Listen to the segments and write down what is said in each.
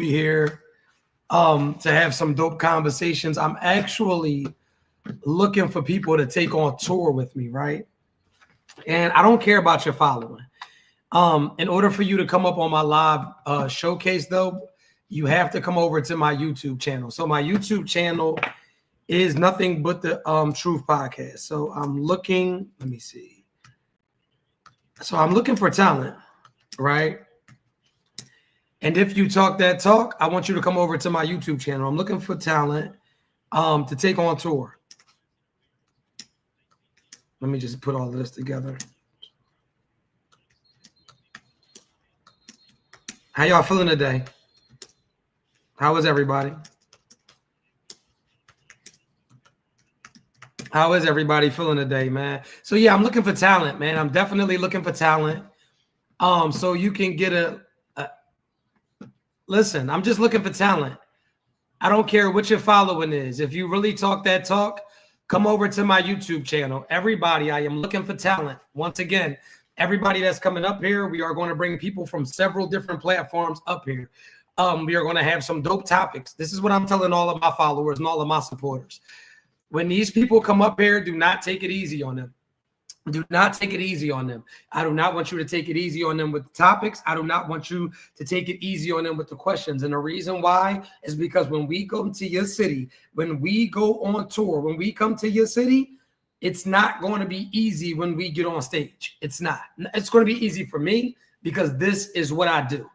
be here to have some dope conversations. I'm actually looking for people to take on tour with me, right? And I don't care about your following. In order for you to come up on my live showcase, though, you have to come over to my YouTube channel. So my YouTube channel is Nothing But the Truth Podcast. So I'm looking, let me see. So I'm looking for talent, right? And if you talk that talk, I want you to come over to my YouTube channel. I'm looking for talent to take on tour. Let me just put all of this together. How y'all feeling today? How is everybody? How is everybody feeling today, man? So yeah, I'm looking for talent, man. I'm definitely looking for talent. So you can get listen, I'm just looking for talent. I don't care what your following is. If you really talk that talk, come over to my YouTube channel. Everybody, I am looking for talent. Once again, everybody that's coming up here, we are going to bring people from several different platforms up here. We are going to have some dope topics. This is what I'm telling all of my followers and all of my supporters. When these people come up here, do not take it easy on them. Do not take it easy on them. I do not want you to take it easy on them with the topics. I do not want you to take it easy on them with the questions. And the reason why is because when we go to your city, when we go on tour, when we come to your city, it's not going to be easy when we get on stage. It's not. It's going to be easy for me because this is what I do.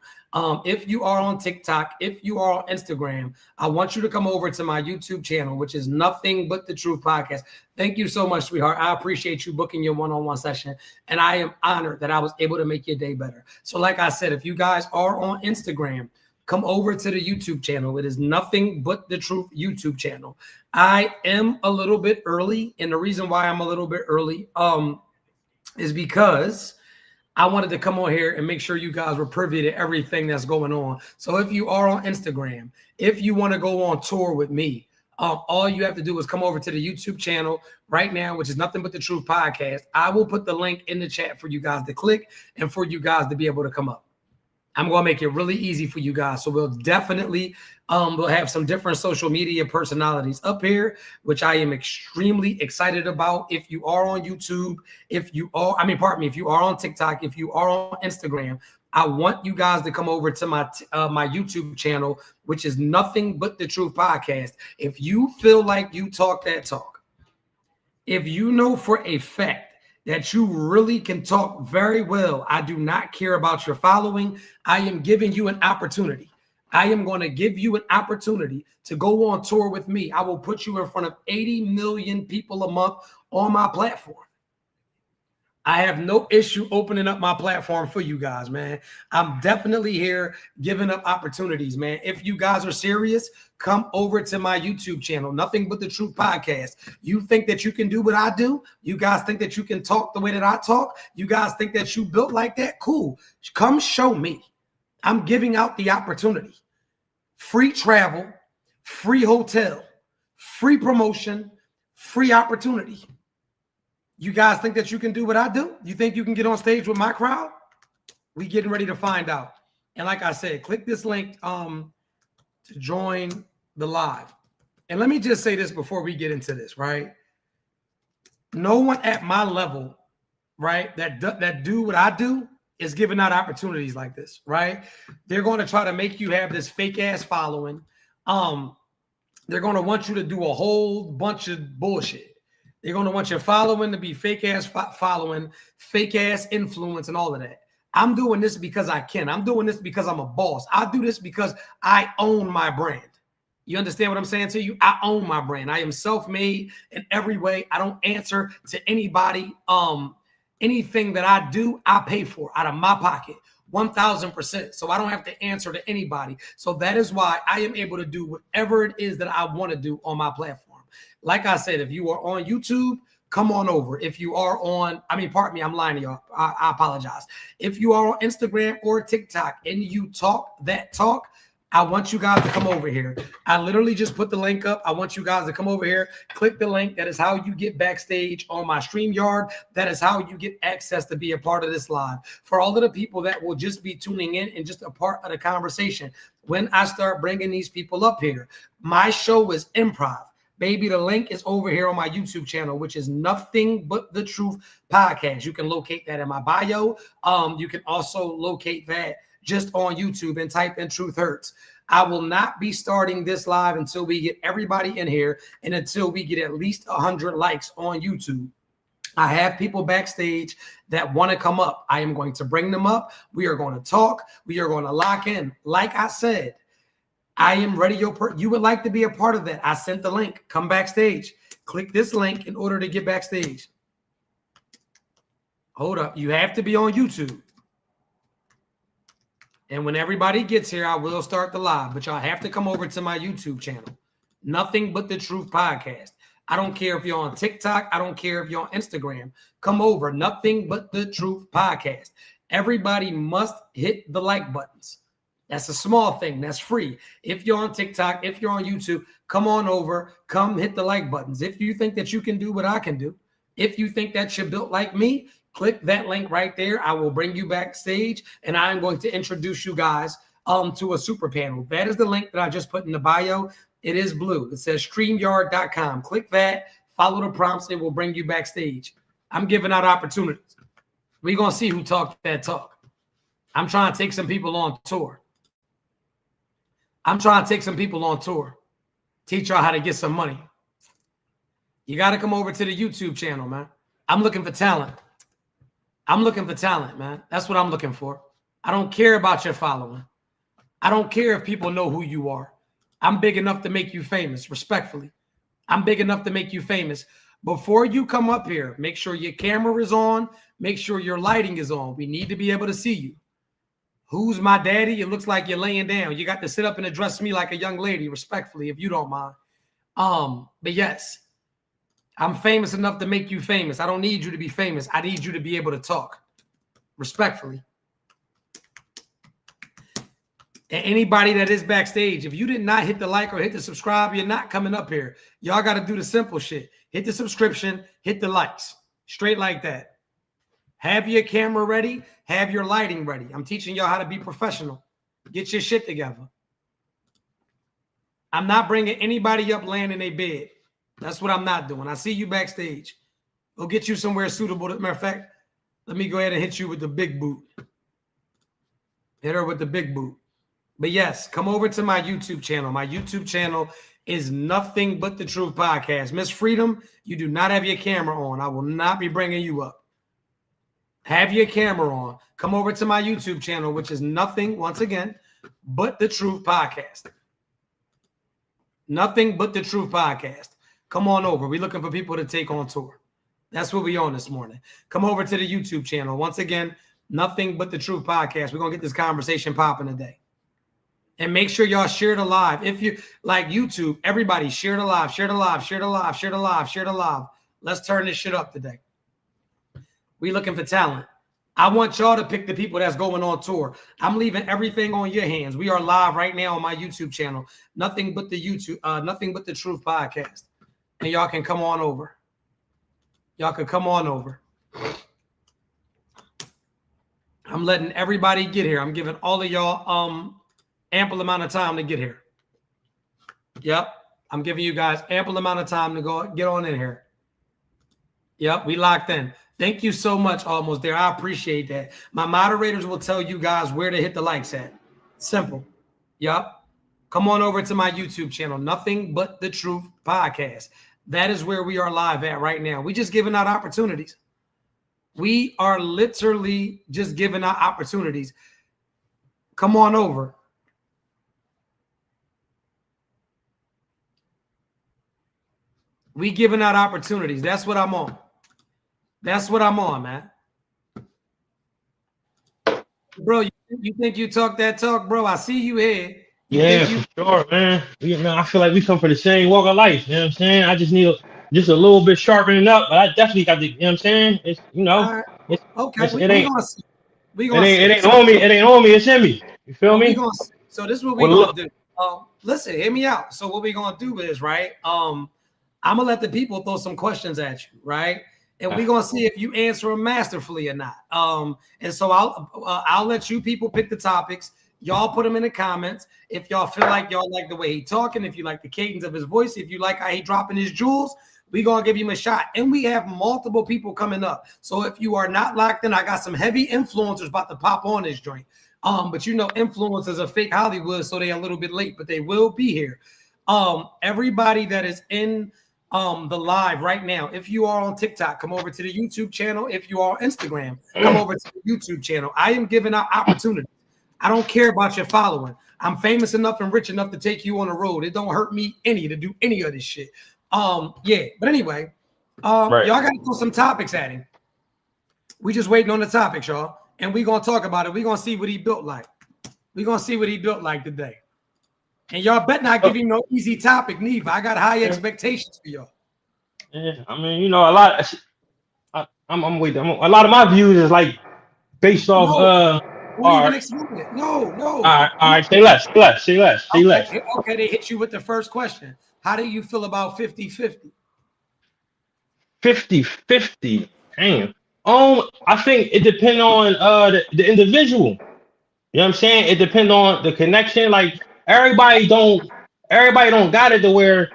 If you are on TikTok, if you are on Instagram, I want you to come over to my YouTube channel, which is Nothing But the Truth Podcast. Thank you so much, sweetheart. I appreciate you booking your one-on-one session, and I am honored that I was able to make your day better. So like I said, if you guys are on Instagram, come over to the YouTube channel. It is Nothing But the Truth YouTube channel. I am a little bit early, and the reason why I'm a little bit early is because I wanted to come on here and make sure you guys were privy to everything that's going on. So if you are on Instagram, if you want to go on tour with me, all you have to do is come over to the YouTube channel right now, which is Nothing But the Truth Podcast. I will put the link in the chat for you guys to click and for you guys to be able to come up. I'm going to make it really easy for you guys. So we'll definitely we'll have some different social media personalities up here, which I am extremely excited about. If you are on YouTube, if you are on TikTok, if you are on Instagram, I want you guys to come over to my YouTube channel, which is Nothing But the Truth Podcast. If you feel like you talk that talk, if you know for a fact that you really can talk very well, I do not care about your following. I am giving you an opportunity. I am going to give you an opportunity to go on tour with me. I will put you in front of 80 million people a month on my platform. I have no issue opening up my platform for you guys, man. I'm definitely here giving up opportunities, man. If you guys are serious, come over to my YouTube channel, Nothing But the Truth Podcast. You think that you can do what I do? You guys think that you can talk the way that I talk? You guys think that you built like that? Cool. Come show me. I'm giving out the opportunity. Free travel, free hotel, free promotion, free opportunity. You guys think that you can do what I do? You think you can get on stage with my crowd? We getting ready to find out. And like I said, click this link to join the live. And let me just say this before we get into this, right? No one at my level, right, that do what I do is giving out opportunities like this, right? They're going to try to make you have this fake ass following. They're going to want you to do a whole bunch of bullshit. They're going to want your following to be fake ass following, fake ass influence, and all of that. I'm doing this because I can. I'm doing this because I'm a boss. I do this because I own my brand. You understand what I'm saying to you? I own my brand. I am self-made in every way. I don't answer to anybody. Anything that I do, I pay for out of my pocket, 1,000%. So I don't have to answer to anybody. So that is why I am able to do whatever it is that I want to do on my platform. Like I said, if you are on YouTube, come on over. If you are on, pardon me, I'm lying to y'all. I apologize. If you are on Instagram or TikTok and you talk that talk, I want you guys to come over here. I literally just put the link up. I want you guys to come over here, click the link. That is how you get backstage on my StreamYard. That is how you get access to be a part of this live. For all of the people that will just be tuning in and just a part of the conversation, when I start bringing these people up here. My show is improv. Baby, the link is over here on my YouTube channel, which is Nothing But the Truth Podcast. You can locate that in my bio. You can also locate that just on YouTube and type in Truth Hurts. I will not be starting this live until we get everybody in here and until we get at least 100 likes on YouTube. I have people backstage that want to come up. I am going to bring them up. We are going to talk. We are going to lock in. Like I said, I am ready. You would like to be a part of that. I sent the link. Come backstage. Click this link in order to get backstage. Hold up. You have to be on YouTube. And when everybody gets here, I will start the live. But y'all have to come over to my YouTube channel. Nothing But the Truth Podcast. I don't care if you're on TikTok. I don't care if you're on Instagram. Come over. Nothing But the Truth Podcast. Everybody must hit the like buttons. That's a small thing. That's free. If you're on TikTok, if you're on YouTube, come on over. Come hit the like buttons. If you think that you can do what I can do, if you think that you're built like me, click that link right there. I will bring you backstage, and I am going to introduce you guys to a super panel. That is the link that I just put in the bio. It is blue. It says StreamYard.com. Click that. Follow the prompts. It will bring you backstage. I'm giving out opportunities. We're going to see who talked that talk. I'm trying to take some people on tour. I'm trying to take some people on tour. Teach y'all how to get some money. You got to come over to the YouTube channel, man. I'm looking for talent. I'm looking for talent, man. That's what I'm looking for. I don't care about your following. I don't care if people know who you are. I'm big enough to make you famous, respectfully. I'm big enough to make you famous. Before you come up here, make sure your camera is on. Make sure your lighting is on. We need to be able to see you. Who's my daddy? It looks like you're laying down. You got to sit up and address me like a young lady, respectfully, if you don't mind. But yes, I'm famous enough to make you famous. I don't need you to be famous. I need you to be able to talk, respectfully. And anybody that is backstage, if you did not hit the like or hit the subscribe, you're not coming up here. Y'all got to do the simple shit. Hit the subscription, hit the likes, straight like that. Have your camera ready. Have your lighting ready. I'm teaching y'all how to be professional. Get your shit together. I'm not bringing anybody up laying in a bed. That's what I'm not doing. I see you backstage. Go get you somewhere suitable. Matter of fact, let me go ahead and hit you with the big boot. Hit her with the big boot. But yes, come over to my YouTube channel. My YouTube channel is Nothing But the Truth Podcast. Miss Freedom, you do not have your camera on. I will not be bringing you up. Have your camera on. Come over to my YouTube channel, which is Nothing, once again, But the Truth Podcast. Nothing But the Truth Podcast. Come on over. We're looking for people to take on tour. That's what we on this morning. Come over to the YouTube channel. Once again, Nothing But the Truth Podcast. We're going to get this conversation popping today. And make sure y'all share the live. If you like YouTube, everybody share the live, share the live, share the live, share the live, share the live. Let's turn this shit up today. We looking for talent. I want y'all to pick the people that's going on tour. I'm leaving everything on your hands. We are live right now on my YouTube channel. Nothing But the Truth Podcast. And y'all can come on over. Y'all can come on over. I'm letting everybody get here. I'm giving all of y'all ample amount of time to get here. Yep. I'm giving you guys ample amount of time to go get on in here. Yep. We locked in. Thank you so much, Almost There. I appreciate that. My moderators will tell you guys where to hit the likes at. Simple. Yep. Come on over to my YouTube channel, Nothing But the Truth Podcast. That is where we are live at right now. We just giving out opportunities. We are literally just giving out opportunities. Come on over. We giving out opportunities. That's what I'm on. That's what I'm on, man. Bro, you think you talk that talk, bro? I see you here. Yeah, for sure, man. I feel like we come from the same walk of life. You know what I'm saying? I just need just a little bit sharpening up, but I definitely got the, you know what I'm saying? It's, right. it's, okay. It ain't on me. It ain't on me. It's in me. You feel me? So this is what we're going to do. Listen, hear me out. So what we're going to do is, right, I'm going to let the people throw some questions at you, right? And we're going to see if you answer them masterfully or not. And so I'll let you people pick the topics. Y'all put them in the comments. If y'all feel like y'all like the way he talking, if you like the cadence of his voice, if you like how he dropping his jewels, we gonna give him a shot. And we have multiple people coming up. So if you are not locked in, I got some heavy influencers about to pop on this joint. But you know, influencers are fake Hollywood, so they're a little bit late, but they will be here. Everybody that is in the live right now, if you are on TikTok, come over to the YouTube channel. If you are on Instagram, come over to the YouTube channel. I am giving out opportunity. I don't care about your following. I'm famous enough and rich enough to take you on the road. It don't hurt me any to do any of this shit. Yeah, but anyway, y'all gotta throw some topics at him. We just waiting on the topics, y'all, and we gonna talk about it. We gonna see what he built like. We gonna see what he built like today. And y'all bet not give him no easy topic, neither. I got high expectations for y'all. Yeah, I mean, you know, a lot. I'm waiting. A lot of my views is like based off. No. All right. Say less. Okay, they hit you with the first question. How do you feel about 50-50? 50-50. Damn. I think it depends on the individual. You know what I'm saying? It depends on the connection. Like everybody don't got it to where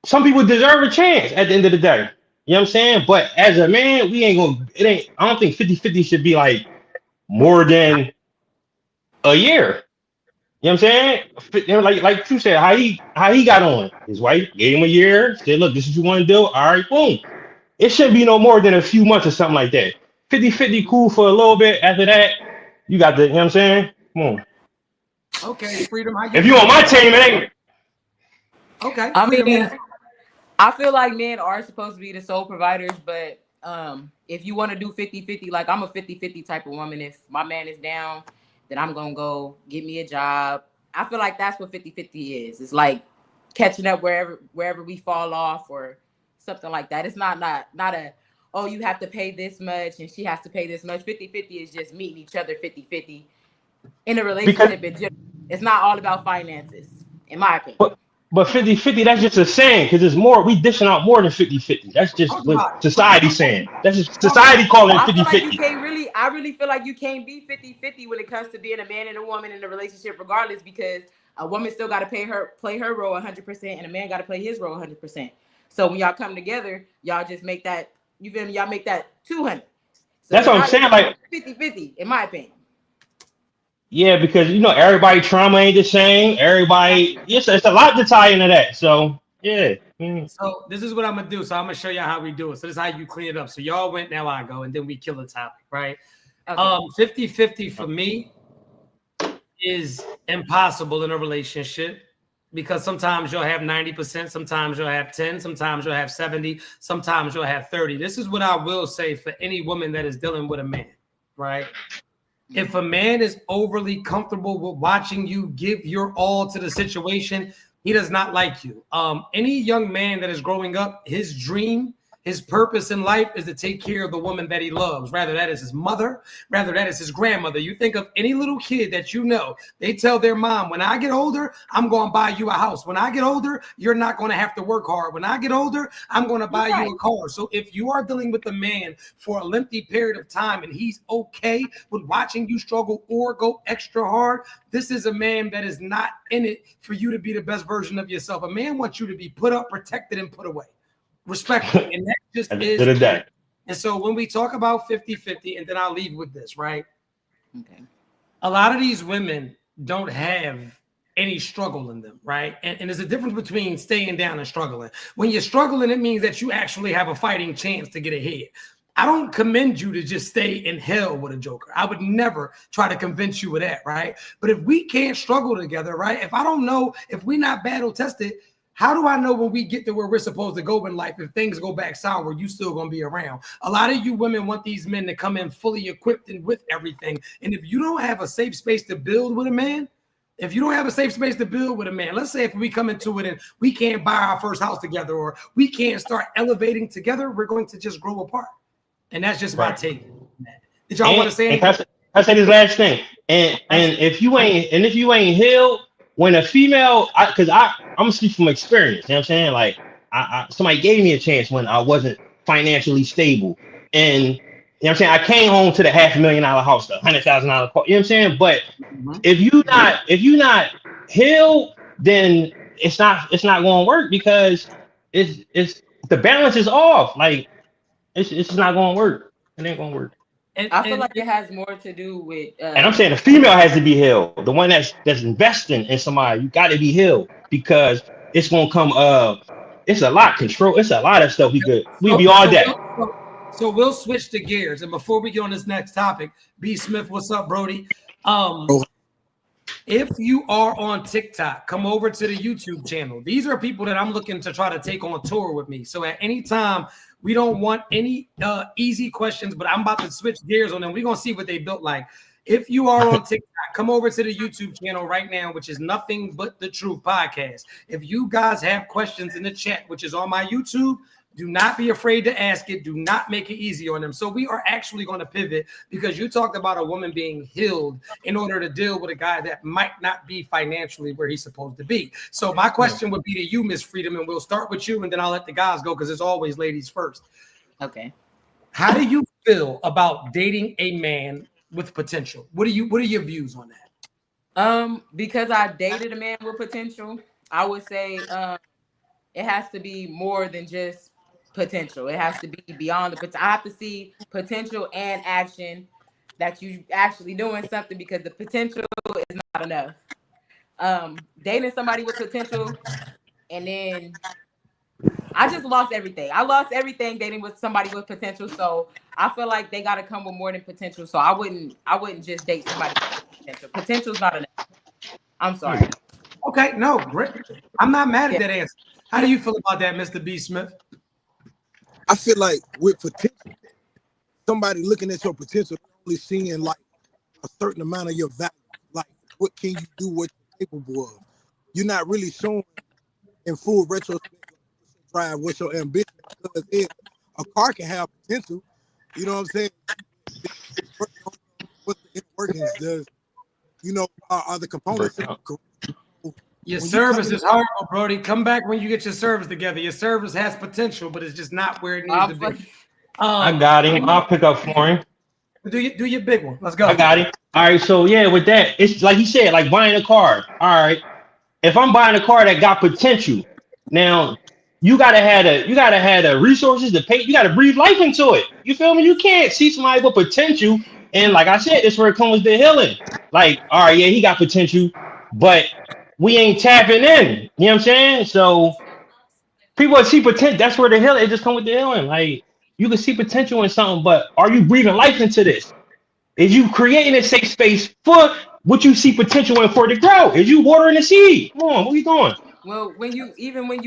some people deserve a chance at the end of the day. You know what I'm saying? But as a man, I don't think 50-50 should be like more than a year. You know what I'm saying? Like you said, how he got on. His wife gave him a year, said, look, this is what you want to do. All right, boom. It shouldn't be no more than a few months or something like that. 50-50 cool for a little bit. After that, you got the, you know what I'm saying? Come on. Okay, Freedom. If you on my team, it ain't. Okay. I mean, I feel like men are supposed to be the sole providers, but if you want to do 50-50, like I'm a 50-50 type of woman. If my man is down, then I'm going to go get me a job. I feel like that's what 50-50 is. It's like catching up wherever we fall off or something like that. It's not a, oh, you have to pay this much and she has to pay this much. 50-50 is just meeting each other 50-50 in a relationship. It's not all about finances, in my opinion. But 50-50, that's just a saying, because it's more, we dishing out more than 50-50. That's just what society's saying. That's just society calling it 50-50. I really feel like you can't be 50-50 when it comes to being a man and a woman in a relationship, regardless, because a woman still got to play her role 100%, and a man got to play his role 100%. So when y'all come together, y'all just make that, you feel me? Y'all make that 200. So that's what I'm saying, like 50-50, in my opinion. Yeah, because you know everybody trauma ain't the same. Everybody, it's a lot to tie into that. So yeah. So this is what I'm gonna do. So I'm gonna show y'all how we do it. So this is how you clean it up. So y'all went, now I go, and then we kill the topic, right? Okay. 50-50 for me is impossible in a relationship because sometimes you'll have 90%, sometimes you'll have 10, sometimes you'll have 70, sometimes you'll have 30. This is what I will say for any woman that is dealing with a man, right? If a man is overly comfortable with watching you give your all to the situation, he does not like you. Any young man that is growing up, his dream, his purpose in life is to take care of the woman that he loves. Rather that is his mother, rather that is his grandmother. You think of any little kid that you know, they tell their mom, when I get older, I'm going to buy you a house. When I get older, you're not going to have to work hard. When I get older, I'm going to buy you a car. So if you are dealing with a man for a lengthy period of time and he's okay with watching you struggle or go extra hard, this is a man that is not in it for you to be the best version of yourself. A man wants you to be put up, protected, and put away. Respectfully, and that just is that. And so when we talk about 50-50, and then I'll leave with this, right? Okay. A lot of these women don't have any struggle in them, right? And there's a difference between staying down and struggling. When you're struggling, it means that you actually have a fighting chance to get ahead. I don't commend you to just stay in hell with a joker. I would never try to convince you of that, right? But if we can't struggle together, right? If I don't know, if we're not battle tested, how do I know when we get to where we're supposed to go in life, if things go back sour, you still going to be around? A lot of you women want these men to come in fully equipped and with everything. And if you don't have a safe space to build with a man, let's say if we come into it and we can't buy our first house together or we can't start elevating together, we're going to just grow apart. And that's just my take. Did y'all want to say anything? I say this last thing. And if you ain't healed, when a female, because I'm gonna speak from experience, you know what I'm saying? Like, somebody gave me a chance when I wasn't financially stable, and You know what I'm saying? I came home to the $500,000 house, the $100,000 car. You know what I'm saying? But if you not healed, then it's not going to work because it's the balance is off. Like it's not going to work. It ain't going to work. I feel like it has more to do with. And I'm saying the female has to be healed. The one that's investing in somebody, you got to be healed because it's gonna come. It's a lot control. It's a lot of stuff we be all day. So we'll switch the gears. And before we get on this next topic, B Smith, what's up, Brody? If you are on TikTok, come over to the YouTube channel. These are people that I'm looking to try to take on tour with me. So at any time, we don't want any easy questions, but I'm about to switch gears on them. We're going to see what they built like. If you are on TikTok, come over to the YouTube channel right now, which is Nothing But the Truth Podcast. If you guys have questions in the chat, which is on my YouTube, do not be afraid to ask it. Do not make it easy on them. So we are actually going to pivot because you talked about a woman being healed in order to deal with a guy that might not be financially where he's supposed to be. So my question would be to you, Miss Freedom, and we'll start with you, and then I'll let the guys go because it's always ladies first. Okay. How do you feel about dating a man with potential? What are your views on that? Because I dated a man with potential, I would say it has to be more than just potential. It has to be beyond the potential. I have to see potential and action that you actually doing something because the potential is not enough. Dating somebody with potential and then I just lost everything. I lost everything dating with somebody with potential. So I feel like they got to come with more than potential. So I wouldn't just date somebody with potential. Potential's not enough. I'm sorry. Okay, no, great. I'm not mad at that answer. How do you feel about that, Mr. B. Smith? I feel like with potential, somebody looking at your potential, only seeing like a certain amount of your value. Like, what can you do? What you're capable of? You're not really showing in full retrospect drive what's your ambition. Because a car can have potential. You know what I'm saying? What the inner workings does? You know, are the components? Your service is horrible, Brody. Come back when you get your service together. Your service has potential, but it's just not where it needs to be. I got him. I'll pick up for him. Do your big one. Let's go. I got him. All right. So yeah, with that, it's like he said, like buying a car. All right. If I'm buying a car that got potential, now you gotta have the resources to pay. You gotta breathe life into it. You feel me? You can't see somebody with potential, and like I said, this where it comes to healing. Like, all right, yeah, he got potential, but we ain't tapping in. You know what I'm saying? So people see potential. That's where the healing. It just comes with the healing. Like you can see potential in something, but are you breathing life into this? Is you creating a safe space for what you see potential in for it to grow? Is you watering the seed? Come on, what are you doing? Well, when you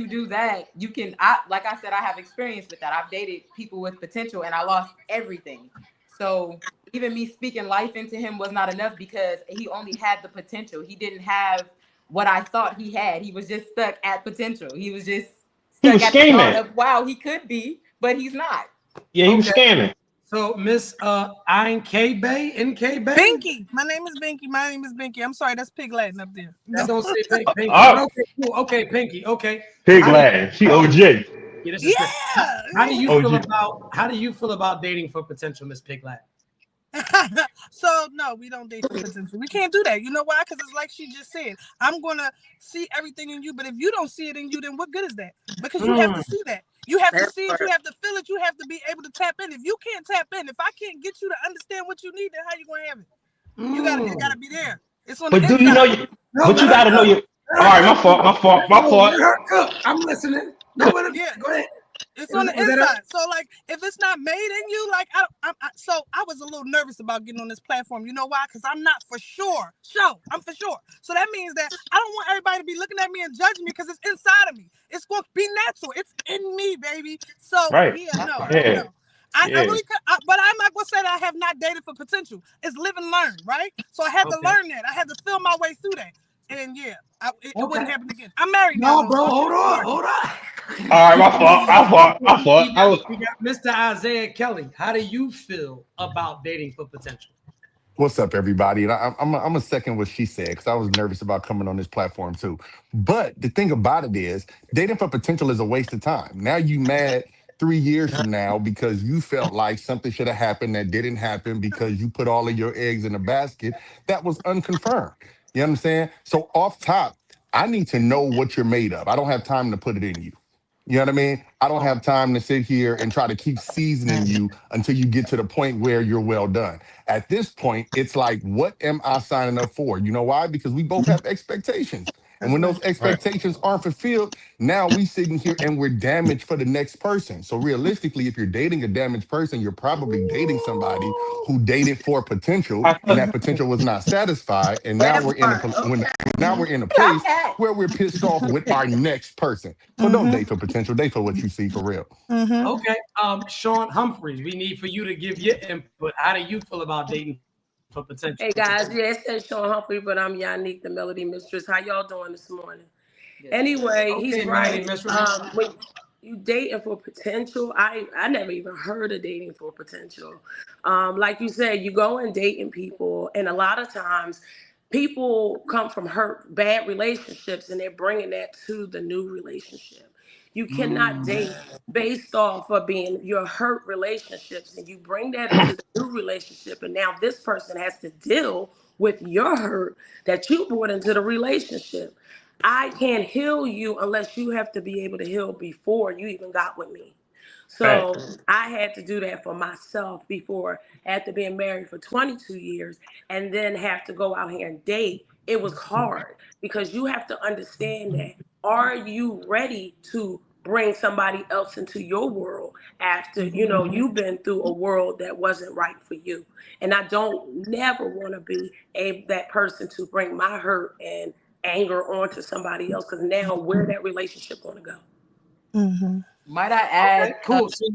do that, you can. Like I said, I have experience with that. I've dated people with potential, and I lost everything. So even me speaking life into him was not enough because he only had the potential. He didn't have what I thought he had. He was just stuck at potential. He was just stuck at the thought of wow, he could be, but he's not. Yeah, he was scamming. So Miss NK Bay. Binky. My name is Binky. I'm sorry, that's Pig Latin up there. That don't say Pinky. Okay, cool. Okay, Pinky. Okay. Pig Latin. She OG. Yeah, this is How do you feel about dating for potential, Miss Pig Latin? So no, we don't date for potential. We can't do that. You know why? Because it's like she just said. I'm gonna see everything in you, but if you don't see it in you, then what good is that? Because you have to see that. You have to see it. You have to feel it. You have to be able to tap in. If you can't tap in, if I can't get you to understand what you need, then how you gonna have it? You gotta be there. It's on. But do you know you? But you gotta know you. All right, my fault. I'm listening. No, go ahead. It's on the inside. So like, if it's not made in you, like, so I was a little nervous about getting on this platform. You know why? Because I'm not for sure. I'm for sure. So that means that I don't want everybody to be looking at me and judging me because it's inside of me. It's going to be natural. It's in me, baby. So I really could, but I'm not gonna say that I have not dated for potential. It's live and learn, right? So I had to learn that. I had to feel my way through that. And yeah, it wouldn't happen again. I'm married now. No, bro, hold on. All right, my fault. We got Mr. Isaiah Kelly. How do you feel about dating for potential? What's up, everybody? And I'm a second what she said because I was nervous about coming on this platform too. But the thing about it is, dating for potential is a waste of time. Now you mad 3 years from now because you felt like something should have happened that didn't happen because you put all of your eggs in a basket that was unconfirmed. You know what I'm saying? So off top, I need to know what you're made of. I don't have time to put it in you. You know what I mean? I don't have time to sit here and try to keep seasoning you until you get to the point where you're well done. At this point, it's like, what am I signing up for? You know why? Because we both have expectations. And when those expectations aren't fulfilled, now we sitting here and we're damaged for the next person. So realistically, if you're dating a damaged person, you're probably dating somebody who dated for potential, and that potential was not satisfied. And now we're in a place where we're pissed off with our next person. So don't date for potential, date for what you see for real. Okay, Sean Humphreys, we need for you to give your input. How do you feel about dating for potential? Hey guys, yeah, it says Sean Humphrey, but I'm Yannick, the Melody Mistress. How y'all doing this morning? Anyway, he's right. When you dating for potential, I never even heard of dating for potential. Like you said, you go and dating people, and a lot of times people come from bad relationships, and they're bringing that to the new relationship. You cannot date based off of being your hurt relationships, and you bring that into the new relationship, and now this person has to deal with your hurt that you brought into the relationship. I can't heal you unless you have to be able to heal before you even got with me. So I had to do that for myself before, after being married for 22 years, and then have to go out here and date. It was hard because you have to understand that. Are you ready to bring somebody else into your world after, you've been through a world that wasn't right for you? And I don't never want to be that person to bring my hurt and anger onto somebody else, because now where that relationship going to go? Might I add? Okay, cool. So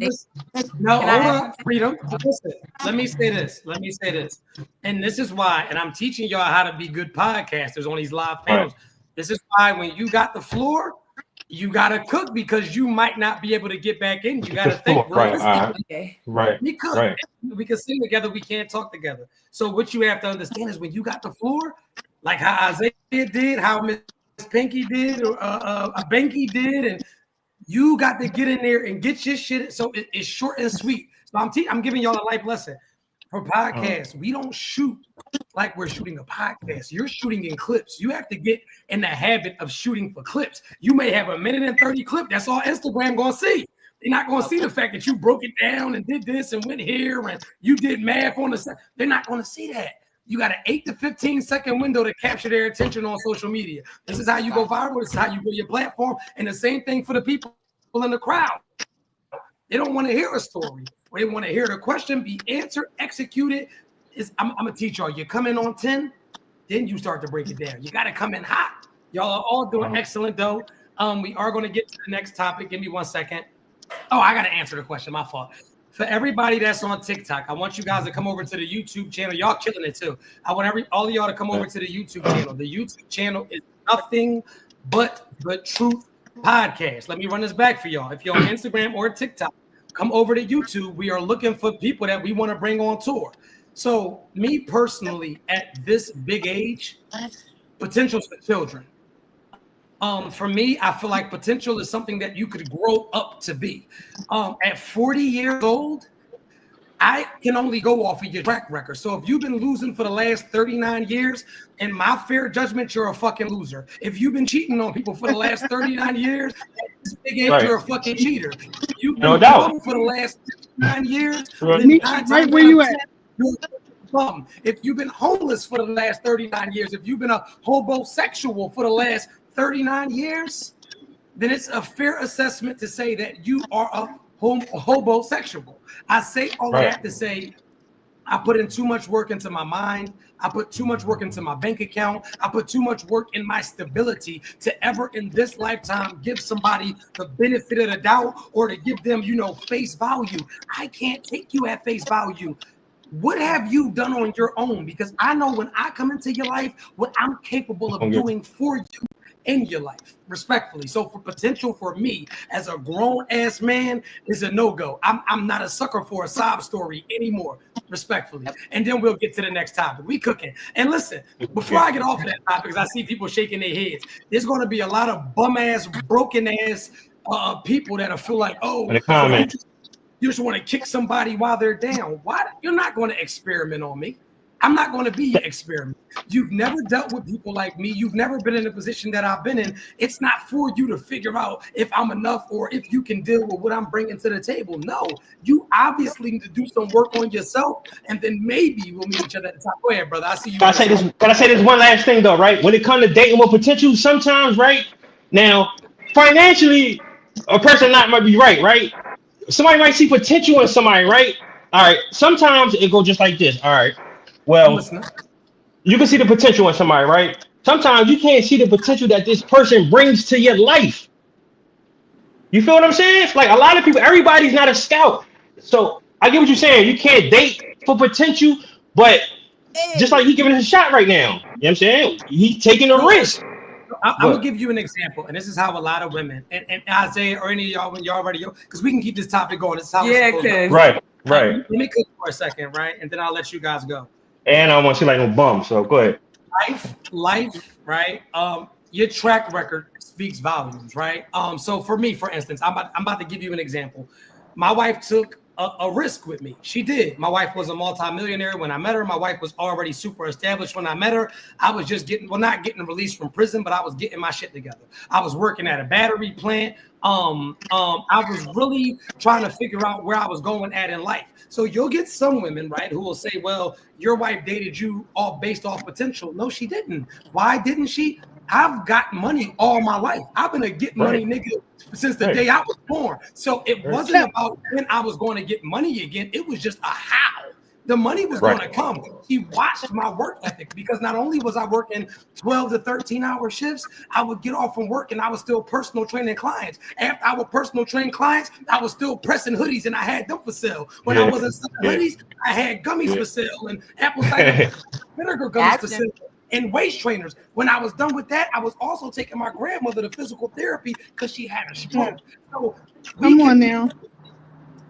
hold on, Freedom. Listen, let me say this. And this is why, and I'm teaching y'all how to be good podcasters on these live panels. This is why when you got the floor, you got to cook, because you might not be able to get back in. You got to think. We can sing together. We can't talk together. So what you have to understand is when you got the floor, like how Isaiah did, how Miss Pinky did, or Benky did, and you got to get in there and get your shit. So it's short and sweet. So I'm giving y'all a life lesson. For podcasts, we don't shoot like we're shooting a podcast. You're shooting in clips. You have to get in the habit of shooting for clips. You may have a 1:30 clip. That's all Instagram gonna see. They're not gonna see the fact that you broke it down and did this and went here and you did math on the side. They're not gonna see that. You got an 8 to 15 second window to capture their attention on social media. This is how you go viral. This is how you build your platform. And the same thing for the people in the crowd. They don't want to hear a story. They want to hear the question be answered, executed. I'm gonna teach y'all. You come in on 10, then you start to break it down. You got to come in hot. Y'all are all doing excellent though. We are going to get to the next topic. Give me 1 second. Oh, I got to answer the question. My fault. For everybody that's on TikTok, I want you guys to come over to the YouTube channel. Y'all killing it too. I want all of y'all to come over to the YouTube channel. The YouTube channel is Nothing But the Truth Podcast. Let me run this back for y'all. If you're on Instagram or TikTok, come over to YouTube. We are looking for people that we want to bring on tour. So me personally, at this big age, potential's for children. For me, I feel like potential is something that you could grow up to be. At 40 years old, I can only go off of your track record. So if you've been losing for the last 39 years, in my fair judgment, you're a fucking loser. If you've been cheating on people for the last 39 years, at this big age, you're a fucking cheater. If you've been for the last 39 years, right where you at. If you've been homeless for the last 39 years, if you've been a hobosexual for the last 39 years, then it's a fair assessment to say that you are a hobosexual. I say all of that to say I put in too much work into my mind. I put too much work into my bank account. I put too much work in my stability to ever in this lifetime give somebody the benefit of the doubt or to give them, face value. I can't take you at face value. What have you done on your own? Because I know when I come into your life, what I'm capable of doing for you in your life, respectfully. So for potential for me as a grown ass man is a no-go. I'm not a sucker for a sob story anymore, respectfully. And then we'll get to the next topic. We cooking. And listen, before I get off of that topic, because I see people shaking their heads, there's going to be a lot of bum ass, broken ass people that feel like, oh, in the comments. You just want to kick somebody while they're down. Why? You're not going to experiment on me. I'm not going to be your experiment. You've never dealt with people like me. You've never been in a position that I've been in. It's not for you to figure out if I'm enough or if you can deal with what I'm bringing to the table. No, you obviously need to do some work on yourself, and then maybe we'll meet each other at the top. Go ahead, brother. I see you. Can I say this one last thing though, right? When it comes to dating with potential, sometimes, right? Now, financially, a person might be right? Somebody might see potential in somebody, right? All right. Sometimes it goes just like this. All right. Well, you can see the potential in somebody, right? Sometimes you can't see the potential that this person brings to your life. You feel what I'm saying? Like a lot of people, everybody's not a scout. So I get what you're saying. You can't date for potential, but just like he giving us a shot right now. You know what I'm saying? He's taking a risk. I'm gonna give you an example, and this is how a lot of women and Isaiah or any of y'all when y'all already because we can keep this topic going. This is how right. Let me cook for a second, right, and then I'll let you guys go. And I want to see like no bum, so go ahead. Life, right? Your track record speaks volumes, right? So for me, for instance, I'm about to give you an example. My wife took a risk with me. She did. My wife was a multimillionaire when I met her. My wife was already super established when I met her. I was just not getting released from prison, but I was getting my shit together. I was working at a battery plant. I was really trying to figure out where I was going at in life. So you'll get some women, right, who will say, well, your wife dated you all based off potential. No, she didn't. Why didn't she? I've got money all my life. I've been a get money nigga since the day I was born. So it wasn't about when I was going to get money again. It was just a how. The money was going to come. He watched my work ethic because not only was I working 12 to 13-hour shifts, I would get off from work and I was still personal training clients. After I would personal train clients, I was still pressing hoodies and I had them for sale. When I wasn't selling hoodies, I had gummies for sale and apple cider vinegar gummies for sale. And waist trainers. When I was done with that, I was also taking my grandmother to physical therapy because she had a stroke. So come on now.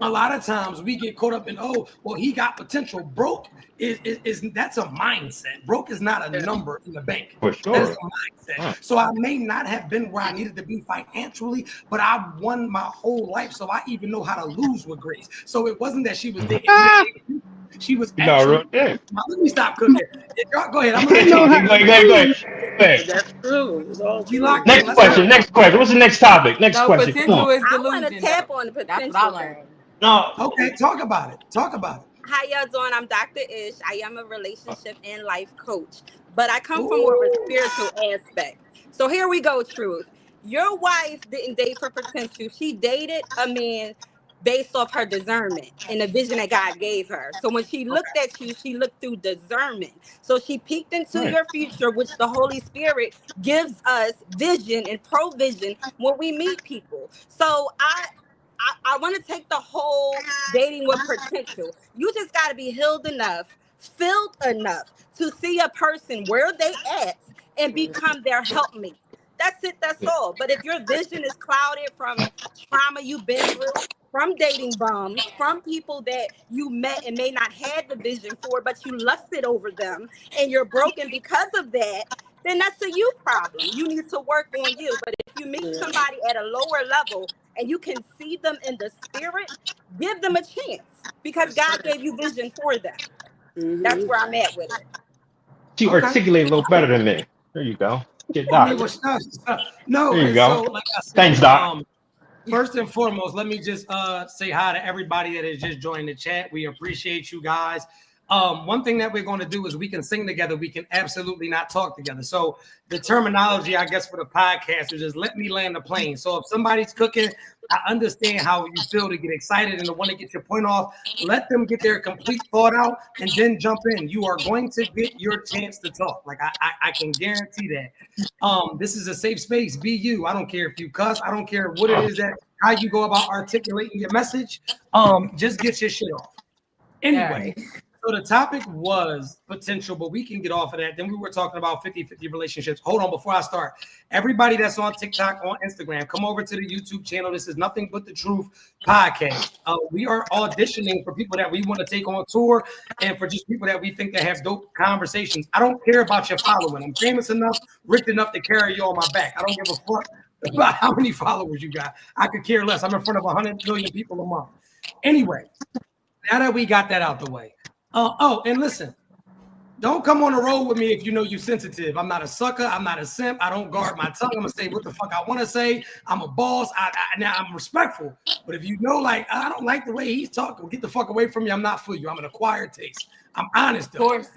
A lot of times we get caught up in, oh, well, he got potential. Broke is that's a mindset. Broke is not a number in the bank. For sure. That is a mindset. So I may not have been where I needed to be financially, but I won my whole life. So I even know how to lose with grace. So it wasn't that she was dating. She was actually. Now, let me stop cooking. Go ahead. I'm gonna go ahead. That's true. Next question. What's the next topic? Next question. Potential is I delusion. want to tap on the potential. That's what I learned. No. Okay, talk about it. How y'all doing? I'm Dr. Ish. I am a relationship and life coach, but I come from more of a spiritual aspect. So here we go, Truth. Your wife didn't date for potential. She dated a man based off her discernment and the vision that God gave her. So when she looked at you, she looked through discernment. So she peeked into your future, which the Holy Spirit gives us vision and provision when we meet people. So I want to take the whole dating with potential. You just got to be healed enough, filled enough to see a person where they at and become their helpmate. That's it. That's all. But if your vision is clouded from trauma you've been through, from dating bums, from people that you met and may not have the vision for, but you lusted over them and you're broken because of that, then that's a you problem. You need to work on you. But if you meet somebody at a lower level and you can see them in the spirit, give them a chance because God gave you vision for them. That's where I'm at with it. She articulated a little better than me. There you go. Get Doc. No, there you go. So, like I said, thanks, Doc. First and foremost, let me just say hi to everybody that has just joined the chat. We appreciate you guys. One thing that we're going to do is we can sing together. We can absolutely not talk together. So the terminology, I guess, for the podcasters is let me land the plane. So if somebody's cooking, I understand how you feel to get excited and to want to get your point off. Let them get their complete thought out and then jump in. You are going to get your chance to talk. Like I can guarantee that. This is a safe space. Be you. I don't care if you cuss. I don't care what it is that how you go about articulating your message. Just get your shit off. Anyway. So the topic was potential, but we can get off of that. Then we were talking about 50-50 relationships. Hold on, before I start. Everybody that's on TikTok, on Instagram, come over to the YouTube channel. This is Nothing But the Truth podcast. We are auditioning for people that we want to take on tour and for just people that we think that have dope conversations. I don't care about your following. I'm famous enough, rich enough to carry you on my back. I don't give a fuck about how many followers you got. I could care less. I'm in front of 100 million people a month. Anyway, now that we got that out the way. And listen, don't come on the road with me if you know you're sensitive. I'm not a sucker. I'm not a simp. I don't guard my tongue. I'm gonna say what the fuck I want to say. I'm a boss. Now I'm respectful. But if you know, like, I don't like the way he's talking, get the fuck away from me. I'm not for you. I'm an acquired taste. I'm honest though. Of course.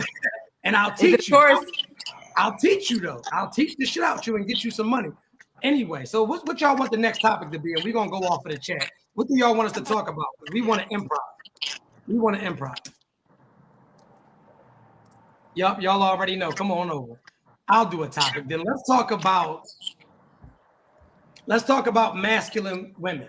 And I'll teach you. I'll teach you though. I'll teach the shit out you and get you some money. Anyway, so what y'all want the next topic to be? And we're gonna go off of the chat. What do y'all want us to talk about? We want to improv. We want to improv. Yup, y'all already know. Come on over. I'll do a topic. Then let's talk about masculine women.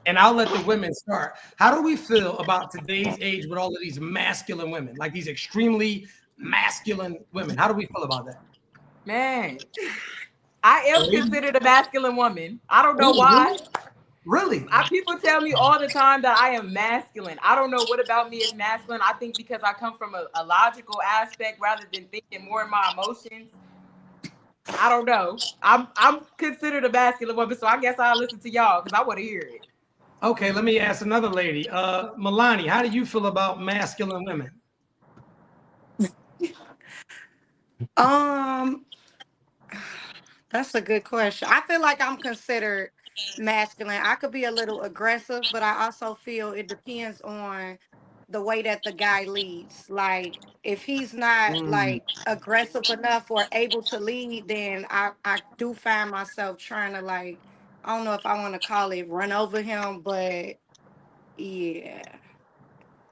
And I'll let the women start. How do we feel about today's age with all of these masculine women, like these extremely masculine women? How do we feel about that? Man, I am considered a masculine woman. I don't know why. Really? People tell me all the time that I am masculine. I don't know what about me is masculine. I think because I come from a logical aspect rather than thinking more in my emotions. I don't know. I'm considered a masculine woman, so I guess I'll listen to y'all because I want to hear it. Okay, let me ask another lady. Milani, how do you feel about masculine women? That's a good question. I feel like I'm considered masculine. I could be a little aggressive, but I also feel it depends on the way that the guy leads. Like if he's not like aggressive enough or able to lead, then I do find myself trying to, like, I don't know if I want to call it run over him, but yeah.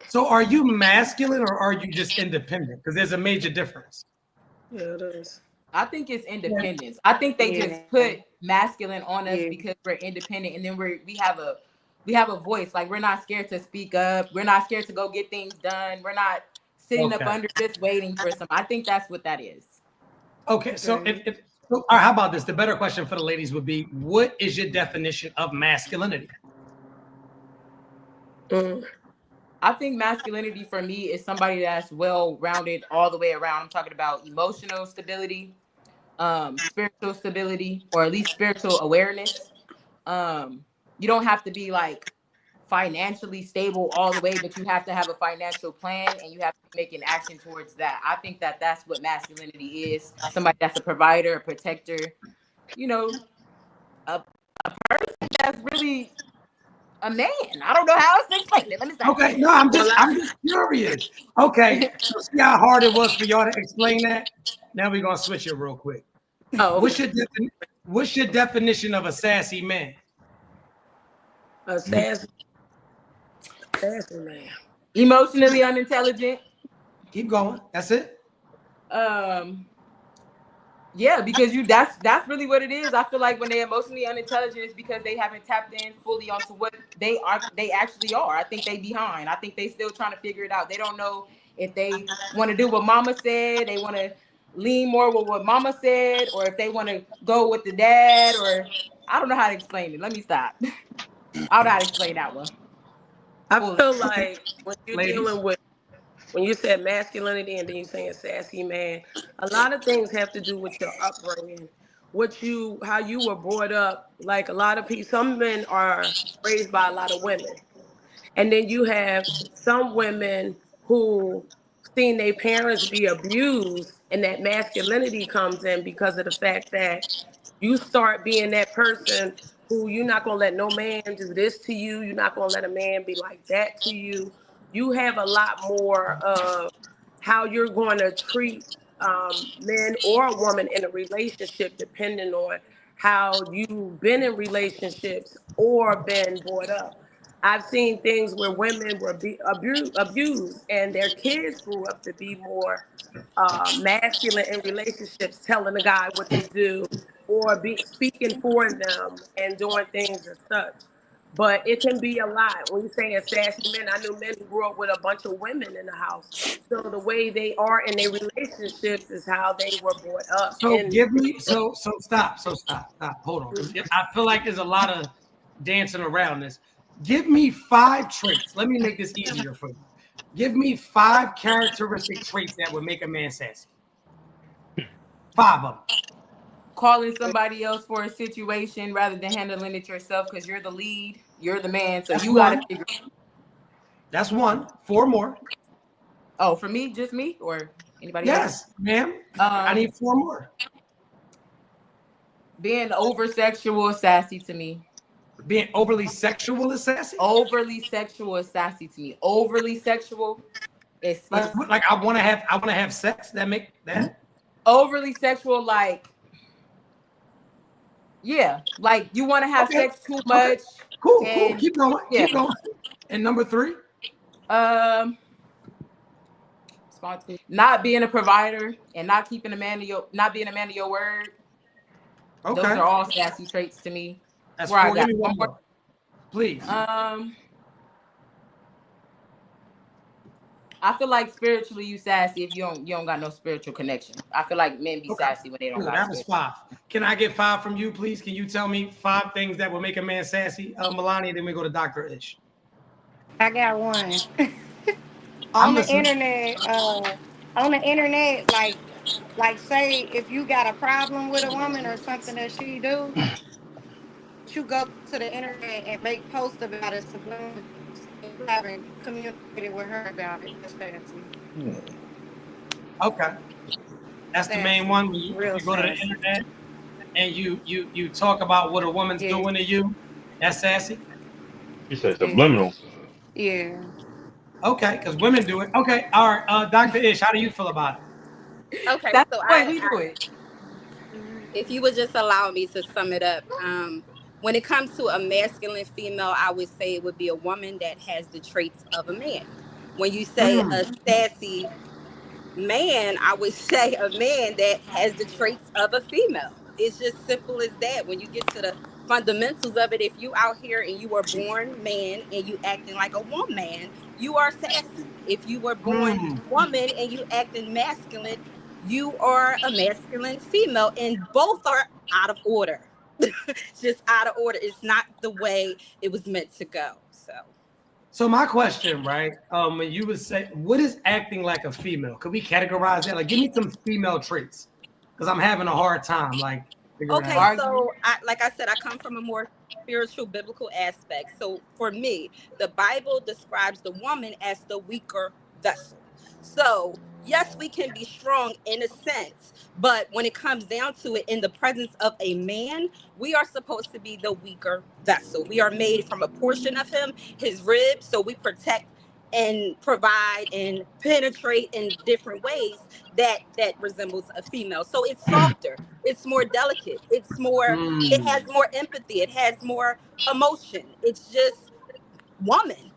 So are you masculine or are you just independent? Because there's a major difference. Yeah, it is. I think it's independence. I think they just put masculine on us because we're independent, and then we have a voice. Like we're not scared to speak up. We're not scared to go get things done. We're not sitting up under just waiting for some. I think that's what that is. Okay, so all right, how about this? The better question for the ladies would be, what is your definition of masculinity? I think masculinity for me is somebody that's well-rounded all the way around. I'm talking about emotional stability, spiritual stability, or at least spiritual awareness. You don't have to be like financially stable all the way, but you have to have a financial plan and you have to make an action towards that. I think that that's what masculinity is. Somebody that's a provider, a protector, you know, a person that's really a man. I don't know how else to explain it. Let me stop. Okay, no, I'm just curious. Okay, so see how hard it was for y'all to explain that? Now we're gonna switch it real quick. Oh, what's your definition of a sassy man? A sassy man. Emotionally unintelligent. Keep going. That's it. Yeah, because that's really what it is. I feel like when they're emotionally unintelligent, it's because they haven't tapped in fully onto what they actually are. I think they behind. I think they still trying to figure it out. They don't know if they want to do what mama said, they want to lean more with what mama said, or if they want to go with the dad, or I don't know how to explain it. Let me stop. I don't know how to explain that one. I feel like when you're dealing with, when you said masculinity and then you're saying sassy man, a lot of things have to do with your upbringing, how you were brought up. Like a lot of people, some men are raised by a lot of women. And then you have some women who seen their parents be abused, and that masculinity comes in because of the fact that you start being that person who you're not going to let no man do this to you. You're not going to let a man be like that to you. You have a lot more of how you're going to treat men or a woman in a relationship, depending on how you've been in relationships or been brought up. I've seen things where women were abused and their kids grew up to be more masculine in relationships, telling the guy what to do or speaking for them and doing things and such. But it can be a lot. When you're saying sassy men, I knew men who grew up with a bunch of women in the house. So the way they are in their relationships is how they were brought up. So stop. Hold on. I feel like there's a lot of dancing around this. Give me 5 traits. Let me make this easier for you. Give me 5 characteristic traits that would make a man sassy. 5 of them. calling somebody else for a situation rather than handling it yourself because you're the lead, you're the man, so you got to figure. That's one. 4 more. Oh, for me, just me or anybody else? Yes, ma'am. I need 4 more. Being over sexual is sassy to me. Being overly sexual is sassy? Overly sexual is sassy to me. Overly sexual is like I want to have sex. That make that overly sexual, like yeah, like you want to have sex too much. Cool. Keep going. Yeah. Keep going. And number 3? Not being a provider and not being a man of your word. Okay. Those are all sassy traits to me. That's where I got one more. Please. I feel like spiritually you sassy if you don't got no spiritual connection. I feel like men be sassy when they don't got. That was 5. Can I get 5 from you, please? Can you tell me 5 things that will make a man sassy? Melania, then we go to Dr. Ish. I got one. On the internet, like say if you got a problem with a woman or something that she do, you go to the internet and make posts about it. So you haven't communicated with her about it. That's fancy. Okay, that's the main one. You go to the internet and you talk about what a woman's doing to you. That's sassy. You said subliminal. Yeah. Okay, because women do it. Okay, all right. Dr. Ish, how do you feel about it? Okay, that's so the way we do it. If you would just allow me to sum it up, when it comes to a masculine female, I would say it would be a woman that has the traits of a man. When you say a sassy man, I would say a man that has the traits of a female. It's just simple as that. When you get to the fundamentals of it, if you out here and you were born man and you acting like a woman, you are sassy. If you were born woman and you acting masculine, you are a masculine female, and both are out of order. Just out of order. It's not the way it was meant to go. So my question, right? When you would say, what is acting like a female? Could we categorize that? Like, give me some female traits, because I'm having a hard time. Like, okay, so like I said, I come from a more spiritual, biblical aspect. So for me, the Bible describes the woman as the weaker vessel. So yes, we can be strong in a sense, but when it comes down to it, in the presence of a man, we are supposed to be the weaker vessel. We are made from a portion of him, his ribs, so we protect and provide and penetrate in different ways that resembles a female. So it's softer, it's more delicate, it's more, it has more empathy, it has more emotion. It's just woman.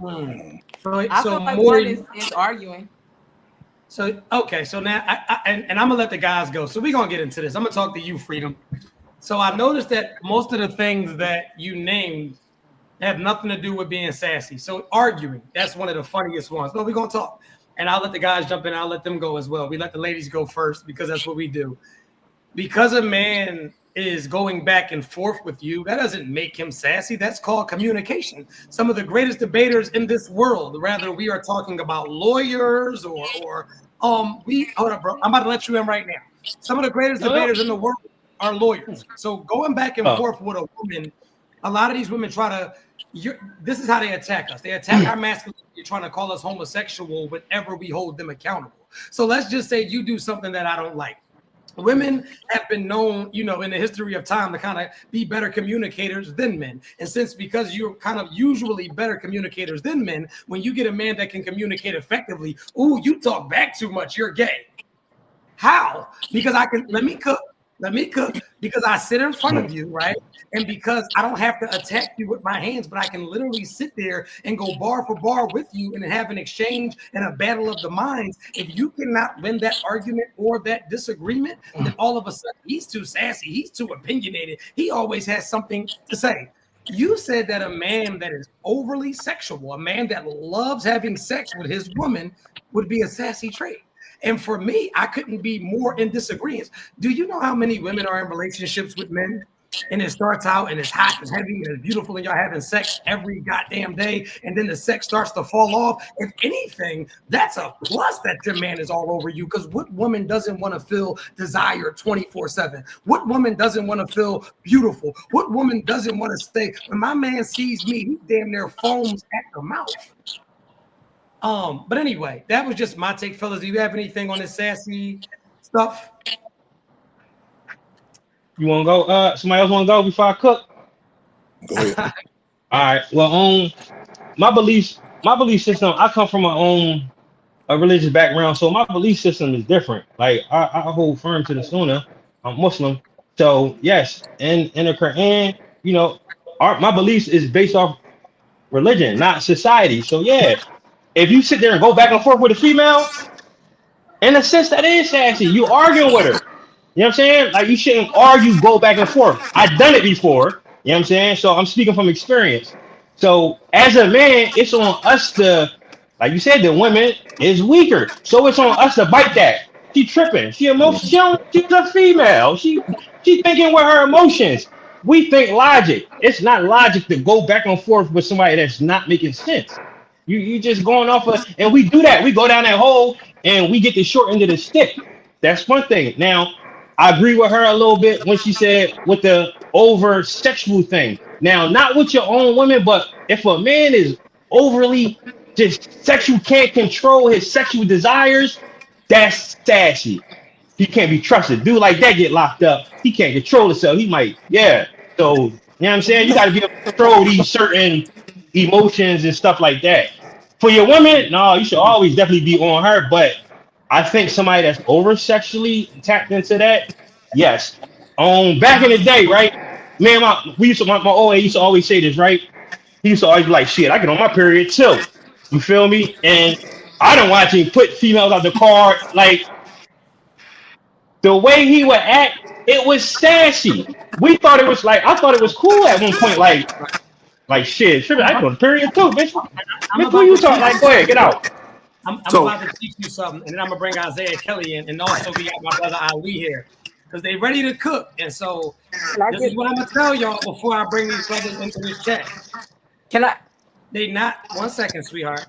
I feel like one is arguing. So, okay, so now, and I'm gonna let the guys go. So we're gonna get into this. I'm gonna talk to you, Freedom. So I noticed that most of the things that you named have nothing to do with being sassy. So arguing, that's one of the funniest ones. No, we're gonna talk. And I'll let the guys jump in. I'll let them go as well. We let the ladies go first because that's what we do. Because a man is going back and forth with you, that doesn't make him sassy. That's called communication. Some of the greatest debaters in this world, whether we are talking about lawyers or hold up, bro. I'm about to let you in right now. Some of the greatest debaters in the world are lawyers. So going back and forth with a woman, a lot of these women try to, this is how they attack us. They attack our masculinity, trying to call us homosexual whenever we hold them accountable. So let's just say you do something that I don't like. Women have been known, in the history of time to kind of be better communicators than men. And because you're kind of usually better communicators than men, when you get a man that can communicate effectively, you talk back too much, you're gay. How? Because let me cook, because I sit in front of you, right? And because I don't have to attack you with my hands, but I can literally sit there and go bar for bar with you and have an exchange and a battle of the minds. If you cannot win that argument or that disagreement, then all of a sudden he's too sassy, he's too opinionated, he always has something to say. You said that a man that is overly sexual, a man that loves having sex with his woman, would be a sassy trait. And for me, I couldn't be more in disagreement. Do you know how many women are in relationships with men and it starts out and it's hot and heavy and it's beautiful and y'all having sex every goddamn day, and then the sex starts to fall off, if anything, that's a plus that your man is all over you. Because what woman doesn't want to feel desire 24/7? What woman doesn't want to feel beautiful? What woman doesn't want to stay? When my man sees me, he damn near foams at the mouth. But anyway, that was just my take, fellas. Do you have anything on this sassy stuff? You want to go? Somebody else want to go before I cook? Go ahead. All right. Well, my belief system. I come from a religious background, so my belief system is different. Like I hold firm to the Sunnah. I'm Muslim, so yes, in the Quran, you know, my beliefs is based off religion, not society. So yeah, if you sit there and go back and forth with a female, in a sense that is sassy. You arguing with her. You know what I'm saying? Like you shouldn't argue, go back and forth. I've done it before. You know what I'm saying? So I'm speaking from experience. So as a man, it's on us to, like you said, the women is weaker. So it's on us to bite that. She tripping. She's a female. She thinking with her emotions. We think logic. It's not logic to go back and forth with somebody that's not making sense. You just going off of, and we do that. We go down that hole and we get the short end of the stick. That's one thing. Now, I agree with her a little bit when she said with the over sexual thing. Now, not with your own women, but if a man is overly just sexual, can't control his sexual desires, that's sassy. He can't be trusted. Dude like that get locked up. He can't control himself. He might, yeah. So, you know what I'm saying? You got to be able to control these certain emotions and stuff like that. For your woman, no, you should always definitely be on her, but I think somebody that's over sexually tapped into that, yes. Back in the day, right? Man, my OA used to always say this, right? He used to always be like, shit, I get on my period too. You feel me? And I don't watch him put females out the car. Like the way he would act, it was sassy. I thought it was cool at one point, like shit, I go on period too, bitch. Who you talking? Like, go ahead, get out. I'm about to teach you something, and then I'm gonna bring Isaiah Kelly in, and also we got my brother Ali here because they ready to cook. And so this is what I'm gonna tell y'all before I bring these brothers into this chat. Can I? They not 1 second, sweetheart.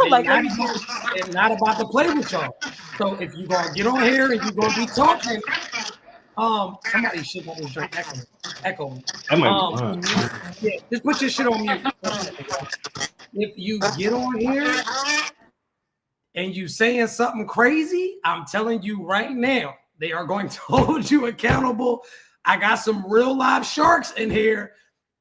Like, they're not about to play with y'all. So if you gonna get on here and you gonna be talking, somebody should let this drink echo. Yeah, just put your shit on mute. If you get on here and you saying something crazy, I'm telling you right now, they are going to hold you accountable. I got some real live sharks in here,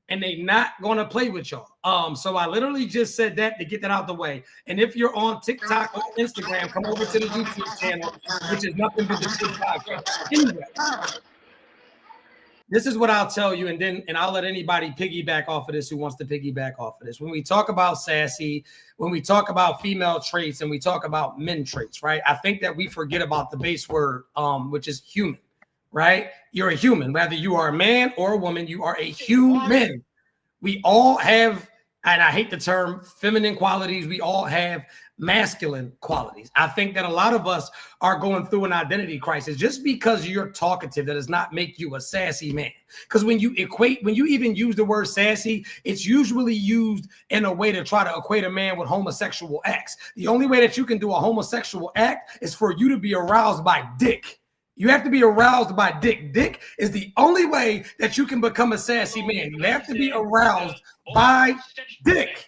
and they not going to play with y'all. So I literally just said that to get that out the way. And if you're on TikTok or Instagram, come over to the YouTube channel, which is nothing but the TikTok. Anyway, this is what I'll tell you, and I'll let anybody piggyback off of this who wants to piggyback off of this. When we talk about sassy, when we talk about female traits, and we talk about men traits, right? I think that we forget about the base word, which is human, right? You're a human. Whether you are a man or a woman, you are a human. We all have, and I hate the term feminine qualities, we all have masculine qualities. I think that a lot of us are going through an identity crisis. Just because you're talkative, that does not make you a sassy man. Because when you even use the word sassy, it's usually used in a way to try to equate a man with homosexual acts. The only way that you can do a homosexual act is for you to be aroused by dick. You have to be aroused by dick. Dick is the only way that you can become a sassy man. You have to be aroused by dick.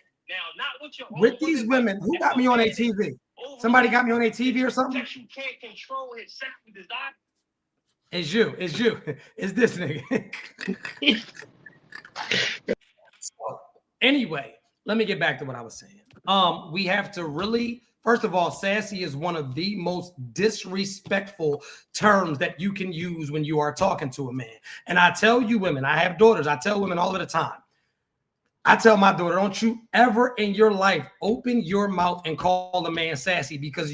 With these women, who got me on a TV? Somebody got me on a TV or something? It's you. It's this nigga. So, anyway, let me get back to what I was saying. We have to really, first of all, sassy is one of the most disrespectful terms that you can use when you are talking to a man. And I tell you women, I have daughters, I tell women all of the time. I tell my daughter, don't you ever in your life open your mouth and call a man sassy, because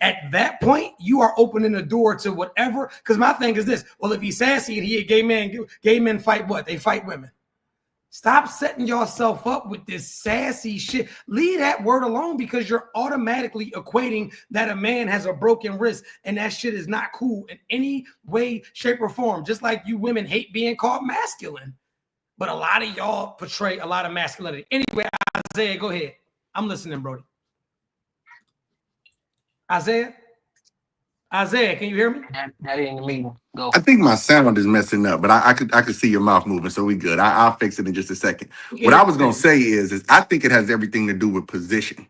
at that point, you are opening the door to whatever. Because my thing is this, well, if he's sassy and he a gay man, gay men fight what? They fight women. Stop setting yourself up with this sassy shit. Leave that word alone because you're automatically equating that a man has a broken wrist, and that shit is not cool in any way, shape, or form. Just like you women hate being called masculine. But a lot of y'all portray a lot of masculinity. Anyway, Isaiah, go ahead. I'm listening, Brody. Isaiah, can you hear me? That ain't the meeting. Go. I think my sound is messing up, but I could see your mouth moving, so we good. I'll fix it in just a second. What I was gonna say is I think it has everything to do with position.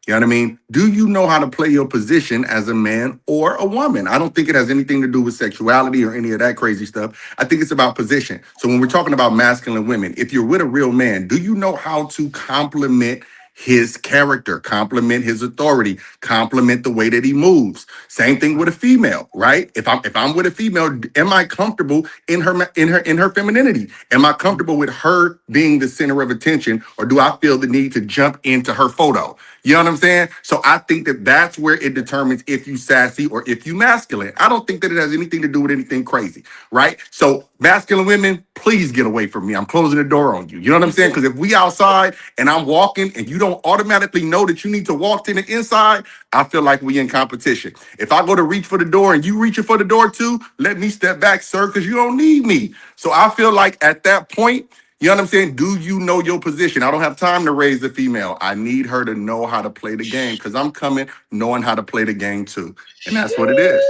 You know what I mean? Do you know how to play your position as a man or a woman? I don't think it has anything to do with sexuality or any of that crazy stuff. I think it's about position. So when we're talking about masculine women, if you're with a real man, do you know how to compliment his character, compliment his authority, compliment the way that he moves? Same thing with a female, right? If I'm with a female, am I comfortable in her femininity? Am I comfortable with her being the center of attention, or do I feel the need to jump into her photo? You know what I'm saying? So I think that that's where it determines if you sassy or if you masculine. I don't think that it has anything to do with anything crazy, right? So masculine women, please get away from me. I'm closing the door on you. You know what I'm saying? Because if we outside and I'm walking and you don't automatically know that you need to walk to the inside, I feel like we in competition. If I go to reach for the door and you reaching for the door too, let me step back, sir, because you don't need me. So I feel like at that point, you know what I'm saying? Do you know your position? I don't have time to raise the female. I need her to know how to play the game because I'm coming knowing how to play the game too. And that's what it is.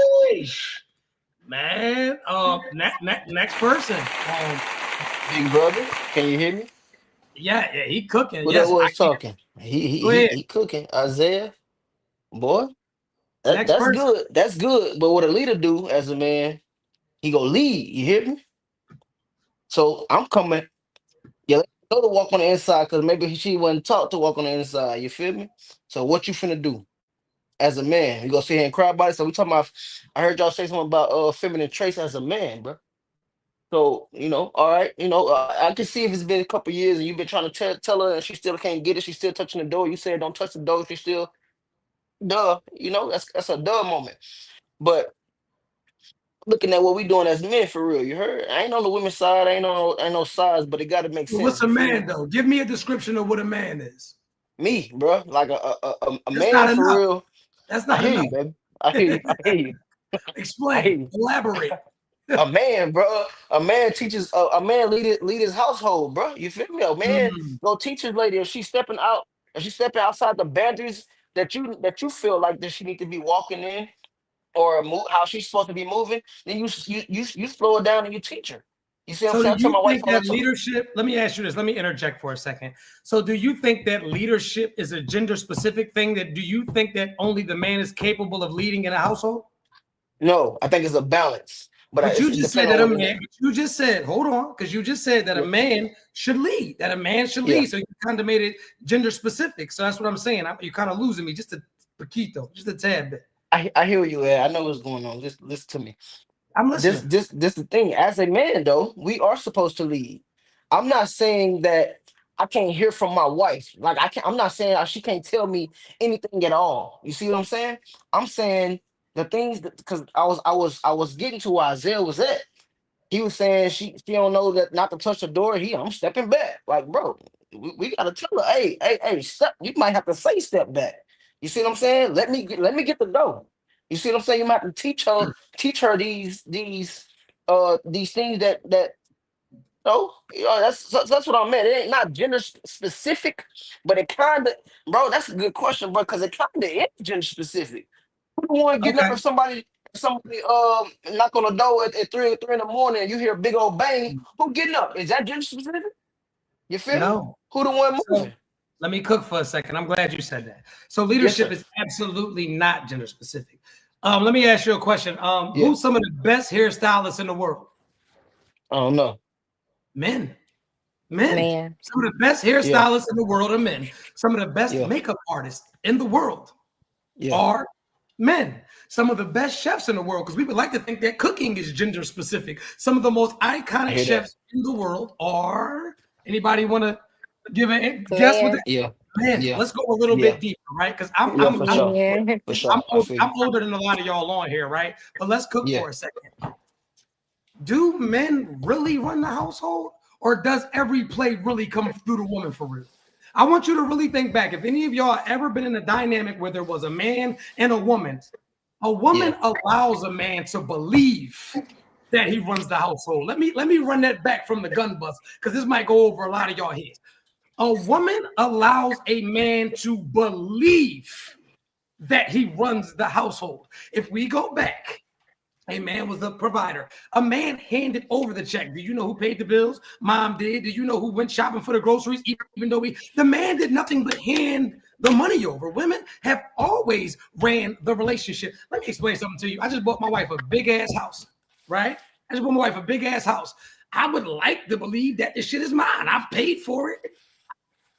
Man, next person. Big brother, can you hear me? Yeah, he cooking. Who Yes, that was talking? He cooking. Isaiah, boy, that's good. That's good. But what a leader do as a man, he go lead. You hear me? So I'm coming. Yeah, let her walk on the inside because maybe she wasn't taught to walk on the inside. You feel me? So what you finna do as a man? You gonna sit here and cry about it? So we talking about. I heard y'all say something about feminine traits as a man, bro. So all right, I can see if it's been a couple years and you've been trying to tell her and she still can't get it. She's still touching the door. You said don't touch the door. She still, that's a duh moment. But looking at what we doing as men for real, you heard? I ain't on the women's side. I ain't no size, but it got to make sense. What's a man though? Give me a description of what a man is. Me, bro, like a man for real. That's not enough. You, baby. I hear you. Explain. Elaborate. A man, bro. A man teaches. A man lead his household, bro. You feel me? A man go teach his lady if she's stepping out, if she's stepping outside the boundaries that you feel like that she need to be walking in, or how she's supposed to be moving. Then you slow her down and you teach her. You see what I'm saying? Do you think that leadership? Let me ask you this. Let me interject for a second. So, do you think that leadership is a gender-specific thing? Do you think that only the man is capable of leading in a household? No, I think it's a balance. But you just said that a man. You just said, hold on, because you just said that a man should lead. That a man should lead. So you kind of made it gender-specific. So that's what I'm saying. You're kind of losing me just a poquito, just a tad bit. I hear you. I know what's going on. Just listen to me. I'm listening. This the thing. As a man, though, we are supposed to lead. I'm not saying that I can't hear from my wife. Like I'm not saying she can't tell me anything at all. You see what I'm saying? I'm saying the things because I was getting to where Isaiah was at. He was saying she don't know that not to touch the door. I'm stepping back. Like, bro, we gotta tell her, hey, step. You might have to say step back. You see what I'm saying? Let me get the dough. You see what I'm saying? You might have to teach her these things that that's what I meant. It ain't not gender specific, but it kind of, bro. That's a good question, bro, because it kind of is gender specific. Who the one getting up if somebody knock on the door at 3 in the morning and you hear a big old bang? Who getting up? Is that gender specific? You feel me? Who the one moving? Let me cook for a second. I'm glad you said that. So leadership is absolutely not gender specific. Let me ask you a question. Who's some of the best hairstylists in the world? I don't know. Men. Some of the best hairstylists in the world are men. Some of the best makeup artists in the world are men. Some of the best chefs in the world, because we would like to think that cooking is gender specific. Some of the most iconic chefs in the world are. Anybody want to give a guess with that? Let's go a little bit deeper, right? Because I'm older than a lot of y'all on here, right? But let's cook for a second. Do men really run the household, or does every play really come through the woman for real? I want you to really think back. If any of y'all ever been in a dynamic where there was a man and a woman allows a man to believe that he runs the household. Let me run that back from the gun bust, because this might go over a lot of y'all heads. A woman allows a man to believe that he runs the household. If we go back, a man was the provider. A man handed over the check. Do you know who paid the bills? Mom did. Do you know who went shopping for the groceries? Even though the man did nothing but hand the money over. Women have always ran the relationship. Let me explain something to you. I just bought my wife a big ass house, right? I just bought my wife a big ass house. I would like to believe that this shit is mine. I paid for it.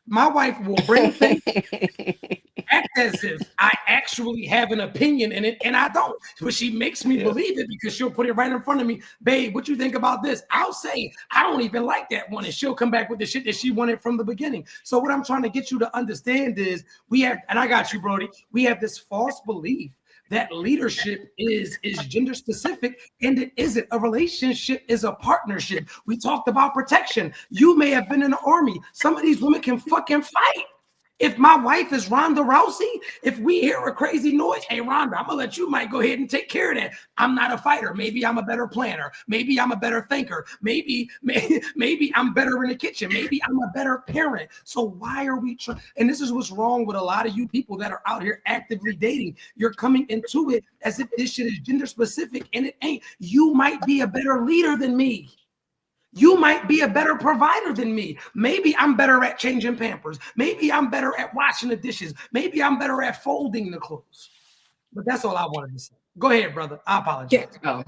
My wife will bring things, act as if I actually have an opinion in it, and I don't. But she makes me believe it because she'll put it right in front of me. Babe, what you think about this? I'll say, I don't even like that one. And she'll come back with the shit that she wanted from the beginning. So what I'm trying to get you to understand is we have, and I got you, Brody, we have this false belief that leadership is gender specific, and it isn't. A relationship is a partnership. We talked about protection. You may have been in the army. Some of these women can fucking fight. If my wife is Ronda Rousey, if we hear a crazy noise, hey, Ronda, I'm going to let you might go ahead and take care of that. I'm not a fighter. Maybe I'm a better planner. Maybe I'm a better thinker. Maybe I'm better in the kitchen. Maybe I'm a better parent. So why are we trying? And this is what's wrong with a lot of you people that are out here actively dating. You're coming into it as if this shit is gender specific, and it ain't. You might be a better leader than me. You might be a better provider than me. Maybe I'm better at changing Pampers. Maybe I'm better at washing the dishes. Maybe I'm better at folding the clothes. But that's all I wanted to say. Go ahead, brother. I apologize. Oh.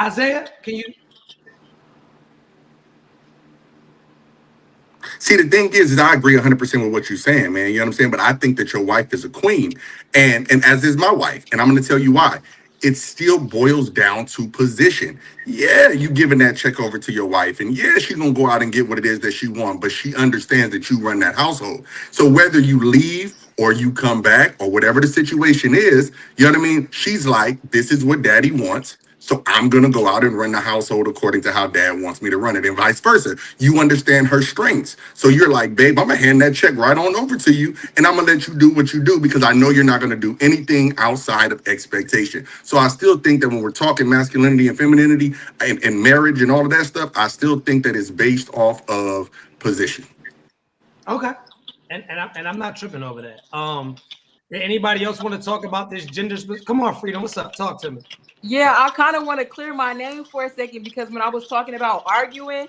Isaiah, can you? See, the thing is I agree 100% with what you're saying, man. You know what I'm saying? But I think that your wife is a queen, and as is my wife. And I'm going to tell you why. It still boils down to position. Yeah, you giving that check over to your wife, and yeah, she's gonna go out and get what it is that she wants, but she understands that you run that household. So whether you leave or you come back or whatever the situation is, you know what I mean? She's like, this is what daddy wants. So I'm going to go out and run the household according to how dad wants me to run it, and vice versa. You understand her strengths. So you're like, babe, I'm going to hand that check right on over to you, and I'm going to let you do what you do because I know you're not going to do anything outside of expectation. So I still think that when we're talking masculinity and femininity and marriage and all of that stuff, I still think that it's based off of position. Okay. And I'm not tripping over that. Anybody else want to talk about this gender? Come on, Freedom. What's up? Talk to me. Yeah, I kind of want to clear my name for a second, because when I was talking about arguing,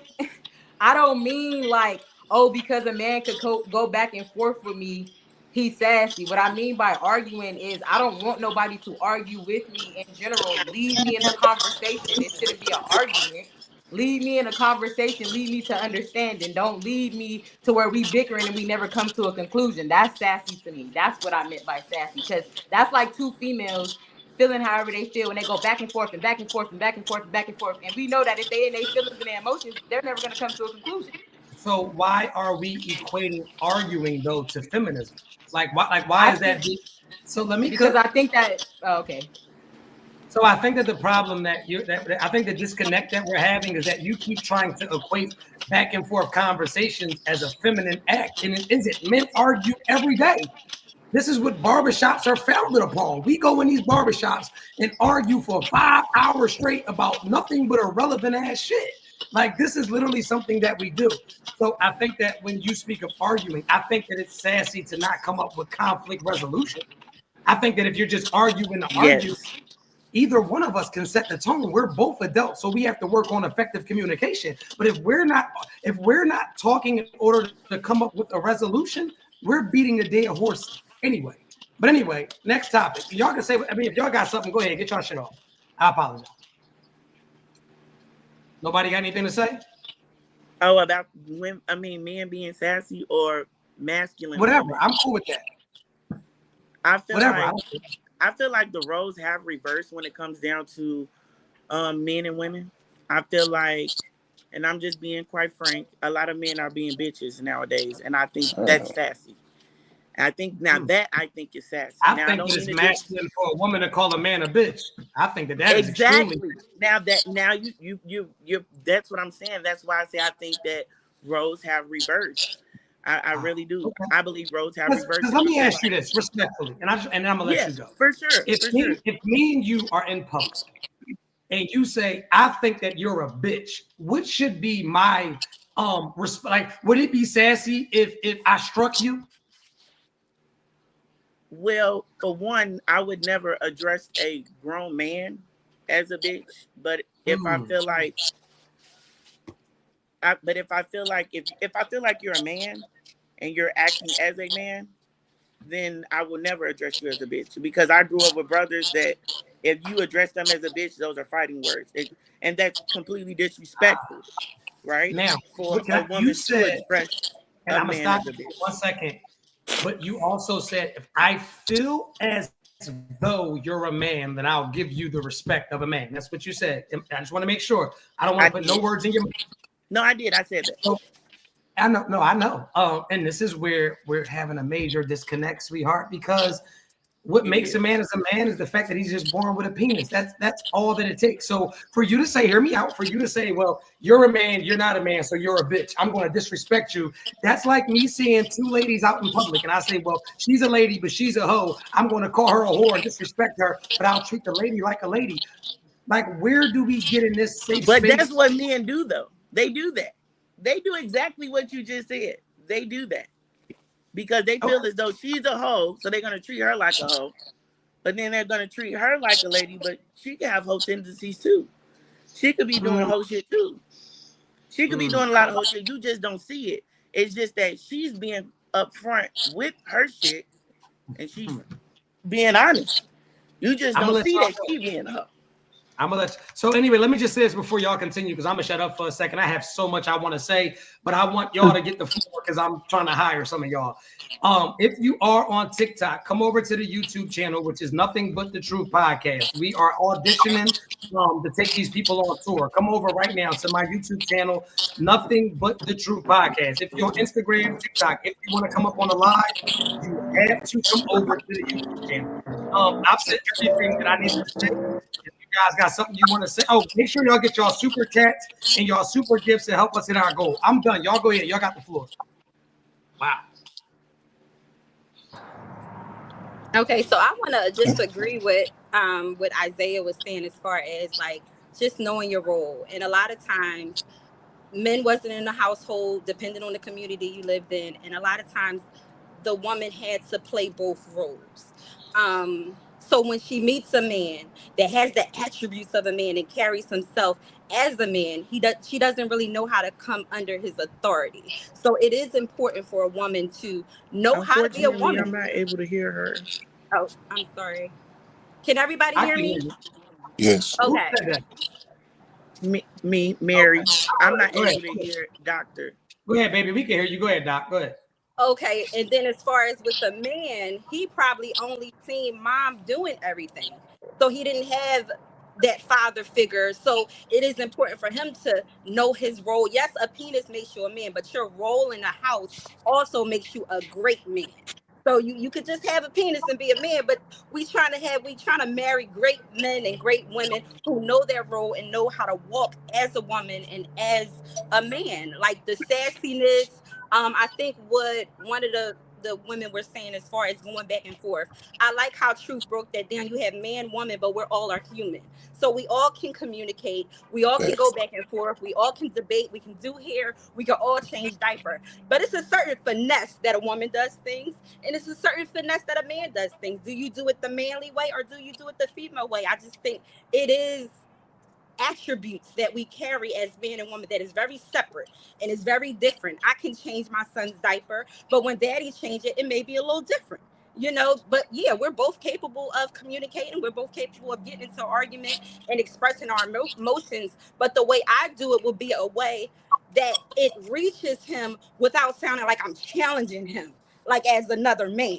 I don't mean like, oh, because a man could go back and forth with me, he's sassy. What I mean by arguing is I don't want nobody to argue with me in general. Lead me in a conversation. It shouldn't be an argument. Lead me in a conversation. Lead me to understanding. Don't lead me to where we bickering and we never come to a conclusion. That's sassy to me. That's what I meant by sassy, because that's like two females feeling however they feel when they go back and forth and back and forth and back and forth and back and forth. And we know that if they in their feelings and their emotions, they're never going to come to a conclusion. So why are we equating arguing though to feminism? Why is that? So let me, because I think that okay. So I think that the problem I think the disconnect that we're having is that you keep trying to equate back and forth conversations as a feminine act, and it isn't. Men argue every day. This is what barbershops are founded upon. We go in these barbershops and argue for 5 hours straight about nothing but irrelevant ass shit. Like, this is literally something that we do. So I think that when you speak of arguing, I think that it's sassy to not come up with conflict resolution. I think that if you're just arguing to argue, either one of us can set the tone. We're both adults, so we have to work on effective communication. But if we're not talking in order to come up with a resolution, we're beating a dead horse anyway. But anyway, next topic. Y'all can say, if y'all got something, go ahead, get y'all shit off. I apologize. Nobody got anything to say? Oh, about women, men being sassy or masculine. Whatever. I'm cool with that. I feel like the roles have reversed when it comes down to men and women. I feel like, and I'm just being quite frank, a lot of men are being bitches nowadays, and I think that's sassy. I think now that I think is sassy. I now, think don't it's mean to just masculine for a woman to call a man a bitch. I think that is exactly. extremely. Now you that's what I'm saying. That's why I say I think that roles have reversed. I really do. Okay. I believe roles have reversed. Because let me ask you this respectfully, and then I'm gonna let you go. For sure. If me and you are in public, and you say, I think that you're a bitch, what should be my like, would it be sassy if I struck you? Well, for one, I would never address a grown man as a bitch. But if I feel like if I feel like you're a man and you're acting as a man, then I will never address you as a bitch, because I grew up with brothers that if you address them as a bitch, those are fighting words, and that's completely disrespectful, right? Now, for a woman to express and a I'm gonna man stop as a bitch. 1 second. But you also said, if I feel as though you're a man, then I'll give you the respect of a man. That's what you said. I just want to make sure. I don't want to put no words in your mouth. No, I did. I said that. So, I know. No, I know. And this is where we're having a major disconnect, sweetheart, because what makes a man as a man is the fact that he's just born with a penis. That's all that it takes. So for you to say, hear me out, for you to say, well, you're a man, you're not a man, so you're a bitch, I'm going to disrespect you. That's like me seeing two ladies out in public and I say, well, she's a lady, but she's a hoe. I'm going to call her a whore and disrespect her, but I'll treat the lady like a lady. Like, where do we get in this safe space? But that's what men do, though. They do that. They do exactly what you just said. They do that. Because they feel as though she's a hoe, so they're going to treat her like a hoe. But then they're going to treat her like a lady, but she can have hoe tendencies too. She could be doing hoe shit too. She could be doing a lot of hoe shit. You just don't see it. It's just that she's being upfront with her shit, and she's being honest. You just don't see that she being a hoe. I'm gonna let you. So anyway, let me just say this before y'all continue, because I'm gonna shut up for a second. I have so much I want to say, but I want y'all to get the floor because I'm trying to hire some of y'all. If you are on TikTok, come over to the YouTube channel, which is Nothing But the Truth Podcast. We are auditioning to take these people on tour. Come over right now to my YouTube channel, Nothing But the Truth Podcast. If you're on Instagram, TikTok, if you want to come up on the live, you have to come over to the YouTube channel. I've said everything that I need to say. Guys got something you want to say? Oh, make sure y'all get y'all super chats and y'all super gifts to help us hit our goal. I'm done. Y'all go ahead. Y'all got the floor. Wow. Okay, so I want to just agree with what Isaiah was saying as far as like just knowing your role. And a lot of times men wasn't in the household, depending on the community you lived in. And a lot of times the woman had to play both roles. So when she meets a man that has the attributes of a man and carries himself as a man, she doesn't really know how to come under his authority. So it is important for a woman to know how to be a woman. I'm not able to hear her. Oh, I'm sorry. Can everybody hear me? Yes. Okay. Me, Mary. I'm not able to hear Doctor. Go ahead, baby. We can hear you. Go ahead, Doc. Go ahead. Okay, and then as far as with the man, he probably only seen mom doing everything. So he didn't have that father figure. So it is important for him to know his role. Yes, a penis makes you a man, but your role in the house also makes you a great man. So you could just have a penis and be a man, but we trying to marry great men and great women who know their role and know how to walk as a woman and as a man. Like the sassiness, I think what one of the women were saying as far as going back and forth. I like how Truth broke that down. You have man, woman, but we're all are human. So we all can communicate. We all can go back and forth. We all can debate. We can do hair. We can all change diaper. But it's a certain finesse that a woman does things. And it's a certain finesse that a man does things. Do you do it the manly way or do you do it the female way? I just think it is attributes that we carry as man and woman that is very separate and is very different. I can change my son's diaper, but when daddy change it may be a little different, but yeah, we're both capable of communicating. We're both capable of getting into an argument and expressing our emotions. But the way I do it will be a way that it reaches him without sounding like I'm challenging him, like as another man,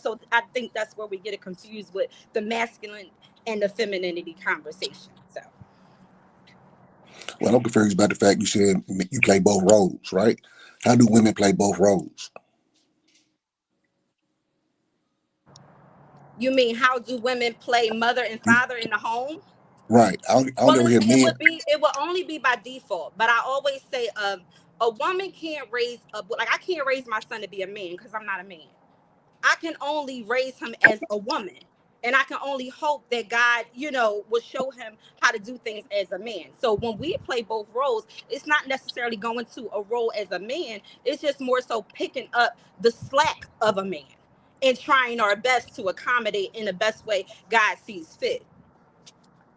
So I think that's where we get it confused with the masculine and the femininity conversation. So. Well, I'm confused about the fact you said you play both roles, right? How do women play both roles? You mean how do women play mother and father in the home? Right. I don't Well, ever hear men. it will only be by default. But I always say, a woman can't raise I can't raise my son to be a man because I'm not a man. I can only raise him as a woman. And I can only hope that God, will show him how to do things as a man. So when we play both roles, it's not necessarily going to a role as a man. It's just more so picking up the slack of a man and trying our best to accommodate in the best way God sees fit.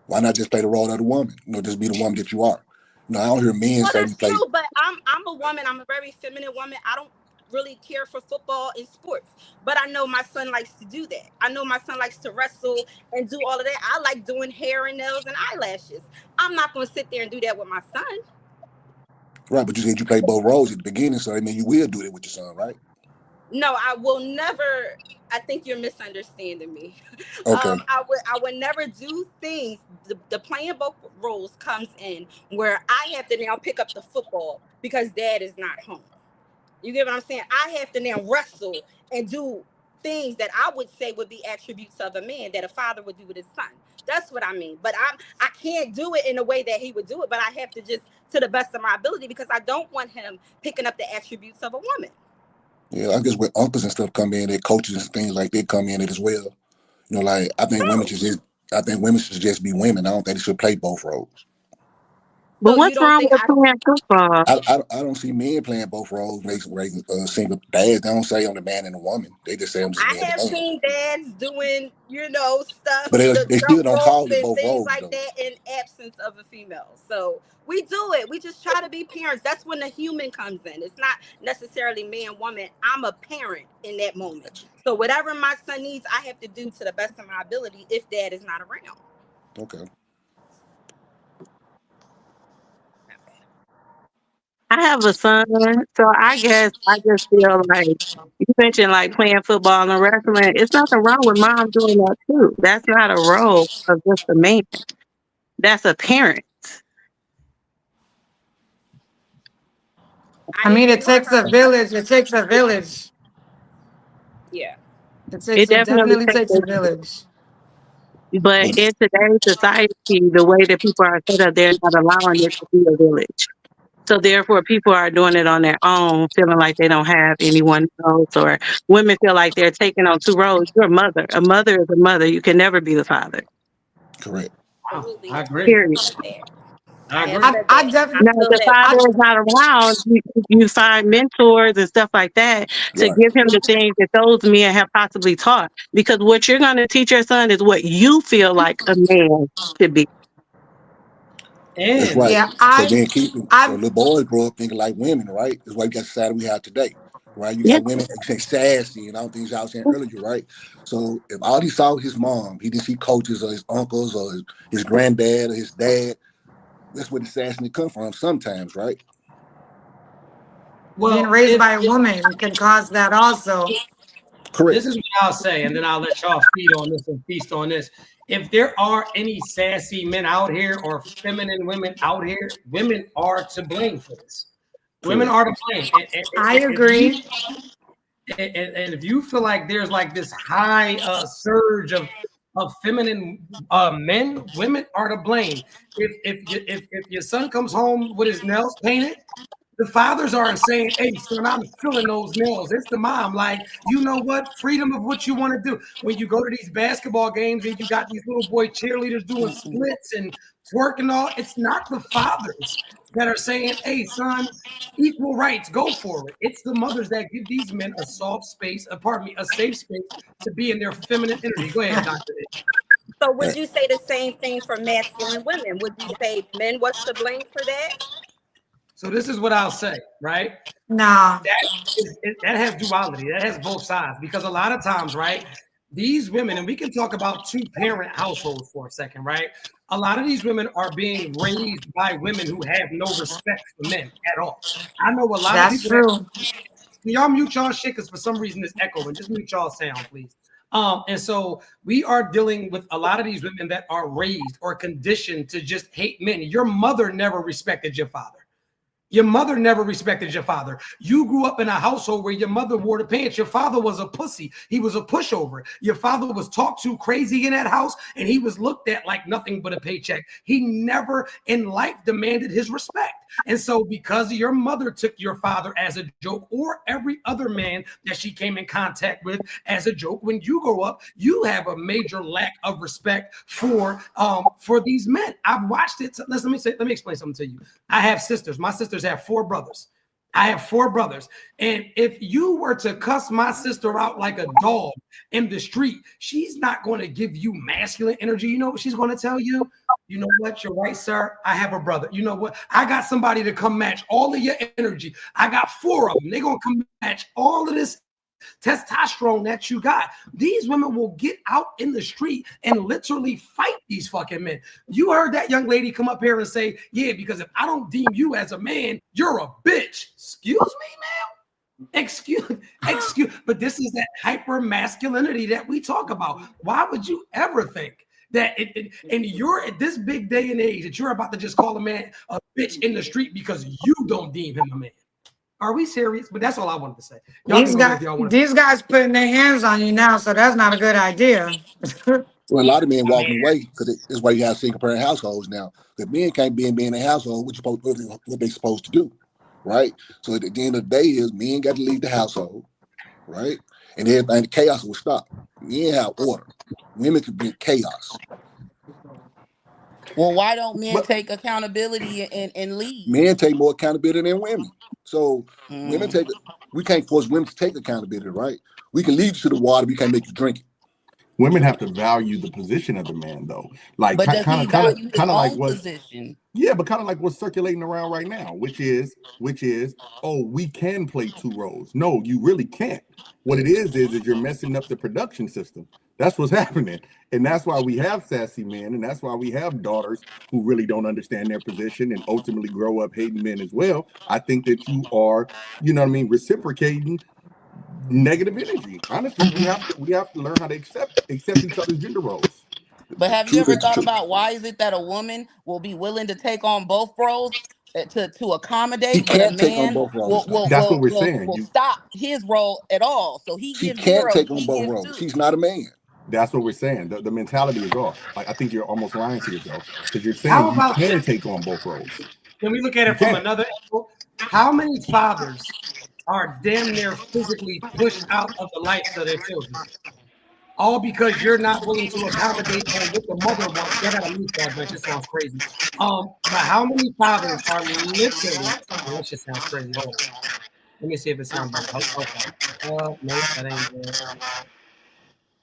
Why not just play the role of the woman? Just be the woman that you are. I don't hear men say that's play. true, but I'm a woman. I'm a very feminine woman. I don't really care for football and sports, but I know my son likes to do that. I know my son likes to wrestle and do all of that. I like doing hair and nails and eyelashes. I'm not going to sit there and do that with my son. Right, but you said you play both roles at the beginning, so I mean you will do that with your son, right? No, I will never. I think you're misunderstanding me. Okay. I would never do things. The playing both roles comes in where I have to now pick up the football because dad is not home. You get what I'm saying? I have to now wrestle and do things that I would say would be attributes of a man that a father would do with his son. That's what I mean. But I can't do it in a way that he would do it, but I have to just to the best of my ability because I don't want him picking up the attributes of a woman. Yeah, I guess when uncles and stuff come in, their coaches and things like that come in it as well. I think women should just be women. I don't think they should play both roles. But what's wrong with playing football? I don't see men playing both roles, raising single dads. They don't say I'm the man and the woman. They just say I'm just I have seen dads doing, stuff, but they still don't call it both things roles, like though. that in absence of a female. So we do it. We just try to be parents. That's when the human comes in. It's not necessarily man, woman. I'm a parent in that moment. So whatever my son needs, I have to do to the best of my ability if dad is not around. Okay. I have a son, so I guess I just feel like you mentioned like playing football and wrestling. It's nothing wrong with mom doing that too. That's not a role of just a man. That's a parent. I mean, it takes a village. It takes a village. Yeah. It definitely takes a village. But in today's society, the way that people are set up, they're not allowing it to be a village. So therefore, people are doing it on their own, feeling like they don't have anyone else, or women feel like they're taking on two roles. You're a mother. A mother is a mother. You can never be the father. Correct. I agree. Period. I agree. I definitely. Now, if the father is not around, you find mentors and stuff like that to give him the things that those men have possibly taught. Because what you're going to teach your son is what you feel like a man should be. That's right. Yeah, so little boys grow up thinking like women, right? That's why we got the society we have today, right? You got women, you say sassy, and all things y'all saying earlier, right? So if all he saw was his mom, he didn't see coaches or his uncles or his granddad or his dad. That's where the sassy come from sometimes, right? Well, being raised by a woman can cause that also. Correct. This is what I'll say, and then I'll let y'all feed on this and feast on this. If there are any sassy men out here or feminine women out here, women are to blame for this. Women are to blame. I agree. And if you feel like there's like this high surge of feminine men, women are to blame. If your son comes home with his nails painted, the fathers aren't saying, hey, son, I'm feeling those nails. It's the mom. Like, you know what? Freedom of what you want to do. When you go to these basketball games and you got these little boy cheerleaders doing splits and twerking and all, it's not the fathers that are saying, hey, son, equal rights, go for it. It's the mothers that give these men a safe space to be in their feminine energy. Go ahead, Dr. So would you say the same thing for masculine women? Would you say men was to blame for that? So this is what I'll say, right? Nah. That has duality. That has both sides. Because a lot of times, right, these women, and we can talk about two-parent households for a second, right? A lot of these women are being raised by women who have no respect for men at all. I know a lot of people. Can y'all mute y'all shit? Because for some reason it's echoing. Just mute y'all sound, please. And so we are dealing with a lot of these women that are raised or conditioned to just hate men. Your mother never respected your father. Your mother never respected your father. You grew up in a household where your mother wore the pants. Your father was a pussy. He was a pushover. Your father was talked to crazy in that house, and he was looked at like nothing but a paycheck. He never in life demanded his respect. And so because your mother took your father as a joke, or every other man that she came in contact with as a joke, when you grow up, you have a major lack of respect for these men. I've watched it. Let me explain something to you. I have sisters. My sisters have 4 brothers. I have 4 brothers. And if you were to cuss my sister out like a dog in the street, she's not going to give you masculine energy. You know what she's going to tell you? You know what? You're right, sir. I have a brother. You know what? I got somebody to come match all of your energy. I got 4 of them. They're going to come match all of this testosterone that you got. These women will get out in the street and literally fight these fucking men. You heard that young lady come up here and say, yeah, because if I don't deem you as a man, you're a bitch. Excuse me, ma'am? Excuse, but this is that hyper masculinity that we talk about. Why would you ever think that and you're at this big day and age that you're about to just call a man a bitch in the street because you don't deem him a man? Are we serious? But that's all I wanted to say. These guys putting their hands on you now, so that's not a good idea. Well, a lot of men walking away because that's why you have single parent households now. The men can't be in a household, what they're supposed to do, right? So at the end of the day, is men got to leave the household, right? And everything, the chaos will stop. Men have order. Women could be chaos. Well, why don't men take accountability and lead? Men take more accountability than women. So women we can't force women to take accountability, right? We can lead you to the water, we can't make you drink it. Women have to value the position of the man, though. Like but does he value his own like position? Yeah, but kind of like what's circulating around right now, which is, oh, we can play 2 roles. No, you really can't. What it is you're messing up the production system. That's what's happening. And that's why we have sassy men, and that's why we have daughters who really don't understand their position and ultimately grow up hating men as well. I think that you are, reciprocating negative energy. Honestly, we have to learn how to accept each other's gender roles. But have you ever thought about why is it that a woman will be willing to take on both roles to accommodate, but a man will stop his role at all? So he gives 0, take on both roles. She's not a man. That's what we're saying. The mentality is off. Like, I think you're almost lying to yourself because you're saying you can take on both roles. Can we look at it from another angle? How many fathers are damn near physically pushed out of the life of their children? All because you're not willing to accommodate what the mother wants. I gotta mute that, but it just sounds crazy. But how many fathers are literally? That just sounds crazy. Hold on. Let me see if it sounds better. Okay. No, that ain't good.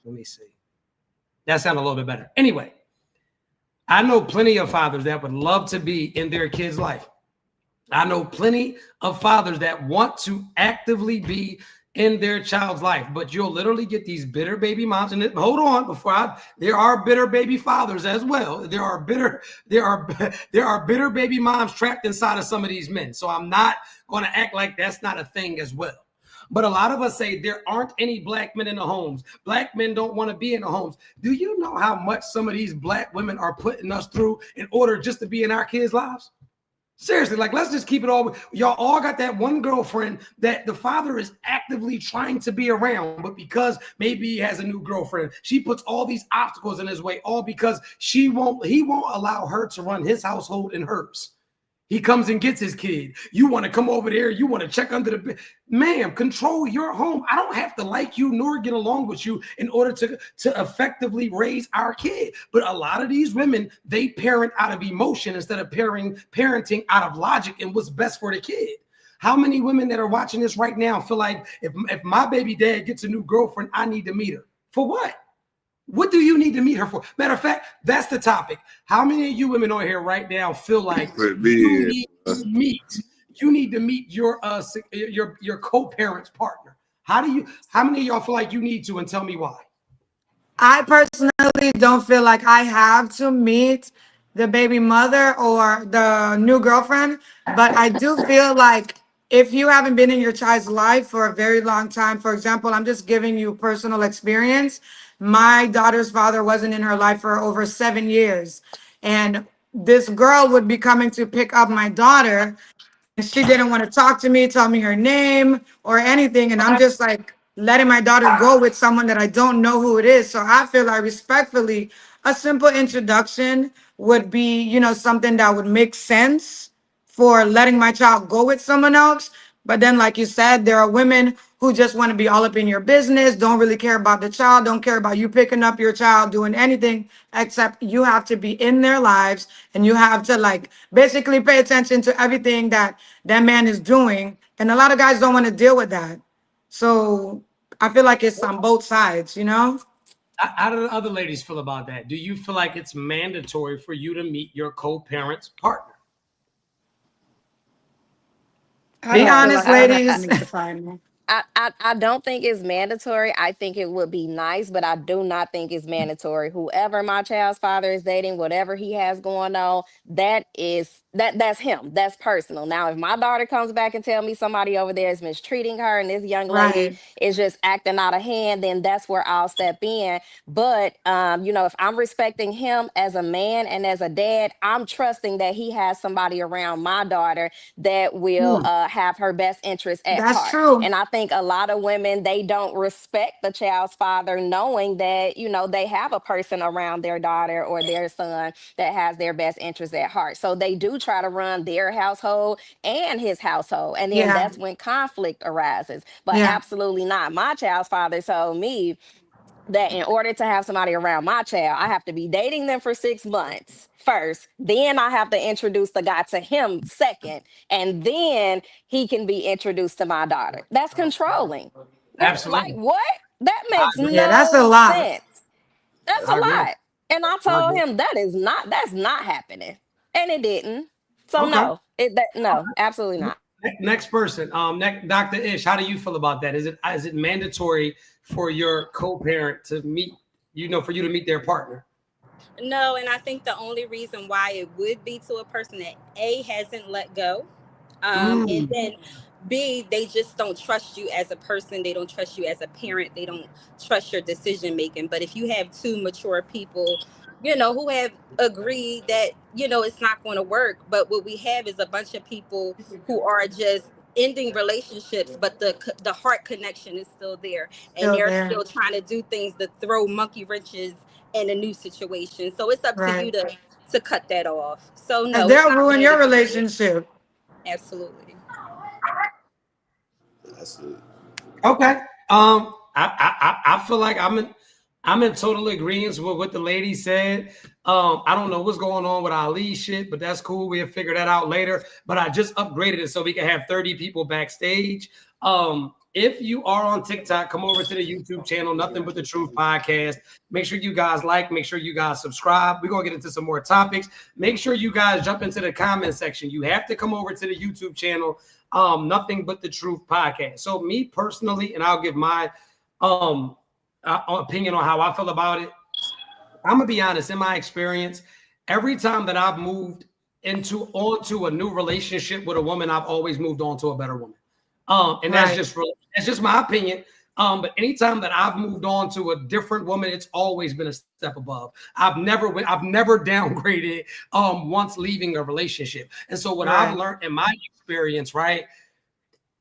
Let me see. That sounds a little bit better. Anyway, I know plenty of fathers that would love to be in their kid's life. I know plenty of fathers that want to actively be in their child's life, but you'll literally get these bitter baby moms. And hold on, there are bitter baby fathers as well. There are bitter baby moms trapped inside of some of these men. So I'm not going to act like that's not a thing as well. But a lot of us say there aren't any black men in the homes. Black men don't want to be in the homes. Do you know how much some of these black women are putting us through in order just to be in our kids' lives? Seriously, like, let's just keep it all. Y'all all got that one girlfriend that the father is actively trying to be around, but because maybe he has a new girlfriend, she puts all these obstacles in his way, all because he won't allow her to run his household and hers. He comes and gets his kid. You want to come over there. You want to check under the bed. Ma'am, control your home. I don't have to like you nor get along with you in order to effectively raise our kid. But a lot of these women, they parent out of emotion instead of parenting out of logic and what's best for the kid. How many women that are watching this right now feel like if my baby dad gets a new girlfriend, I need to meet her? For what? What do you need to meet her for? Matter of fact, that's the topic. How many of you women on here right now feel like you need to meet your co-parent's partner? How many of y'all feel like you need to, and tell me why? I personally don't feel like I have to meet the baby mother or the new girlfriend, but I do feel like if you haven't been in your child's life for a very long time, for example, I'm just giving you personal experience. My daughter's father wasn't in her life for over 7 years. And this girl would be coming to pick up my daughter. she didn't want to talk to me, tell me her name or anything. And I'm just like letting my daughter go with someone that I don't know who it is. So I feel like respectfully, a simple introduction would be, you know, something that would make sense for letting my child go with someone else. But then, like you said, there are women who just want to be all up in your business, don't really care about the child, don't care about you picking up your child, doing anything except you have to be in their lives and you have to like basically pay attention to everything that that man is doing. And a lot of guys don't want to deal with that. So I feel like it's on both sides, you know? How do the other ladies feel about that? Do you feel like it's mandatory for you to meet your co-parent's partner? Be honest, ladies. I don't think it's mandatory. I think it would be nice, but I do not think it's mandatory. Whoever my child's father is dating, whatever he has going on, that's him. That's personal. Now, if my daughter comes back and tell me somebody over there is mistreating her and this young lady Right. is just acting out of hand, then that's where I'll step in. But you know, if I'm respecting him as a man and as a dad, I'm trusting that he has somebody around my daughter that will have her best interest at That's heart. true. And I think a lot of women, they don't respect the child's father, knowing that, you know, they have a person around their daughter or their son that has their best interest at heart. So they do try to run their household and his household. And then Yeah. that's when conflict arises. But Yeah. absolutely not. My child's father told me that in order to have somebody around my child, I have to be dating them for 6 months first. Then I have to introduce the guy to him second. And then he can be introduced to my daughter. That's controlling. Absolutely. Like what? That makes Yeah, that's a no lot. sense. That's I a agree. lot. And I told him that's not happening. And it didn't. So Okay. no, absolutely not. Next person, Dr. Ish, how do you feel about that? Is it mandatory for your co-parent to meet, you know, for you to meet their partner? No, and I think the only reason why it would be to a person that A, hasn't let go, and then B, they just don't trust you as a person. They don't trust you as a parent. They don't trust your decision making. But if you have two mature people, you know, who have agreed that, you know, it's not going to work. But what we have is a bunch of people who are just ending relationships, but the heart connection is still there. And Still they're there. still trying to do things to throw monkey wrenches in a new situation. So it's up to you Right. to cut that off. So And no, it's they'll not ruin your mandatory. relationship. Absolutely. That's it. Okay. I feel like I'm in total agreement with what the lady said. I don't know what's going on with Ali's shit, but that's cool. We'll figure that out later. But I just upgraded it so we can have 30 people backstage. If you are on TikTok, come over to the YouTube channel, Nothing But the Truth Podcast. Make sure you guys like, make sure you guys subscribe. We're going to get into some more topics. Make sure you guys jump into the comment section. You have to come over to the YouTube channel, Nothing But the Truth Podcast. So me personally, and I'll give my opinion on how I feel about it. I'm gonna be honest, in my experience, every time that I've moved onto a new relationship with a woman, I've always moved on to a better woman. And that's just my opinion. But anytime that I've moved on to a different woman, it's always been a step above. I've never downgraded once leaving a relationship. And so what I've learned in my experience, right?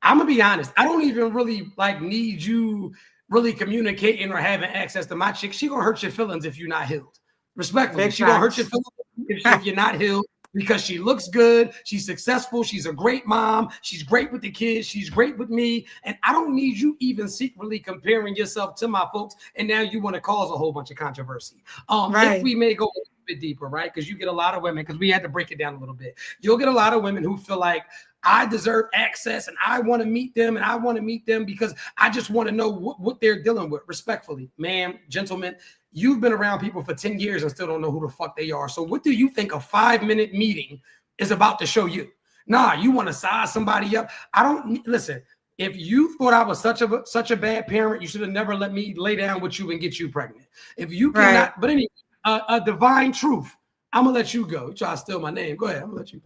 I'm gonna be honest, I don't even really like need you really communicating or having access to my chick. She gonna hurt your feelings if you're not healed. Respectfully, Big she gonna hurt your facts. feelings if you're not healed, because she looks good, she's successful, she's a great mom, she's great with the kids, she's great with me, and I don't need you even secretly comparing yourself to my folks, and now you want to cause a whole bunch of controversy. If we may go a little bit deeper, right? Because you get a lot of women, because we had to break it down a little bit. You'll get a lot of women who feel like I deserve access and I want to meet them, and I want to meet them because I just want to know what they're dealing with. Respectfully, ma'am, gentlemen, you've been around people for 10 years and still don't know who the fuck they are. So what do you think a 5-minute meeting is about to show you? Nah, you want to size somebody up. I don't listen. If you thought I was such a bad parent, you should have never let me lay down with you and get you pregnant. If you cannot, but anyway, a divine truth. I'm gonna let you go. You try to steal my name. Go ahead. I'm gonna let you.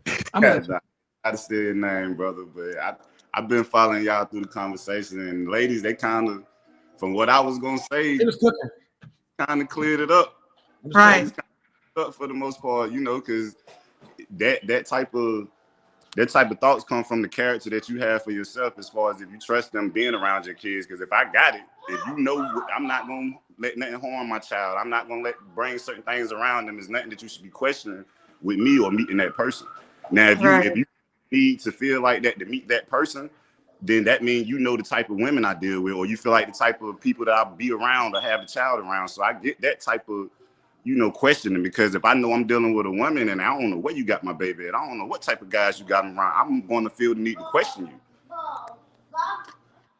I just steal your name, brother. But I've been following y'all through the conversation, and ladies, they kind of, from what I was gonna say, it was cooking. Kind of cleared it up. Right. Up for the most part, you know, because that type of that type of thoughts come from the character that you have for yourself, as far as if you trust them being around your kids. Because if I got it, if you know I'm not gonna let nothing harm my child, I'm not gonna bring certain things around them, there's nothing that you should be questioning with me or meeting that person. Now, if you need to feel like that to meet that person, then that means you know the type of women I deal with, or you feel like the type of people that I'll be around or have a child around. So I get that type of, questioning, because if I know I'm dealing with a woman and I don't know where you got my baby at, I don't know what type of guys you got them around, I'm going to feel the need to question you.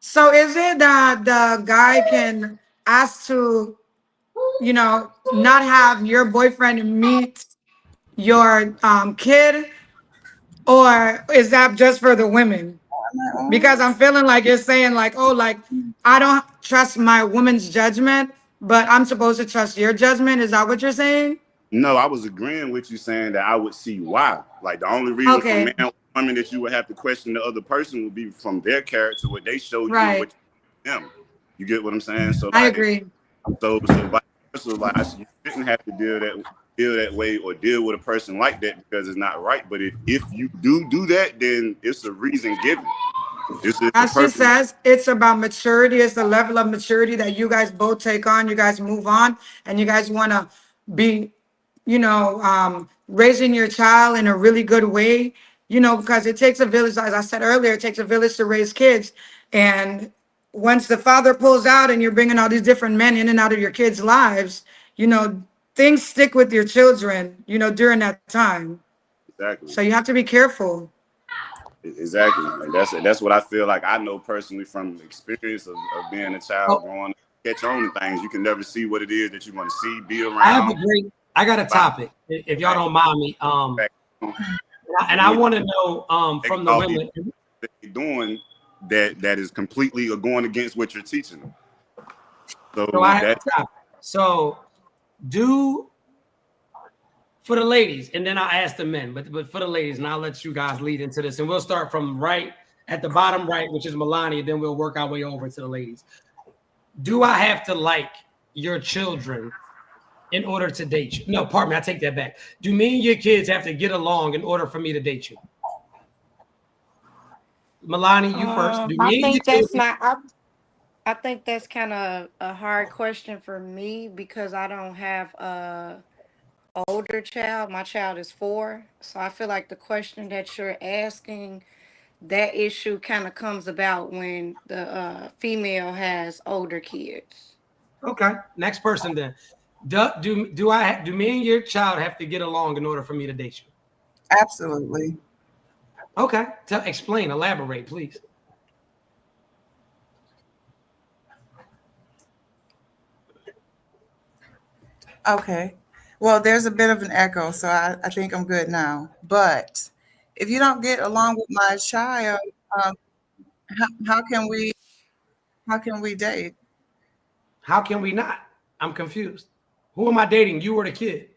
So is it that the guy can ask to, not have your boyfriend meet your kid, or is that just for the women? Because I'm feeling like you're saying like, oh, like I don't trust my woman's judgment, but I'm supposed to trust your judgment. Is that what you're saying? No, I was agreeing with you, saying that I would see why. Like the only reason for man or woman that you would have to question the other person would be from their character, what they show you, and what them. You get what I'm saying? So I agree. So like you shouldn't have to feel that way or deal with a person like that because it's not right. But if you do that, then it's a reason given. As she says, it's about maturity. It's the level of maturity that you guys both take on. You guys move on, and you guys want to be, raising your child in a really good way. Because it takes a village. As I said earlier, it takes a village to raise kids. And once the father pulls out, and you're bringing all these different men in and out of your kids' lives, things stick with your children. During that time. Exactly. So you have to be careful. Exactly. And that's what I feel like I know personally from the experience of being a child growing up. Catch on to things. You can never see what it is that you want to see, be around. I got a topic, if y'all don't mind me. And I want to know from the women doing that is completely going against what you're teaching them. So I have a topic. So for the ladies, and then I'll ask the men, but for the ladies, and I'll let you guys lead into this, and we'll start from right at the bottom right, which is Melania, then we'll work our way over to the ladies. Do I have to like your children in order to date you? No, pardon me, I take that back. Do me and your kids have to get along in order for me to date you? Melania, you first. I think that's kind of a hard question for me because I don't have a older child. My child is 4, so I feel like the question that you're asking, that issue kind of comes about when the female has older kids. Okay, next person then. Do me and your child have to get along in order for me to date you? Absolutely. Okay, explain, elaborate, please. Okay. Well, there's a bit of an echo, so I think I'm good now. But if you don't get along with my child, how can we date? How can we not? I'm confused. Who am I dating? You or the kid?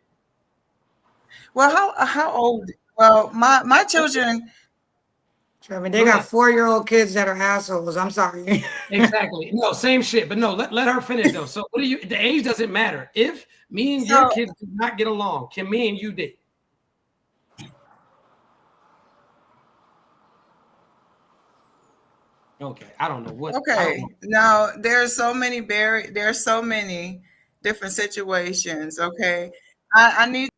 Well, how old? Well, my children. I mean, they got 4-year-old kids that are assholes. I'm sorry. Exactly. No, same shit. But no, let her finish though. So what do you? The age doesn't matter. If me and your kids do not get along, can me and you date? Okay, I don't know what. Okay, now there's so many different situations. Okay, I need.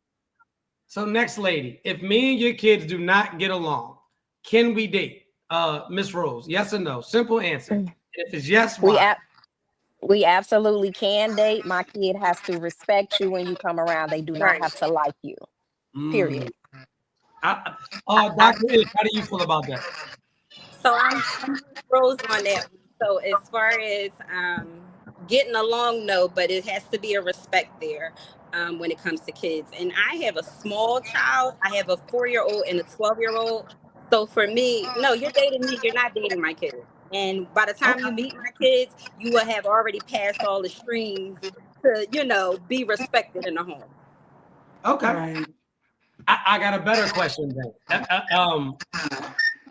So next lady, if me and your kids do not get along, can we date? Miss Rose, yes or no? Simple answer. And if it's yes, why? We absolutely can date. My kid has to respect you when you come around. They do not have to like you. Period. Dr. Ish, how do you feel about that? So I'm Rose on that. So as far as getting along, no, but it has to be a respect there when it comes to kids. And I have a small child. I have a 4-year-old and a 12-year-old. So for me, no, you're dating me. You're not dating my kids. And by the time you meet my kids, you will have already passed all the streams to, be respected in the home. Okay. Right. I got a better question then.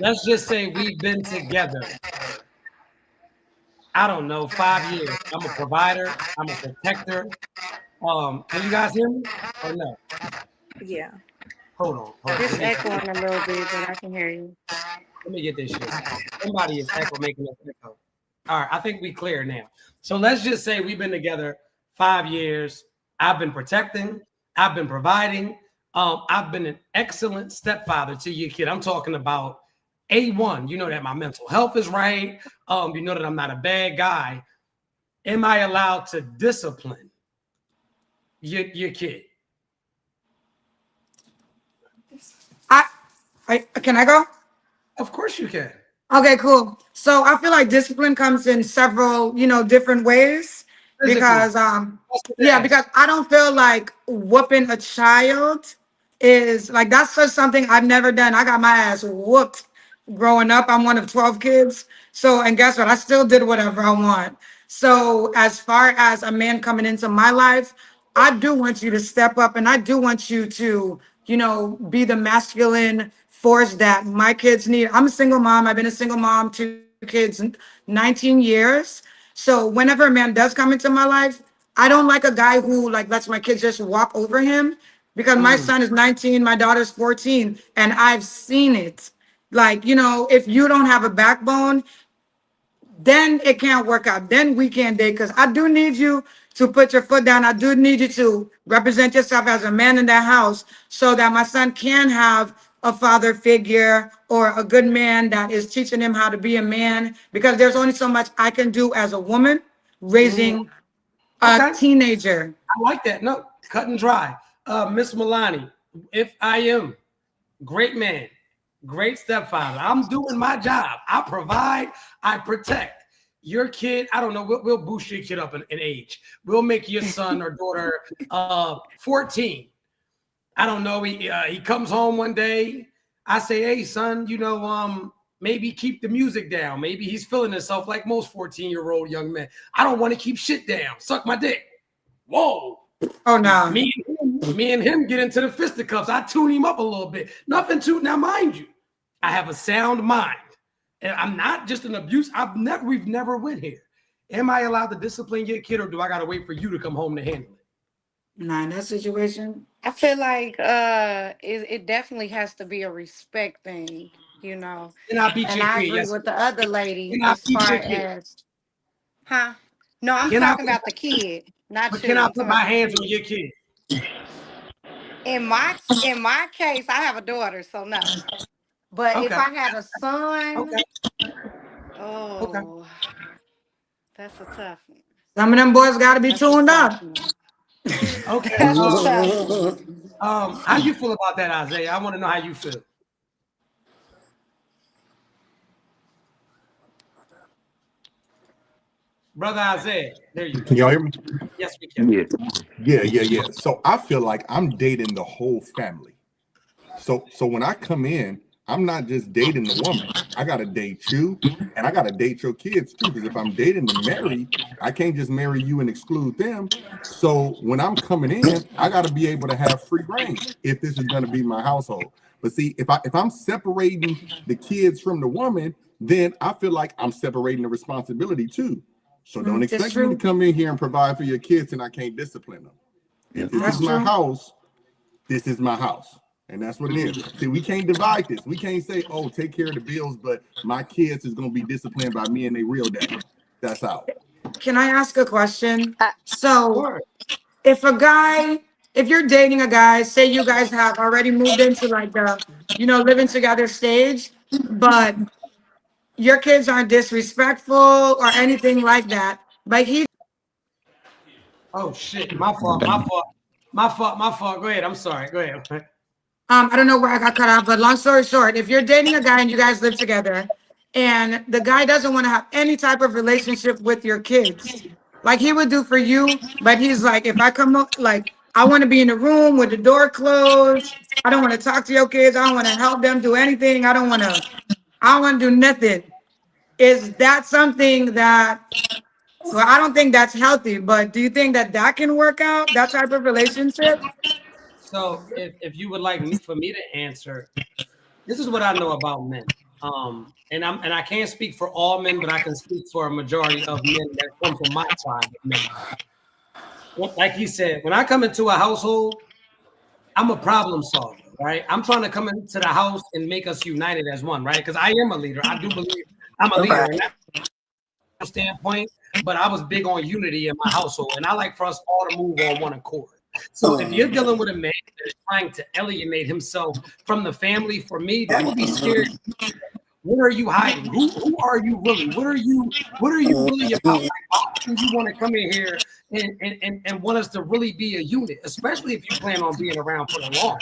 Let's just say we've been together, I don't know, 5 years. I'm a provider. I'm a protector. Can you guys hear me or no? Yeah. Hold on. It's echoing a little bit, but I can hear you. Let me get this shit. Somebody is making us echo. All right, I think we clear now. So let's just say we've been together 5 years. I've been protecting. I've been providing. I've been an excellent stepfather to your kid. I'm talking about A1. You know that my mental health is right. You know that I'm not a bad guy. Am I allowed to discipline your kid? Can I go? Of course you can. Okay, cool. So I feel like discipline comes in several, different ways because because I don't feel like whooping a child is like that's just something I've never done. I got my ass whooped growing up. I'm one of 12 kids. So and guess what? I still did whatever I want. So as far as a man coming into my life, I do want you to step up and I do want you to, be the masculine force that my kids need. I'm a single mom. I've been a single mom, 2 kids, 19 years. So whenever a man does come into my life, I don't like a guy who lets my kids just walk over him because my son is 19, my daughter's 14, and I've seen it. If you don't have a backbone, then it can't work out. Then we can't date because I do need you to put your foot down. I do need you to represent yourself as a man in that house so that my son can have a father figure or a good man that is teaching him how to be a man, because there's only so much I can do as a woman raising a teenager. I like that. No, cut and dry. Miss Milani, if I am great man, great stepfather, I'm doing my job. I provide, I protect. Your kid, I don't know, we'll boost your kid up in age. We'll make your son or daughter 14. I don't know. He comes home one day. I say, hey, son, maybe keep the music down. Maybe he's feeling himself like most 14-year-old young men. I don't want to keep shit down. Suck my dick. Whoa. Oh, no. Me and him get into the fisticuffs. I tune him up a little bit. Nothing to, now mind you, I have a sound mind. And I'm not just an abuse. We've never went here. Am I allowed to discipline your kid or do I got to wait for you to come home to handle it? Nah, in that situation, I feel like it definitely has to be a respect thing, And I beat And your I kid. agree Yes. with the other lady Can I as beat far your kid? as, No, I'm Can I talking put- about the kid, not But you. can I I'm put talking my about the hands on kid. your kid? In my case, I have a daughter, so no. But if Okay. I had a son, Okay. that's a tough one. some of them boys got to be That's a tuned tough up. one. Okay. That's a tough one. How you feel about that, Isaiah? I want to know how you feel. Brother Isaiah, there you go. Can y'all hear me? Yes, we can. Yeah. So I feel like I'm dating the whole family. So when I come in, I'm not just dating the woman. I gotta date you, and I gotta date your kids too. Because if I'm dating to marry, I can't just marry you and exclude them. So when I'm coming in, I gotta be able to have free reign if this is gonna be my household. But see, if I'm separating the kids from the woman, then I feel like I'm separating the responsibility too. So don't It's expect me to true. come in here and provide for your kids and I can't discipline them. If this That's is my true. house, this is my house. And that's what it is. See, we can't divide this. We can't say, oh, take care of the bills, but my kids is going to be disciplined by me and they real daddy. That's out. Can I ask a question? Uh, So Sure. if you're dating a guy, say you guys have already moved into the, living together stage, but your kids aren't disrespectful or anything like that, but Oh shit, my fault. Go ahead. I'm sorry. Go ahead. I don't know where I got cut off, but long story short, if you're dating a guy and you guys live together and the guy doesn't want to have any type of relationship with your kids, like he would do for you, but he's like, if I come up, I want to be in the room with the door closed. I don't want to talk to your kids. I don't want to help them do anything. I don't want to do nothing. Is that something that, well, I don't think that's healthy, but do you think that can work out, that type of relationship? So if you would like for me to answer, this is what I know about men. And I can't speak for all men, but I can speak for a majority of men that come from my tribe of men. Like he said, when I come into a household, I'm a problem solver. right? I'm trying to come into the house and make us united as one, right? Because I am a leader. I do believe I'm a leader in that standpoint, but I was big on unity in my household, and I like for us all to move on one accord. So if you're dealing with a man that is trying to alienate himself from the family, for me, that would be scary. What are you hiding? Who are you really? What are you really about? Like, why do you want to come in here and want us to really be a unit, especially if you plan on being around for the long?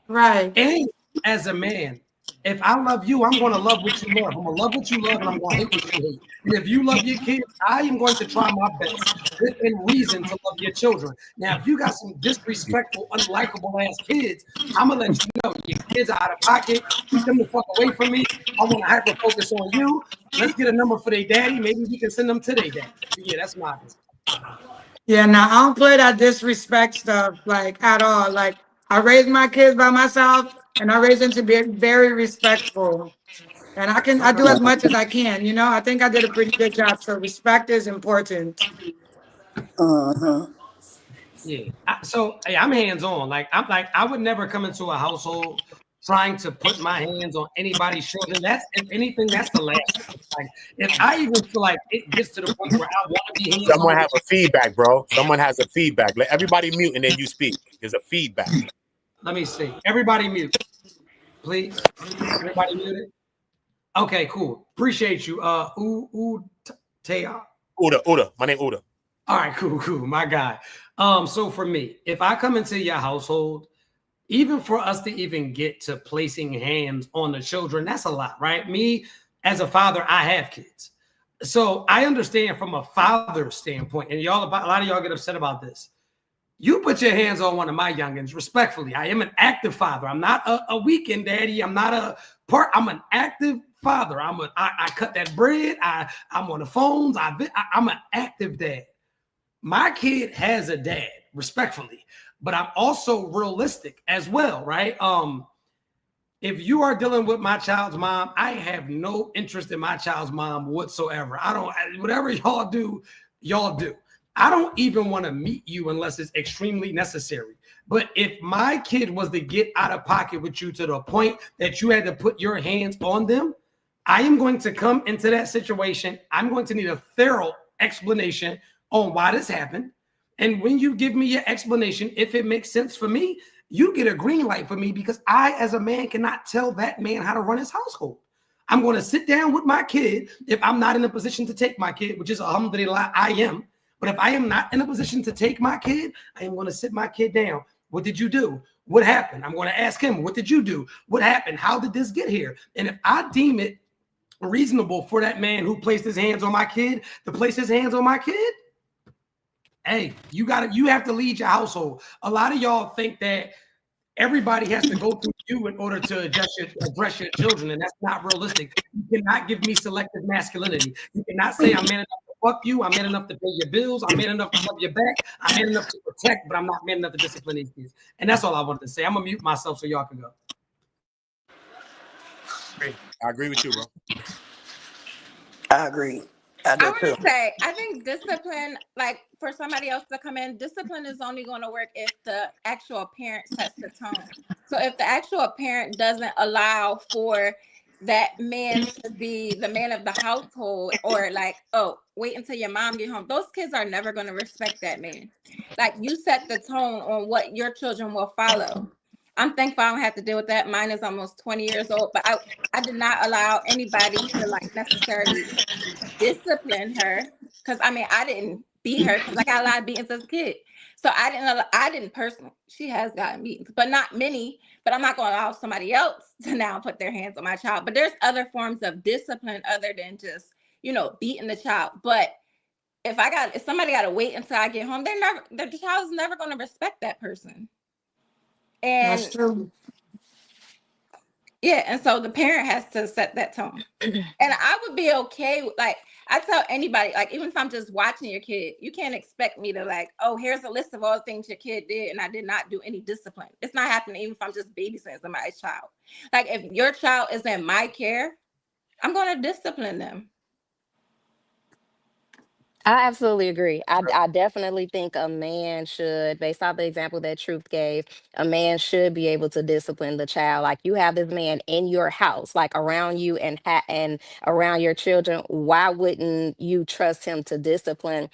Right. And as a man, if I love you, I'm going to love what you love. I'm going to love what you love, and I'm going to hate what you hate. And if you love your kids, I am going to try my best within reason to love your children. Now, if you got some disrespectful, unlikable ass kids, I'm going to let you know your kids are out of pocket. Keep them the fuck away from me. I want to hyper focus on you. Let's get a number for their daddy. Maybe we can send them to their daddy. Yeah, that's my opinion. Yeah, now I don't play that disrespect stuff like at all. Like I raised my kids by myself and I raised them to be very respectful. And I do as much as I can, you know. I think I did a pretty good job. So respect is important. Yeah. I'm hands-on. I would never come into a household trying to put my hands on anybody's children. That's, if anything, that's the last. Like, if I even feel like it gets to the point where I want to be hands-on. Someone have a feedback, bro. Someone has a feedback. Let everybody mute and then you speak. There's a feedback. Let me see. Everybody mute, please. Everybody muted. Okay, cool. Appreciate you. Uda. My name Uda. All right, cool. My guy. So for me, if I come into your household, even for us to even get to placing hands on the children, that's a lot, right? Me, as a father, I have kids. So I understand from a father's standpoint, and a lot of y'all get upset about this. You put your hands on one of my youngins, respectfully. I am an active father. I'm not a weekend daddy. I'm I'm an active father. I cut that bread. I'm on the phones. I'm an active dad. My kid has a dad, respectfully, but I'm also realistic as well, right? If you are dealing with my child's mom, I have no interest in my child's mom whatsoever. Whatever y'all do, y'all do. I don't even want to meet you unless it's extremely necessary. But if my kid was to get out of pocket with you to the point that you had to put your hands on them, I am going to come into that situation. I'm going to need a thorough explanation on why this happened. And when you give me your explanation, if it makes sense for me, you get a green light for me, because I, as a man, cannot tell that man how to run his household. I'm going to sit down with my kid if I'm not in a position to take my kid, which is alhamdulillah, I am. But if I am not in a position to take my kid, I am going to sit my kid down. What did you do? What happened? I'm going to ask him, what did you do? What happened? How did this get here? And if I deem it reasonable for that man who placed his hands on my kid to place his hands on my kid, hey, you have to lead your household. A lot of y'all think that everybody has to go through you in order to address your children, and that's not realistic. You cannot give me selective masculinity. You cannot say I'm man enough to fuck you, I'm man enough to pay your bills, I'm man enough to rub your back, I'm man enough to protect, but I'm not man enough to discipline these kids. And that's all I wanted to say. I'm gonna mute myself so y'all can go. I agree with you, bro. I agree. I would just say, I think discipline, like for somebody else to come in, discipline is only going to work if the actual parent sets the tone. So if the actual parent doesn't allow for that man to be the man of the household, or like, oh, wait until your mom get home, those kids are never going to respect that man. Like, you set the tone on what your children will follow. I'm thankful I don't have to deal with that. Mine is almost 20 years old, but I did not allow anybody to like necessarily discipline her, because I didn't beat her, because I got a lot of beatings as a kid. So I didn't personally. She has gotten beatings, but not many. But I'm not going to allow somebody else to now put their hands on my child. But there's other forms of discipline other than just, beating the child. But if somebody got to wait until I get home, the child is never going to respect that person. And that's true. Yeah, and so the parent has to set that tone. And I would be okay with, like, I tell anybody, like, even if I'm just watching your kid, you can't expect me to, like, oh, here's a list of all the things your kid did, and I did not do any discipline. It's not happening even if I'm just babysitting somebody's child. Like, if your child is in my care, I'm going to discipline them. I absolutely agree. I definitely think a man should, based off the example that Truth gave, a man should be able to discipline the child. Like you have this man in your house, like around you and around your children. Why wouldn't you trust him to discipline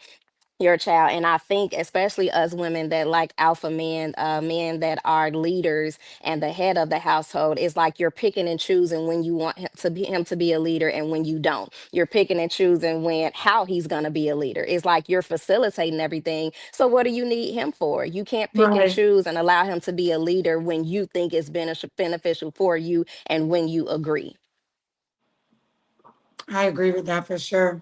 your child? And I think especially us women that like alpha men, men that are leaders and the head of the household, is like you're picking and choosing when you want him to be a leader and when you don't. You're picking and choosing how he's going to be a leader. It's like you're facilitating everything. So what do you need him for? You can't pick and Right. choose and allow him to be a leader when you think it's beneficial for you and when you agree. I agree with that for sure.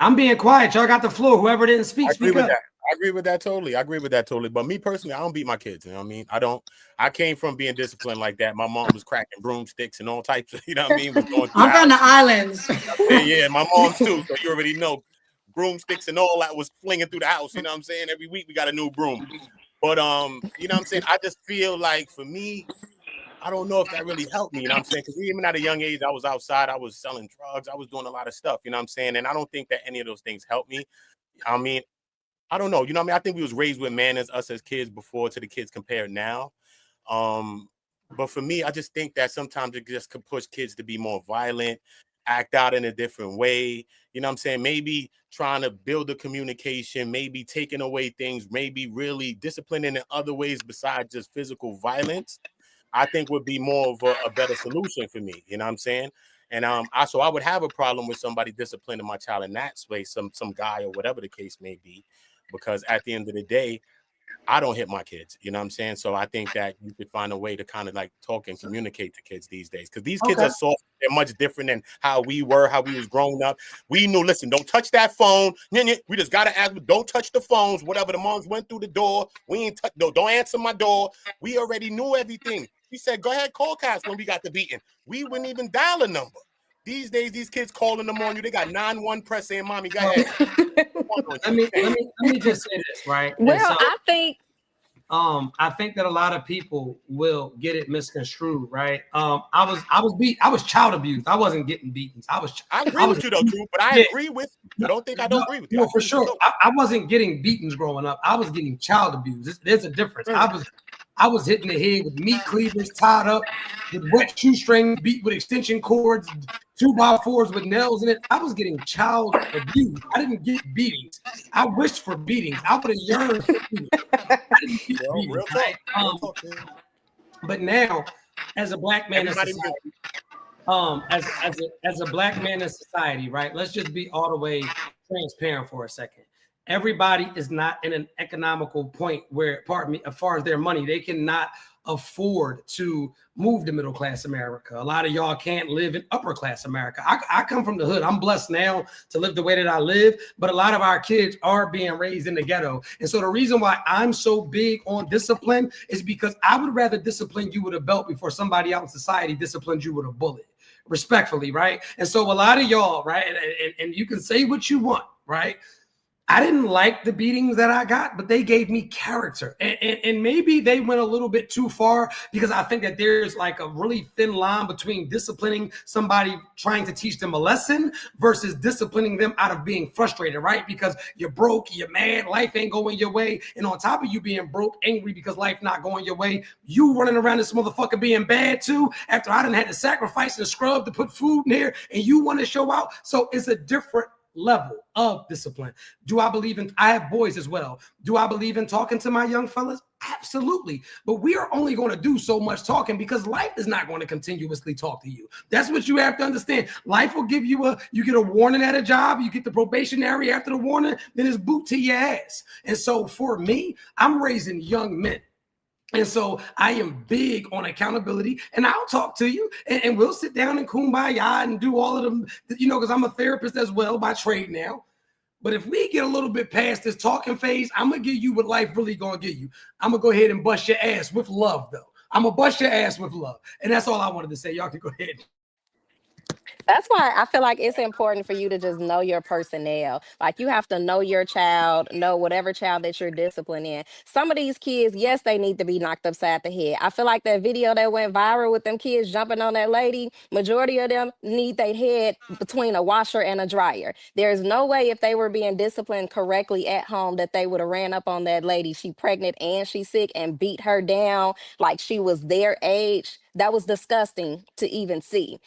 I'm being quiet. Y'all got the floor. Whoever didn't speak, I agree speak with up. that. I agree with that totally. But me personally, I don't beat my kids. You know what I mean? I came from being disciplined like that. My mom was cracking broomsticks and all types of, you know what I mean? Was going through I'm from the islands. yeah, my mom's too. So you already know broomsticks and all that was flinging through the house. You know what I'm saying? Every week we got a new broom. But you know what I'm saying? I just feel like for me, I don't know if that really helped me, you know what I'm saying? Because even at a young age, I was outside, I was selling drugs, I was doing a lot of stuff, you know what I'm saying? And I don't think that any of those things helped me. I mean, I don't know, you know what I mean? I think we was raised with manners, us as kids before to the kids compared now. But for me, I just think that sometimes it just could push kids to be more violent, act out in a different way. You know what I'm saying? Maybe trying to build a communication, maybe taking away things, maybe really disciplining in other ways besides just physical violence, I think would be more of a better solution for me. You know what I'm saying? And I would have a problem with somebody disciplining my child in that way, some guy or whatever the case may be, because at the end of the day, I don't hit my kids. You know what I'm saying? So I think that you could find a way to kind of like talk and communicate to kids these days, because these kids are soft. They're much different than how we was growing up. We knew, listen, don't touch that phone. We just got to ask, don't touch the phones. Whatever the moms went through the door, we ain't don't answer my door. We already knew everything. We said, go ahead, call cops when we got the beating. We wouldn't even dial a number. These days, these kids calling them on you. They got 9-1 press saying, "Mommy, go ahead." Let me just say this, right? Well, So, I think that a lot of people will get it misconstrued, right? I was child abused. I wasn't getting beatings. I agree with you though, too, but I agree with you. I don't think I don't agree with you. No, for sure. I wasn't getting beatings growing up. I was getting child abuse. There's a difference. I was hitting the head with meat cleavers tied up with wet shoestrings, beat with extension cords, 2x4s with nails in it. I was getting child abuse. I didn't get beatings. I wished for beatings. I would have yearned for beatings. I didn't get beatings, right? But now, as a black man in society, as a black man in society, right? Let's just be all the way transparent for a second. Everybody is not in an economical point where, pardon me, as far as their money, they cannot afford to move to middle class America. A lot of y'all can't live in upper class America. I come from the hood. I'm blessed now to live the way that I live, but a lot of our kids are being raised in the ghetto. And so the reason why I'm so big on discipline is because I would rather discipline you with a belt before somebody out in society disciplines you with a bullet, respectfully, right? And so a lot of y'all, right, and you can say what you want, right? I didn't like the beatings that I got, but they gave me character. And maybe they went a little bit too far, because I think that there's like a really thin line between disciplining somebody trying to teach them a lesson versus disciplining them out of being frustrated, right? Because you're broke, you're mad, life ain't going your way. And on top of you being broke, angry because life not going your way, you running around this motherfucker being bad too, after I done had to sacrifice and scrub to put food in here, and you want to show out. So it's a different level of discipline. Do I believe in, I have boys as well. Do I believe in talking to my young fellas? Absolutely. But we are only going to do so much talking because life is not going to continuously talk to you. That's what you have to understand. Life will give you you get a warning at a job, you get the probationary after the warning, then it's boot to your ass. And so for me, I'm raising young men. And so I am big on accountability, and I'll talk to you, and we'll sit down and kumbaya and do all of them, you know, because I'm a therapist as well by trade now. But if we get a little bit past this talking phase, I'm going to give you what life really going to give you. I'm going to go ahead and bust your ass with love, though. I'm going to bust your ass with love. And that's all I wanted to say. Y'all can go ahead. That's why I feel like it's important for you to just know your personnel. Like you have to know your child, know whatever child that you're disciplining. Some of these kids, yes, they need to be knocked upside the head. I feel like that video that went viral with them kids jumping on that lady, majority of them need their head between a washer and a dryer. There's no way if they were being disciplined correctly at home that they would have ran up on that lady. She pregnant and she's sick and beat her down like she was their age. That was disgusting to even see.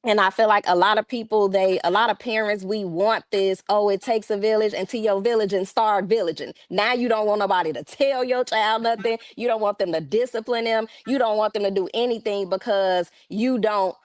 And I feel like a lot of people, a lot of parents, we want this, oh, it takes a village, and to your village and start villaging. Now you don't want nobody to tell your child nothing. You don't want them to discipline them. You don't want them to do anything because you don't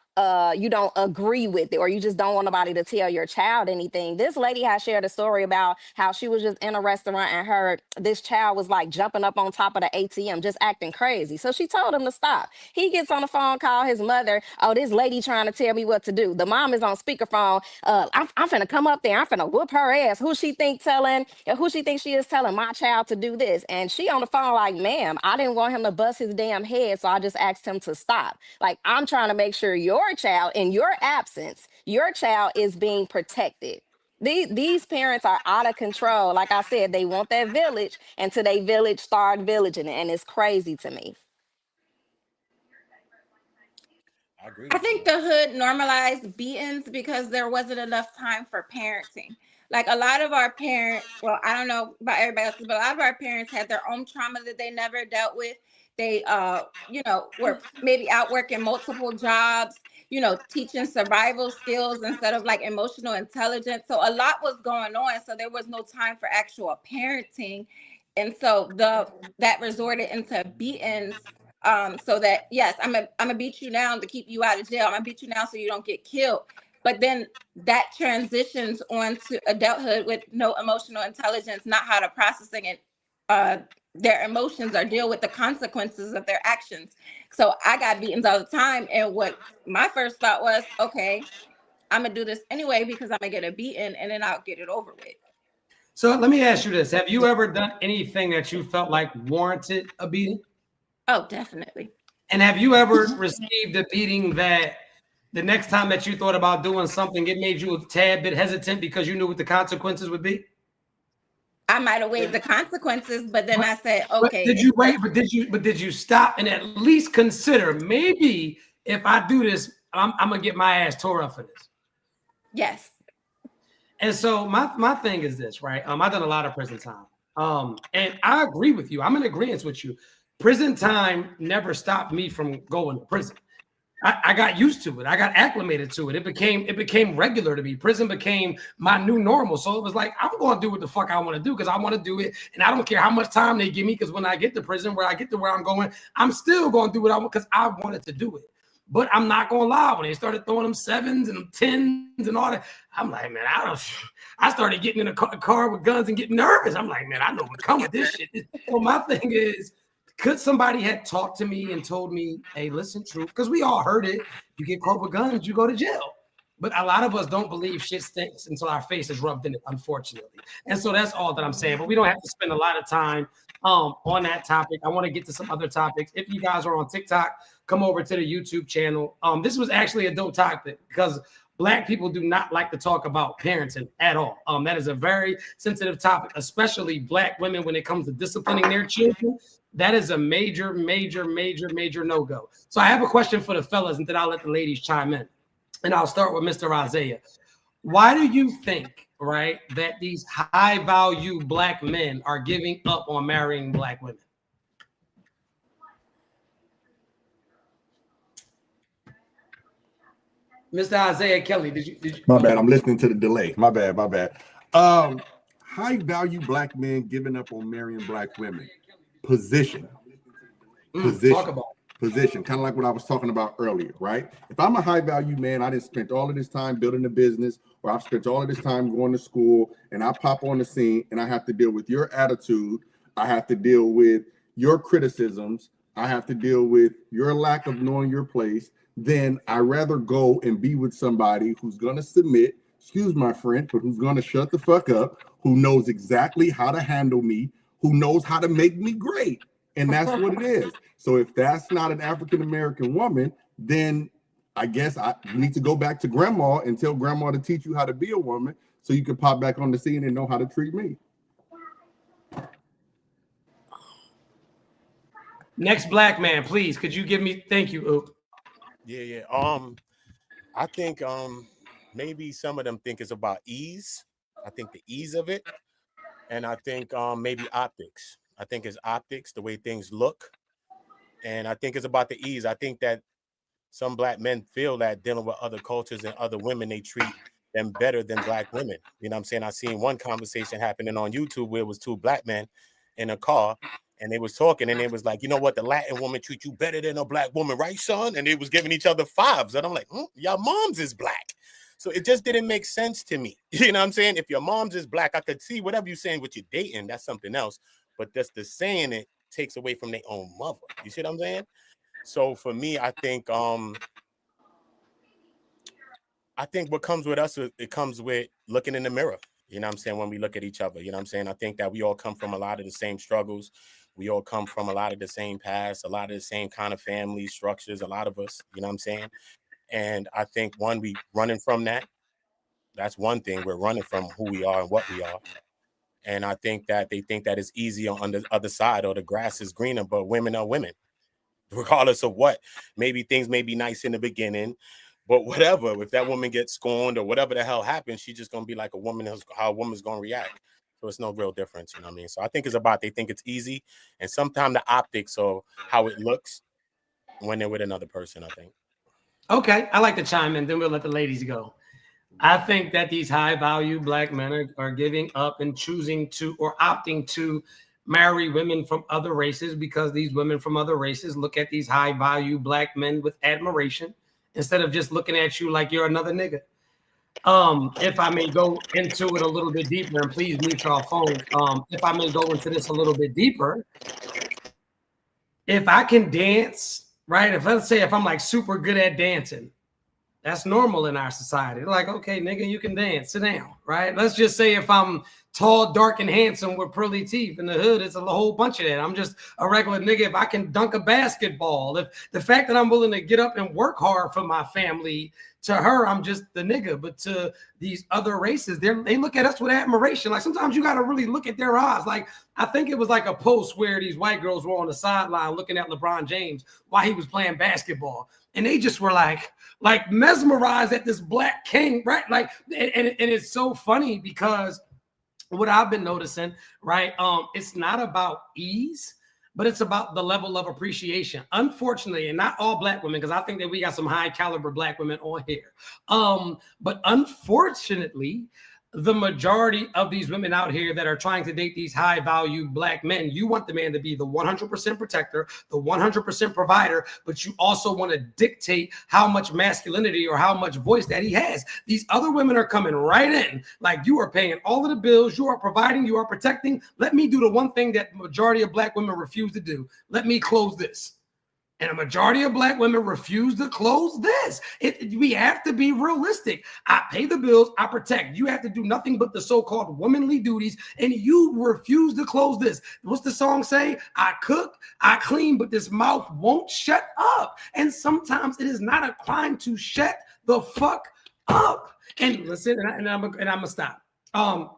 agree with it, or you just don't want nobody to tell your child anything. This lady has shared a story about how she was just in a restaurant and heard this child was like jumping up on top of the ATM, just acting crazy. So she told him to stop. He gets on the phone, call his mother. Oh, this lady trying to tell me what to do. The mom is on speakerphone. I'm finna come up there. I'm finna whoop her ass. Who she think she is telling my child to do this? And she on the phone like, ma'am, I didn't want him to bust his damn head, so I just asked him to stop. Like, I'm trying to make sure your child, in your absence, your child is being protected. These parents are out of control. Like I said, they want that village, and to their village start villaging, and it's crazy to me. I think the hood normalized beatings because there wasn't enough time for parenting. Like a lot of our parents, well, I don't know about everybody else, but a lot of our parents had their own trauma that they never dealt with. They, were maybe out working multiple jobs, teaching survival skills instead of like emotional intelligence. So a lot was going on. So there was no time for actual parenting. And so that resorted into beatings. So that, yes, I'm gonna beat you now to keep you out of jail. I'm gonna beat you now so you don't get killed. But then that transitions on to adulthood with no emotional intelligence, not how to processing it. Their emotions or deal with the consequences of their actions. So I got beatings all the time. And what my first thought was, okay, I'm gonna do this anyway because I'm gonna get a beating and then I'll get it over with. So let me ask you this. Have you ever done anything that you felt like warranted a beating? Oh, definitely. And have you ever received a beating that the next time that you thought about doing something, it made you a tad bit hesitant because you knew what the consequences would be? I might have weighed the consequences, but then I said, okay. Did you wait? But did you stop and at least consider maybe if I do this, I'm gonna get my ass tore up for this? Yes. And so my thing is this, right? I've done a lot of prison time. And I agree with you. I'm in agreement with you. Prison time never stopped me from going to prison. I got used to it. I got acclimated to it. It became regular to me. Prison became my new normal. So it was like, I'm going to do what the fuck I want to do because I want to do it. And I don't care how much time they give me because when I get to prison, where I get to where I'm going, I'm still going to do what I want because I wanted to do it. But I'm not going to lie. When they started throwing them 7s and them 10s and all that, I'm like, man, I started getting in a car with guns and getting nervous. I'm like, man, I know what come with this shit. So my thing is, could somebody had talked to me and told me, hey, listen, truth, because we all heard it. You get caught with guns, you go to jail. But a lot of us don't believe shit stinks until our face is rubbed in it, unfortunately. And so that's all that I'm saying. But we don't have to spend a lot of time on that topic. I want to get to some other topics. If you guys are on TikTok, come over to the YouTube channel. This was actually a dope topic because Black people do not like to talk about parenting at all. That is a very sensitive topic, especially Black women when it comes to disciplining their children. That is a major, major, major, major no-go. So I have a question for the fellas, and then I'll let the ladies chime in. And I'll start with Mr. Isaiah. Why do you think, right, that these high-value Black men are giving up on marrying Black women? Mr. Isaiah Kelly, did you? My bad. I'm listening to the delay. My bad. High-value Black men giving up on marrying Black women. Position. Talk about it. Position, kind of like what I was talking about earlier, right? If I'm a high-value man, I didn't spend all of this time building a business, or I've spent all of this time going to school, and I pop on the scene, and I have to deal with your attitude, I have to deal with your criticisms, I have to deal with your lack of knowing your place, then I'd rather go and be with somebody who's going to submit, excuse my friend, but who's going to shut the fuck up, who knows exactly how to handle me, who knows how to make me great. And that's what it is. So if that's not an African-American woman, then I guess you need to go back to grandma and tell grandma to teach you how to be a woman so you can pop back on the scene and know how to treat me. Next black man, please. Could you give me? Thank you, Oop. Yeah. I think maybe some of them think it's about ease. I think the ease of it, and I think maybe optics. I think it's optics, the way things look, and I think it's about the ease. I think that some black men feel that dealing with other cultures and other women, they treat them better than black women. You know what I'm saying? I seen one conversation happening on YouTube where it was two black men in a car. And they was talking, and it was like, you know what? The Latin woman treat you better than a black woman, right, son? And they was giving each other fives. And I'm like, your mom's is black. So it just didn't make sense to me. You know what I'm saying? If your mom's is black, I could see whatever you're saying with your dating. That's something else. But that's the saying it takes away from their own mother. You see what I'm saying? So for me, I think what comes with us, it comes with looking in the mirror. You know what I'm saying? When we look at each other, you know what I'm saying? I think that we all come from a lot of the same struggles. We all come from a lot of the same past, a lot of the same kind of family structures, a lot of us, you know what I'm saying? And I think we running from that. That's one thing. We're running from who we are and what we are. And I think that they think that it's easier on the other side or the grass is greener, but women are women, regardless of what. Maybe things may be nice in the beginning, but whatever, if that woman gets scorned or whatever the hell happens, she's just going to be like a woman, how a woman's going to react. So it's no real difference, you know what I mean? So I think it's about, they think it's easy. And sometimes the optics or how it looks when they're with another person, I think. Okay, I like to chime in, then we'll let the ladies go. I think that these high value black men are giving up and choosing to or opting to marry women from other races because these women from other races look at these high value black men with admiration instead of just looking at you like you're another nigga. If I may go into it a little bit deeper, and please mute your phone. If I may go into this a little bit deeper, if I can dance, right? Let's say if I'm like super good at dancing, that's normal in our society. They're like, okay, nigga, you can dance, sit down, right? Let's just say if I'm tall, dark, and handsome with pearly teeth in the hood, it's a whole bunch of that. I'm just a regular nigga. If I can dunk a basketball, if the fact that I'm willing to get up and work hard for my family, to her, I'm just the nigga. But to these other races, they look at us with admiration. Like sometimes you got to really look at their eyes. Like I think it was like a post where these white girls were on the sideline looking at LeBron James while he was playing basketball. And they just were like mesmerized at this black king, right? Like, and it's so funny because what I've been noticing, right? It's not about ease, but it's about the level of appreciation. Unfortunately, and not all black women, because I think that we got some high caliber black women on here. But unfortunately, the majority of these women out here that are trying to date these high value black men, you want the man to be the 100% protector, the 100% provider, but you also want to dictate how much masculinity or how much voice that he has. These other women are coming right in, like you are paying all of the bills, you are providing, you are protecting. Let me do the one thing that majority of black women refuse to do. Let me close this. And a majority of black women refuse to close this. We have to be realistic. I pay the bills, I protect. You have to do nothing but the so-called womanly duties, and you refuse to close this. What's the song say? I cook, I clean, but this mouth won't shut up. And sometimes it is not a crime to shut the fuck up. And listen, and I'm gonna stop.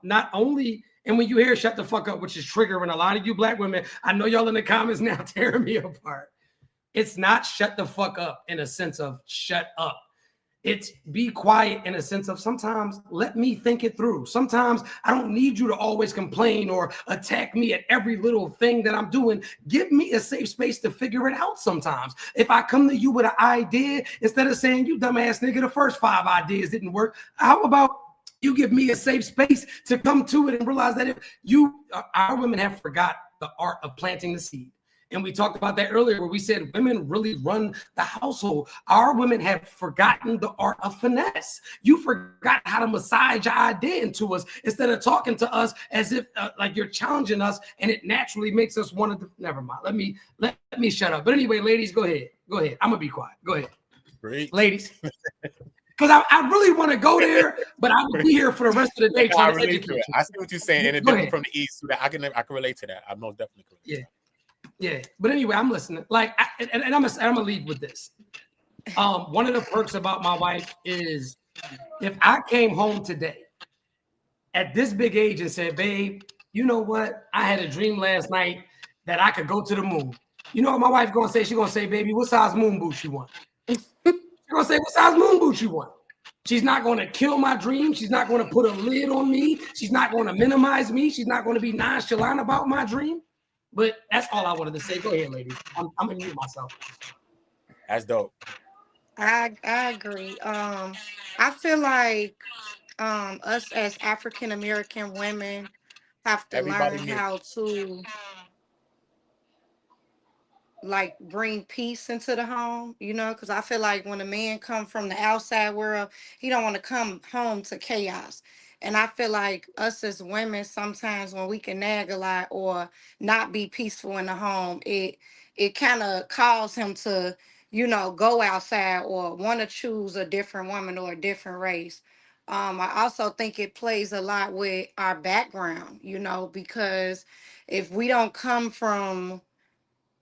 Not only. And when you hear shut the fuck up, which is triggering a lot of you black women, I know y'all in the comments now tearing me apart. It's not shut the fuck up in a sense of shut up. It's be quiet in a sense of sometimes let me think it through. Sometimes I don't need you to always complain or attack me at every little thing that I'm doing. Give me a safe space to figure it out sometimes. If I come to you with an idea, instead of saying, you dumbass nigga, the first 5 ideas didn't work, how about you give me a safe space to come to it and realize that our women have forgot the art of planting the seed. And we talked about that earlier where we said women really run the household. Our women have forgotten the art of finesse. You forgot how to massage your idea into us instead of talking to us as if like you're challenging us, and it naturally makes us want to. Never mind. Let me shut up. But anyway, ladies, go ahead. Go ahead. I'm gonna be quiet. Go ahead. Great. Ladies. Because I really want to go there, but I will be here for the rest of the day trying to educate you. I see what you're saying, and it's different from the East. So that I can relate to that. I most definitely can. Yeah. But anyway, I'm listening. Like, and I'm gonna lead with this. One of the perks about my wife is if I came home today at this big age and said, babe, you know what? I had a dream last night that I could go to the moon. You know what my wife gonna say? She's gonna say, baby, what size moon boots you want? She's gonna say, what size moon boots you want? She's not gonna kill my dream. She's not gonna put a lid on me. She's not gonna minimize me. She's not gonna be nonchalant about my dream. But that's all I wanted to say. Go ahead, ladies. I'm gonna mute myself. That's dope. I agree. I feel like us as African American women have to Everybody learn mute. how to like bring peace into the home, you know, because I feel like when a man come from the outside world, he don't want to come home to chaos. And I feel like us as women, sometimes when we can nag a lot or not be peaceful in the home, it kind of calls him to, you know, go outside or want to choose a different woman or a different race. I also think it plays a lot with our background, you know, because if we don't come from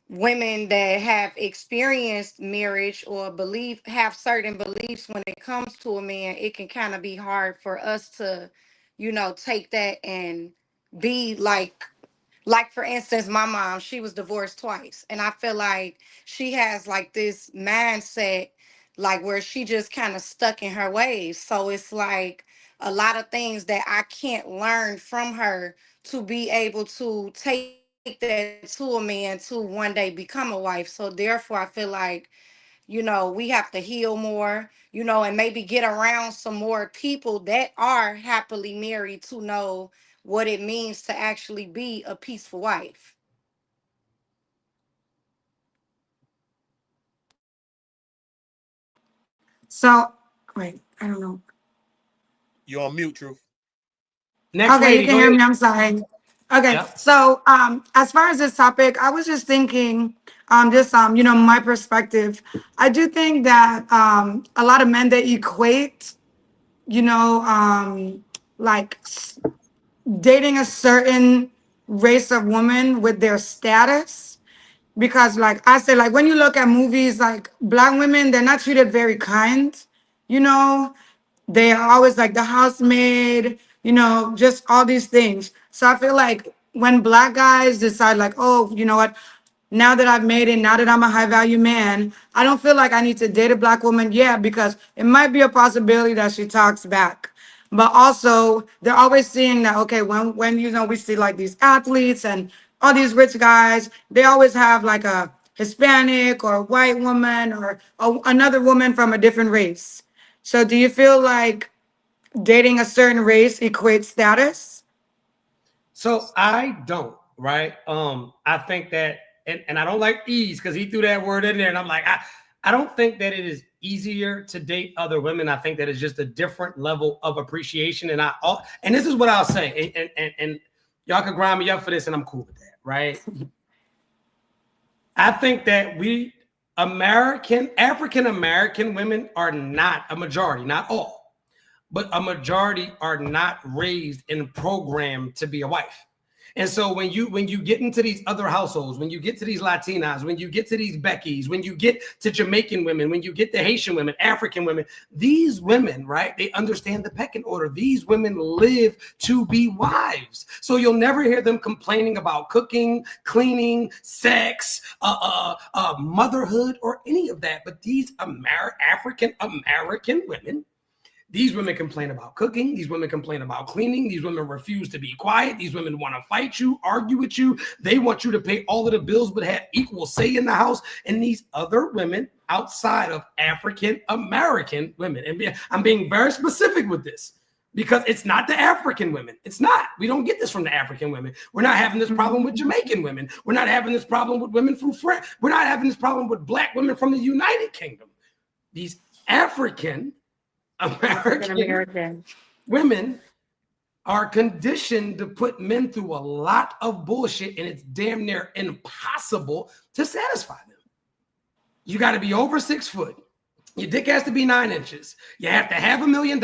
women that have experienced marriage or have certain beliefs when it comes to a man, it can kind of be hard for us to, you know, take that and be like for instance, my mom, she was divorced twice, and I feel like she has like this mindset like where she just kind of stuck in her ways. So it's like a lot of things that I can't learn from her to be able to take that to a man to one day become a wife. So therefore I feel like, you know, we have to heal more, you know, and maybe get around some more people that are happily married to know what it means to actually be a peaceful wife. So, wait, I don't know. You're on mute, Truth. Next Okay, lady, you can go hear ahead. me. I'm sorry. Okay, Yep. so as far as this topic, I was just thinking, you know, my perspective. I do think that a lot of men that equate, you know, like dating a certain race of woman with their status. Because, like I said, like when you look at movies, like Black women, they're not treated very kind, you know. They are always like the housemaid, you know, just all these things. So I feel like when Black guys decide, like, oh, you know what, now that I've made it, now that I'm a high value man, I don't feel like I need to date a Black woman yet, because it might be a possibility that she talks back. But also, they're always seeing that, okay, when you know, we see like these athletes and all these rich guys, they always have like a Hispanic or white woman or another woman from a different race. So do you feel like dating a certain race equates status? So I don't, right? I think that, and I don't like ease because he threw that word in there, and I'm like, I don't think that it is easier to date other women. I think that it's just a different level of appreciation. And this is what I'll say, and y'all can grind me up for this, and I'm cool with that, right? I think that African American women are not a majority, not all, but a majority are not raised and programmed to be a wife. And so when you get into these other households, when you get to these Latinas, when you get to these Beckys, when you get to Jamaican women, when you get to Haitian women, African women, these women, right, they understand the pecking order. These women live to be wives. So you'll never hear them complaining about cooking, cleaning, sex, motherhood, or any of that. But these African American women, these women complain about cooking. These women complain about cleaning. These women refuse to be quiet. These women want to fight you, argue with you. They want you to pay all of the bills, but have equal say in the house. And these other women outside of African American women, and I'm being very specific with this because it's not the African women. It's not. We don't get this from the African women. We're not having this problem with Jamaican women. We're not having this problem with women from France. We're not having this problem with Black women from the United Kingdom. These African American women are conditioned to put men through a lot of bullshit, and it's damn near impossible to satisfy them. You got to be over 6 foot. Your dick has to be 9 inches. You have to have $1 million.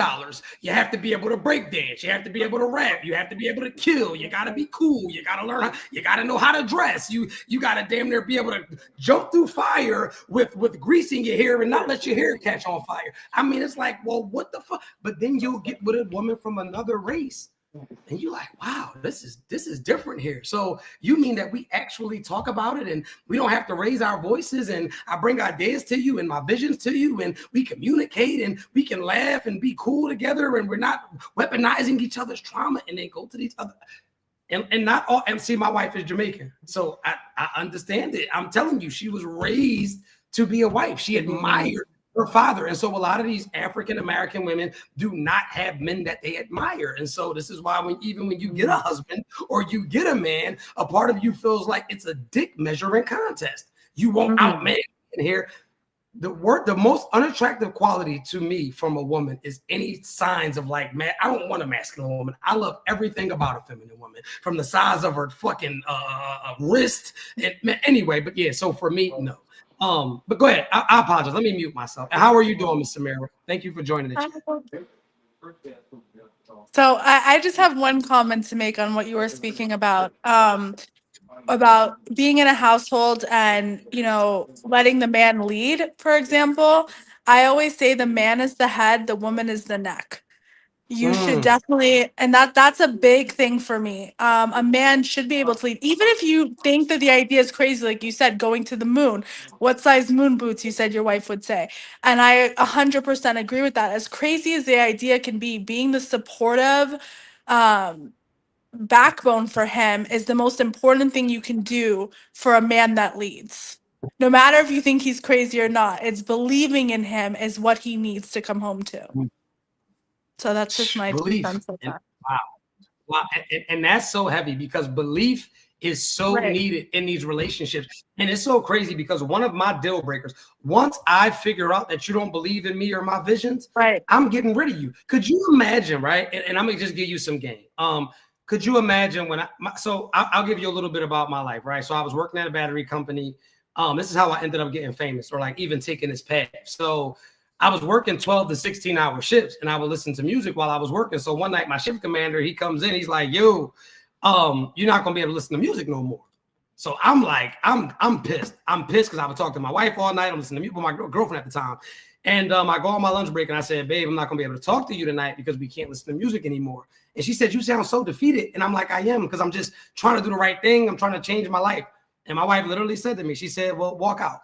You have to be able to break dance. You have to be able to rap. You have to be able to kill. You got to be cool. You got to learn. You got to know how to dress. You got to damn near be able to jump through fire with greasing your hair and not let your hair catch on fire. I mean, it's like, well, what the fuck? But then you'll get with a woman from another race. And you're like, wow, this is different here. So you mean that we actually talk about it and we don't have to raise our voices, and I bring ideas to you and my visions to you, and we communicate and we can laugh and be cool together, and we're not weaponizing each other's trauma and then go to these other and not all. And see, my wife is Jamaican, so I understand it. I'm telling you, she was raised to be a wife. She admired her father. And so a lot of these African-American women do not have men that they admire. And so this is why even when you get a husband or you get a man, a part of you feels like it's a dick measuring contest. You won't outman in here. The most unattractive quality to me from a woman is any signs of like, man, I don't want a masculine woman. I love everything about a feminine woman, from the size of her fucking wrist. And anyway, but yeah, so for me, no. But go ahead. I apologize. Let me mute myself. How are you doing, Miss Samira? Thank you for joining the chat. So I just have one comment to make on what you were speaking about being in a household and, you know, letting the man lead, for example. I always say the man is the head, the woman is the neck. You should definitely, and that's a big thing for me. A man should be able to lead, even if you think that the idea is crazy, like you said, going to the moon. What size moon boots, you said your wife would say. And I 100% agree with that. As crazy as the idea can be, being the supportive backbone for him is the most important thing you can do for a man that leads. No matter if you think he's crazy or not, it's believing in him is what he needs to come home to. So that's just my belief. sense of that. Wow. And that's so heavy, because belief is so needed in these relationships. And it's so crazy because one of my deal breakers, once I figure out that you don't believe in me or my visions, I'm getting rid of you. Could you imagine, right? And I'm gonna just give you some game. Could you imagine when I'll give you a little bit about my life, right? So I was working at a battery company. This is how I ended up getting famous, or like even taking this path. So I was working 12 to 16-hour shifts, and I would listen to music while I was working. So one night, my shift commander, he comes in, he's like, yo, you're not gonna be able to listen to music no more. So I'm like, I'm pissed. I'm pissed because I would talk to my wife all night. I'm listening to music with my girlfriend at the time. And I go on my lunch break and I said, babe, I'm not gonna be able to talk to you tonight because we can't listen to music anymore. And she said, you sound so defeated. And I'm like, I am, because I'm just trying to do the right thing. I'm trying to change my life. And my wife literally said to me, she said, well, walk out.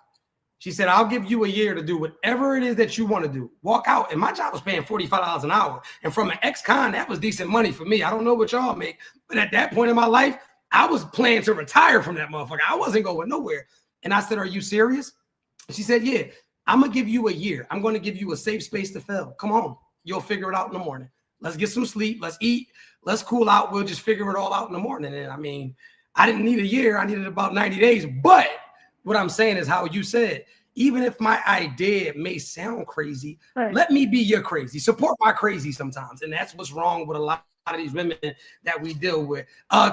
She said, I'll give you a year to do whatever it is that you want to do. Walk out. And my job was paying $45 an hour. And from an ex-con, that was decent money for me. I don't know what y'all make, but at that point in my life, I was planning to retire from that motherfucker. I wasn't going nowhere. And I said, are you serious? She said, yeah, I'm going to give you a year. I'm going to give you a safe space to fail. Come on. You'll figure it out in the morning. Let's get some sleep. Let's eat. Let's cool out. We'll just figure it all out in the morning. And I mean, I didn't need a year. I needed about 90 days. But what I'm saying is how you said, even if my idea may sound crazy, let me be your crazy. Support my crazy sometimes. And that's what's wrong with a lot of these women that we deal with.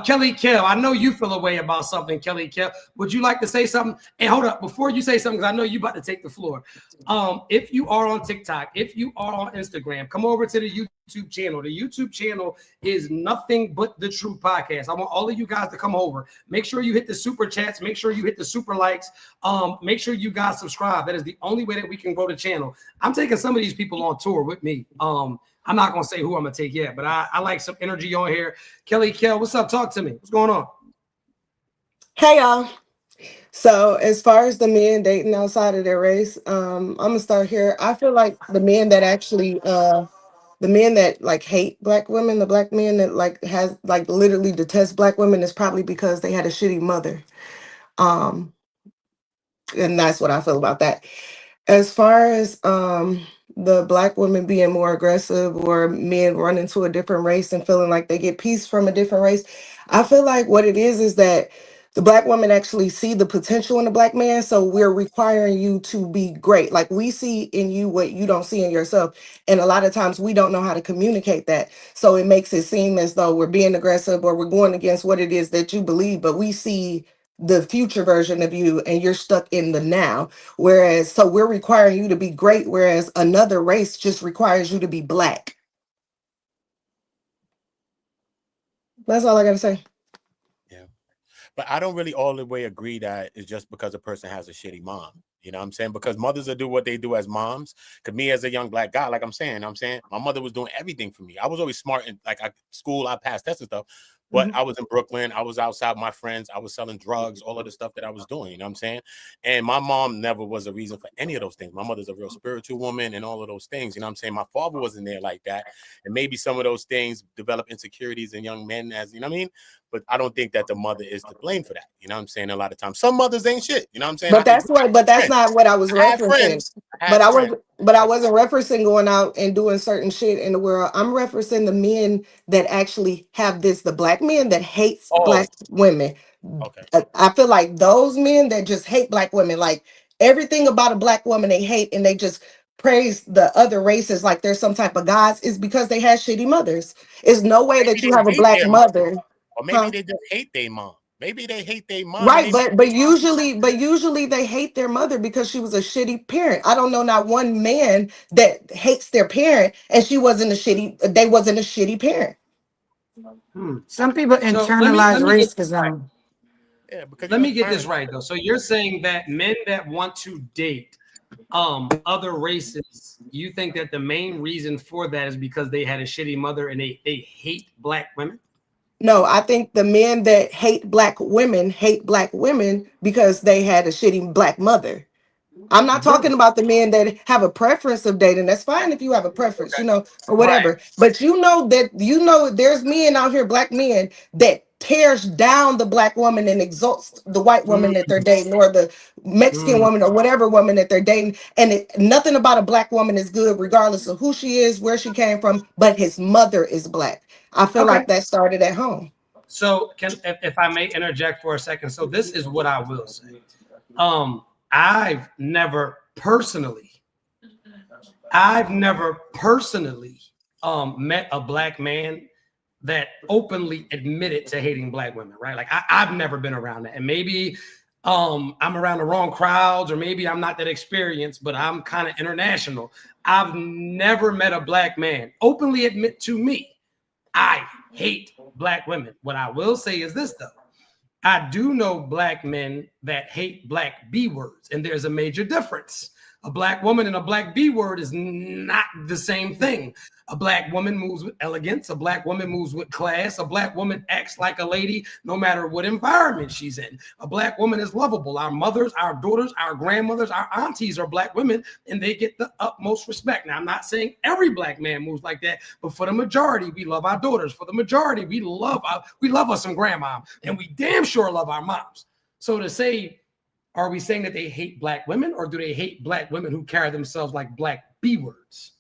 Kelly Kell, I know you feel a way about something, Kelly Kell. Would you like to say something? And hold up, before you say something, because I know you about to take the floor. If you are on TikTok, if you are on Instagram, come over to the YouTube channel. The YouTube channel is Nothing But the Truth Podcast. I want all of you guys to come over. Make sure you hit the super chats. Make sure you hit the super likes. Make sure you guys subscribe. That is the only way that we can grow the channel. I'm taking some of these people on tour with me. I'm not going to say who I'm going to take yet, but I like some energy on here. Kelly Kell, what's up? Talk to me. What's going on? Hey, y'all. So as far as the men dating outside of their race, I'm going to start here. I feel like the men that actually, the men that like hate black women, the black men that like has like literally detest black women is probably because they had a shitty mother. And that's what I feel about that. As far as the black women being more aggressive or men running to a different race and feeling like they get peace from a different race, I feel like what it is that the black women actually see the potential in the black man. So we're requiring you to be great. Like we see in you what you don't see in yourself. And a lot of times we don't know how to communicate that. So it makes it seem as though we're being aggressive or we're going against what it is that you believe, but we see the future version of you and you're stuck in the now. Whereas, so we're requiring you to be great, whereas another race just requires you to be black. That's all I gotta say. Yeah. But I don't really all the way agree that it's just because a person has a shitty mom. You know what I'm saying? Because mothers will do what they do as moms. Because me as a young black guy, like I'm saying, my mother was doing everything for me. I was always smart in school, I passed tests and stuff. But I was in Brooklyn. I was outside with my friends. I was selling drugs, all of the stuff that I was doing. You know what I'm saying? And my mom never was a reason for any of those things. My mother's a real spiritual woman and all of those things. You know what I'm saying? My father wasn't there like that. And maybe some of those things develop insecurities in young men, as you know what I mean? But I don't think that the mother is to blame for that. You know what I'm saying? A lot of times, some mothers ain't shit. You know what I'm saying? But that's not what I was referencing. But I wasn't referencing going out and doing certain shit in the world. I'm referencing the men that actually have this, the black men that hates black women. Okay. I feel like those men that just hate black women, like everything about a black woman they hate, and they just praise the other races like they're some type of gods, is because they had shitty mothers. There's no way that you have a black mother. Or maybe they just hate their mom. Maybe they hate their mom. Right, but usually they hate their mother because she was a shitty parent. I don't know not one man that hates their parent and they wasn't a shitty parent. Some people internalize racism. Yeah, because let me get this right though. So you're saying that men that want to date other races, you think that the main reason for that is because they had a shitty mother and they hate black women? No, I think the men that hate black women because they had a shitty black mother. I'm not talking about the men that have a preference of dating. That's fine if you have a preference, or whatever. Right. But there's men out here, black men, that tears down the black woman and exalts the white woman that they're dating, or the Mexican woman, or whatever woman that they're dating. And nothing about a black woman is good, regardless of who she is, where she came from, but his mother is black. I feel like that started at home. So if I may interject for a second. So this is what I will say. I've never personally met a black man that openly admitted to hating black women, right? Like I've never been around that. And maybe I'm around the wrong crowds, or maybe I'm not that experienced, but I'm kind of international. I've never met a black man openly admit to me, I hate black women. What I will say is this, though. I do know black men that hate black B words, and there's a major difference. A black woman and a black B word is not the same thing. A black woman moves with elegance. A black woman moves with class. A black woman acts like a lady no matter what environment she's in. A black woman is lovable. Our mothers, our daughters, our grandmothers, our aunties are black women, and they get the utmost respect. Now, I'm not saying every black man moves like that, but for the majority, we love our daughters. For the majority, we love us some grandma, and we damn sure love our moms. So to say, are we saying that they hate black women, or do they hate black women who carry themselves like black B words?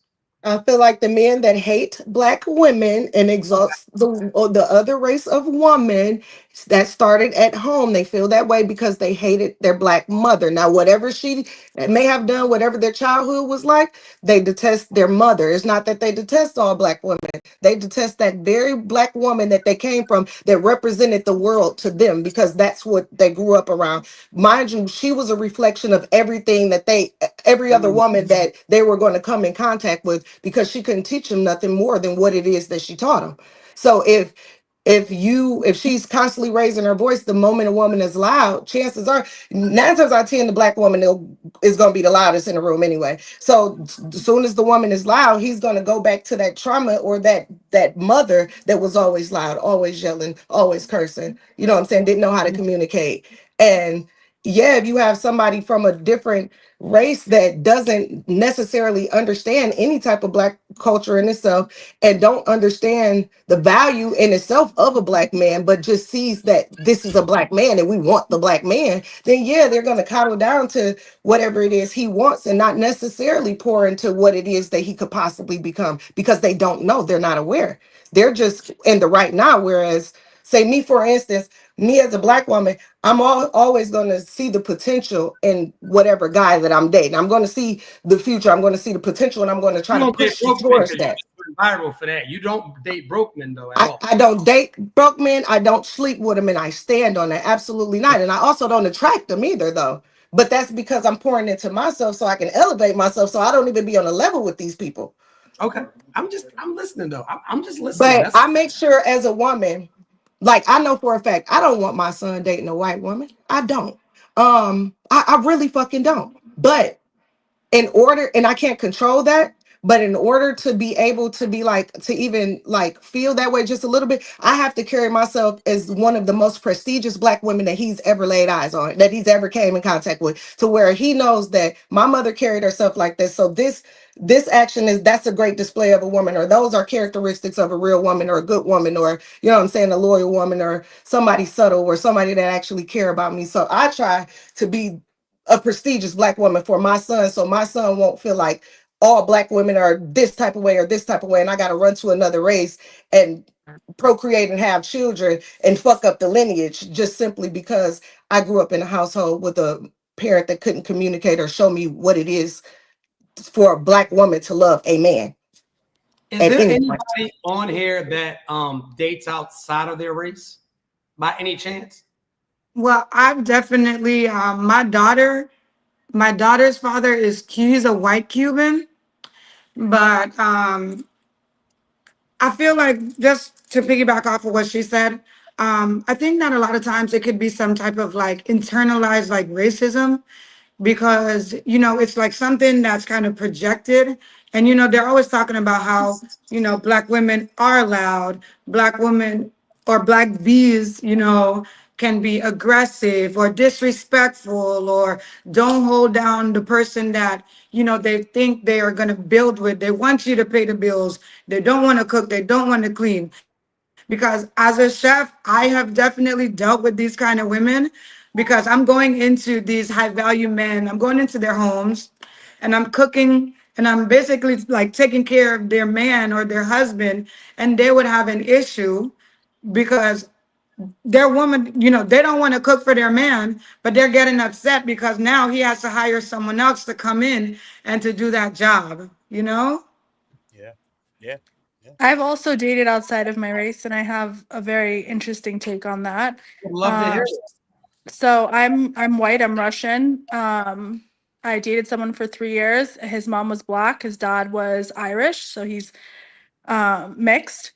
I feel like the men that hate black women and exalts the other race of woman, that started at home. They feel that way because they hated their black mother. Now, whatever she may have done, whatever their childhood was like, they detest their mother. It's not that they detest all black women. They detest that very black woman that they came from, that represented the world to them, because that's what they grew up around. Mind you, she was a reflection of everything that every other woman that they were going to come in contact with, because she couldn't teach them nothing more than what it is that she taught them. So if she's constantly raising her voice, the moment a woman is loud, chances are 9 times out of 10 the black woman is going to be the loudest in the room anyway. So as soon as the woman is loud, he's going to go back to that trauma, or that mother that was always loud, always yelling, always cursing, you know what I'm saying, didn't know how to communicate. And yeah, if you have somebody from a different race that doesn't necessarily understand any type of black culture in itself, and don't understand the value in itself of a black man, but just sees that this is a black man and we want the black man, then yeah, they're going to coddle down to whatever it is he wants, and not necessarily pour into what it is that he could possibly become, because they don't know, they're not aware, they're just in the right now. Whereas, say me, for instance, me as a black woman, I'm always going to see the potential in whatever guy that I'm dating. I'm going to see the future. I'm going to see the potential, and I'm going to try to push towards that. went viral for that. You don't date broke men though at all. I don't date broke men. I don't sleep with them, and I stand on that. Absolutely not. And I also don't attract them either, though. But that's because I'm pouring into myself so I can elevate myself, so I don't even be on a level with these people. Okay, I'm listening though. I'm just listening. But That's I make sure as a woman, like I know for a fact, I don't want my son dating a white woman. I don't. I really fucking don't. But in order, and I can't control that, but in order to be able to be like, to even like feel that way just a little bit, I have to carry myself as one of the most prestigious black women that he's ever laid eyes on, that he's ever came in contact with, to where he knows that my mother carried herself like this. So this action that's a great display of a woman, or those are characteristics of a real woman, or a good woman, or, you know what I'm saying, a loyal woman, or somebody subtle, or somebody that actually care about me. So I try to be a prestigious black woman for my son, so my son won't feel like all black women are this type of way or this type of way, and I got to run to another race and procreate and have children and fuck up the lineage just simply because I grew up in a household with a parent that couldn't communicate or show me what it is for a black woman to love a man. Is there anybody on here that dates outside of their race by any chance? Well, I've definitely my daughter's father he's a white Cuban, but I feel like, just to piggyback off of what she said, I think that a lot of times it could be some type of like internalized like racism, because it's like something that's kind of projected. And they're always talking about how black women are loud, black women or black bees can be aggressive or disrespectful, or don't hold down the person that they think they are going to build with. They want you to pay the bills, they don't want to cook, they don't want to clean. Because as a chef, I have definitely dealt with these kind of women, because I'm going into these high value men, I'm going into their homes and I'm cooking, and I'm basically like taking care of their man or their husband, and they would have an issue because their woman, they don't want to cook for their man, but they're getting upset because now he has to hire someone else to come in and to do that job, Yeah. I've also dated outside of my race, and I have a very interesting take on that. I'd love to hear it. So I'm white, I'm Russian. I dated someone for 3 years. His mom was black, his dad was Irish, so he's mixed.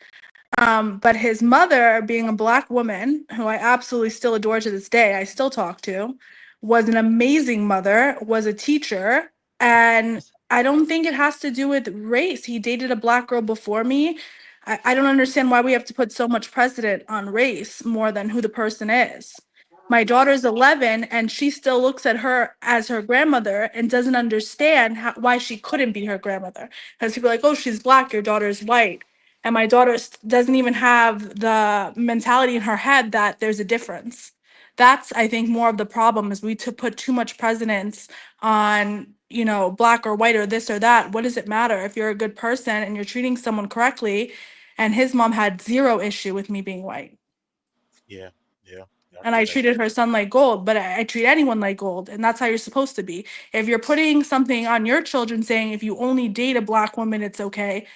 But his mother, being a black woman, who I absolutely still adore to this day, I still talk to, was an amazing mother, was a teacher, and I don't think it has to do with race. He dated a black girl before me. I don't understand why we have to put so much precedent on race more than who the person is. My daughter's 11, and she still looks at her as her grandmother and doesn't understand why she couldn't be her grandmother. Because people are like, oh, she's black, your daughter's white. And my daughter doesn't even have the mentality in her head that there's a difference. That's, I think, more of the problem, is we to put too much precedence on, black or white or this or that. What does it matter if you're a good person and you're treating someone correctly? And his mom had zero issue with me being white. Yeah. And I treated her son like gold, but I treat anyone like gold. And that's how you're supposed to be. If you're putting something on your children saying if you only date a black woman, it's okay.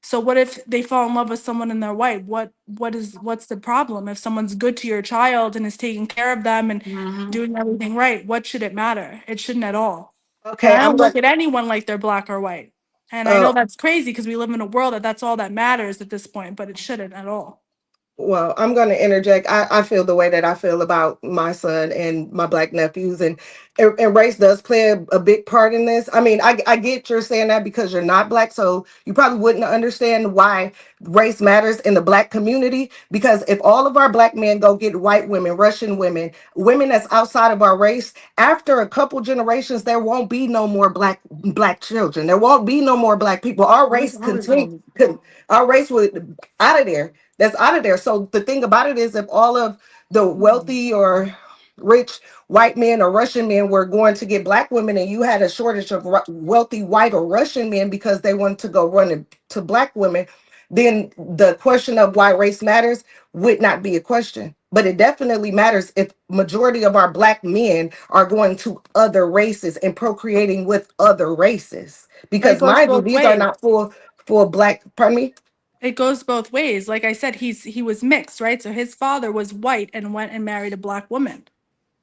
So what if they fall in love with someone and they're white? What's the problem? If someone's good to your child and is taking care of them and doing everything right, what should it matter? It shouldn't at all. Okay, And I don't look at anyone like they're black or white. And I know that's crazy because we live in a world that's all that matters at this point, but it shouldn't at all. Well, I'm going to interject. I feel the way that I feel about my son and my black nephews, and race does play a big part in this. I mean, I get you're saying that because you're not black, so you probably wouldn't understand why race matters in the black community. Because if all of our black men go get white women, Russian women, women that's outside of our race, after a couple generations, there won't be no more black children. There won't be no more black people. Our race our race would out of there. That's out of there. So the thing about it is, if all of the wealthy or rich white men or Russian men were going to get black women, and you had a shortage of wealthy white or Russian men because they wanted to go run to black women, then the question of why race matters would not be a question. But it definitely matters if majority of our black men are going to other races and procreating with other races. Because mind you, these are not for a black, pardon me? It goes both ways. Like I said, he was mixed, right? So his father was white and went and married a black woman.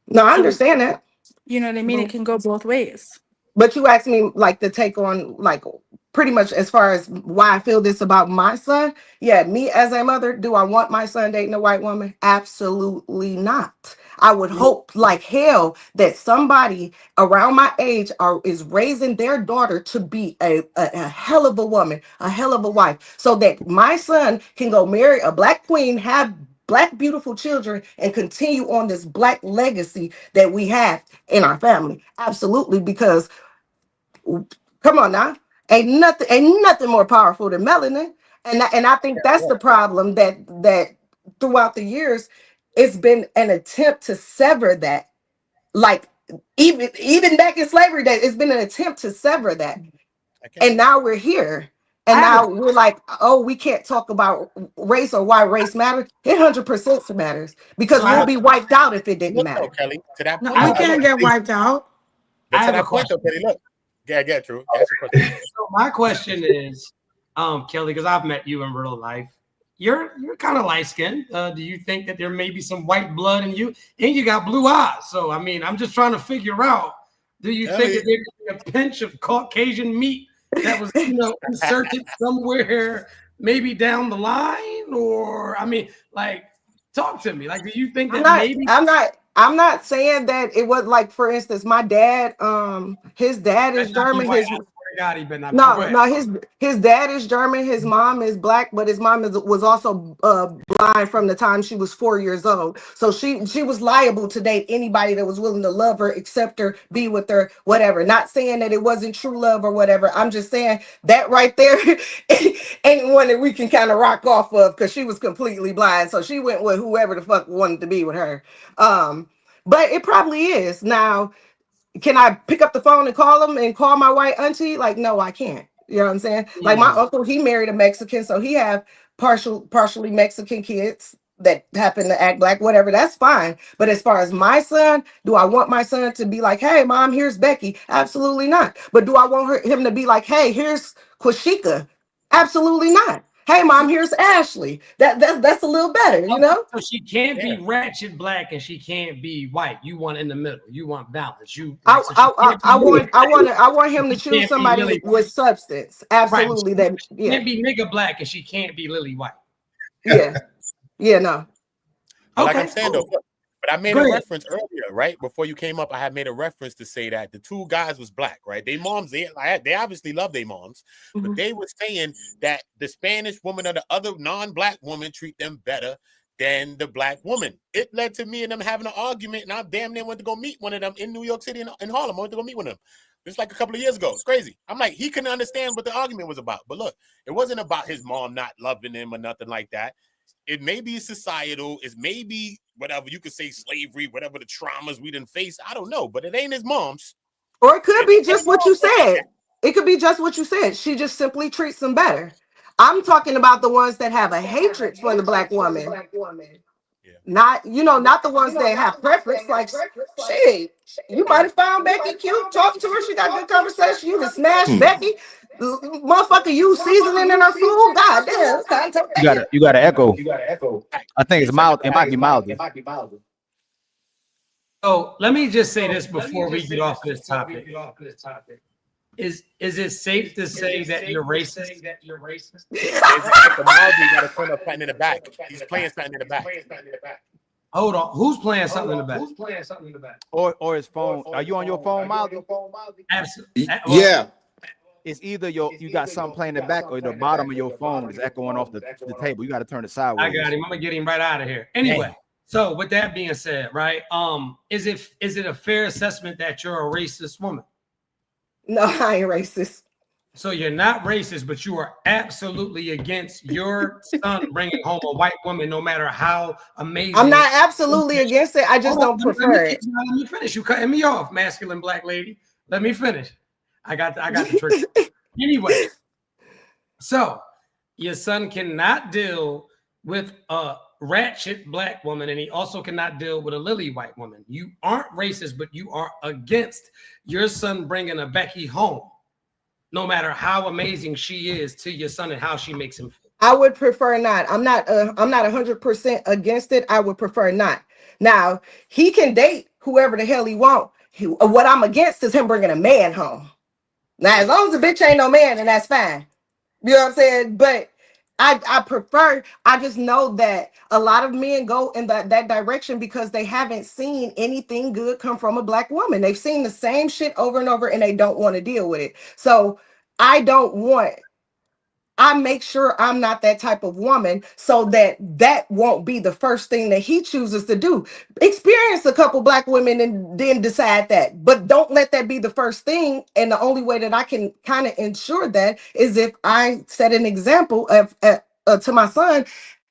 No, I So understand that. you know what I mean? It can go both ways. But you asked me like the take on like pretty much as far as why I feel this about my son. Yeah, me as a mother, do I want my son dating a white woman? Absolutely not. I would hope like hell that somebody around my age is raising their daughter to be a hell of a woman, a hell of a wife, so that my son can go marry a black queen, have black beautiful children, and continue on this black legacy that we have in our family. Absolutely, because come on now, ain't nothing more powerful than melanin, and I think that's the problem that throughout the years it's been an attempt to sever that. Like even back in slavery days, it's been an attempt to sever that, and now we're here. And now we're like, oh, we can't talk about race or why race matters. It 100% matters because we'll be wiped out if it didn't matter. Kelly, to that point, We can't get wiped out. But to that point, though, Kelly, look. Yeah, true. That's your question. So my question is, Kelly, because I've met you in real life, you're kind of light skinned. Do you think that there may be some white blood in you? And you got blue eyes. So I mean, I'm just trying to figure out. Do you think that there could be a pinch of Caucasian meat that was, inserted somewhere, maybe down the line, or I mean, like, talk to me. Like, do you think that I'm not saying that it was like, for instance, my dad, his dad is German. His dad is German. His mom is black, but his mom was also blind from the time she was 4 years old. So she was liable to date anybody that was willing to love her, accept her, be with her, whatever. Not saying that it wasn't true love or whatever. I'm just saying that right there ain't one that we can kind of rock off of, because she was completely blind. So she went with whoever the fuck wanted to be with her. But it probably is. Now, can I pick up the phone and call him and call my white auntie? Like, no, I can't. You know what I'm saying? Like, my uncle, he married a Mexican, so he have partially Mexican kids that happen to act black, whatever. That's fine. But as far as my son, do I want my son to be like, hey, mom, here's Becky? Absolutely not. But do I want him to be like, hey, here's Kwashika? Absolutely not. Hey, mom, here's Ashley. That's a little better, So she can't be ratchet black and she can't be white. You want in the middle. You want balance. I want him to choose somebody with substance. Absolutely. Right. She can't be nigga black and she can't be Lily white. Yeah. No. Like I'm saying though, but I made a reference earlier, right? Before you came up, I had made a reference to say that the two guys was black, right? They moms, they obviously love their moms, but they were saying that the Spanish woman or the other non-black woman treat them better than the black woman. It led to me and them having an argument, and I damn near went to go meet one of them in New York City in Harlem. I went to go meet one of them. It's like a couple of years ago. It's crazy. I'm like, he couldn't understand what the argument was about. But look, it wasn't about his mom not loving him or nothing like that. It may be societal. It's maybe whatever you could say, slavery, whatever the traumas we didn't face. I don't know, but it ain't his mom's. Or it could be just what you said. It could be just what you said. She just simply treats them better. I'm talking about the ones that have a hatred for the black woman. Not the ones that have preference. Like, shit, you might have found Becky cute, talk to her, she got good conversation, you can smash Becky. Motherfucker, you seasoning in her food. God damn, it's time to you got an echo. I think it's mild. It might be mild. So let me just say this before we get off this topic. Is it safe to say that you're racist? The Maldi got to turn up something in the back. He's playing something in the back. Hold on. Who's playing something in the back? Or his phone. Are you on your phone, Maldi? Absolutely. Yeah. It's either you got something playing in the back or the bottom of your phone is echoing off the table. You got to turn it sideways. I got him. I'm gonna get him right out of here. Anyway, so with that being said, right? Is it a fair assessment that you're a racist woman? No, I ain't racist. So you're not racist, but you are absolutely against your son bringing home a white woman, no matter how amazing. I'm not absolutely against it. I just don't prefer it. Let me finish. You cutting me off, masculine black lady. Let me finish. I got the trick. Anyway, so your son cannot deal with a ratchet black woman, and he also cannot deal with a lily white woman. You aren't racist, but you are against your son bringing a Becky home. no matter how amazing she is to your son and how she makes him feel? I would prefer not. I'm not 100% against it. I would prefer not. Now, he can date whoever the hell he want. What I'm against is him bringing a man home. Now, as long as the bitch ain't no man, then that's fine. You know what I'm saying? But I prefer, I just know that a lot of men go in that direction because they haven't seen anything good come from a black woman. They've seen the same shit over and over and they don't want to deal with it. So I make sure I'm not that type of woman so that won't be the first thing that he chooses to do. Experience a couple black women and then decide that, but don't let that be the first thing. And the only way that I can kind of ensure that is if I set an example of to my son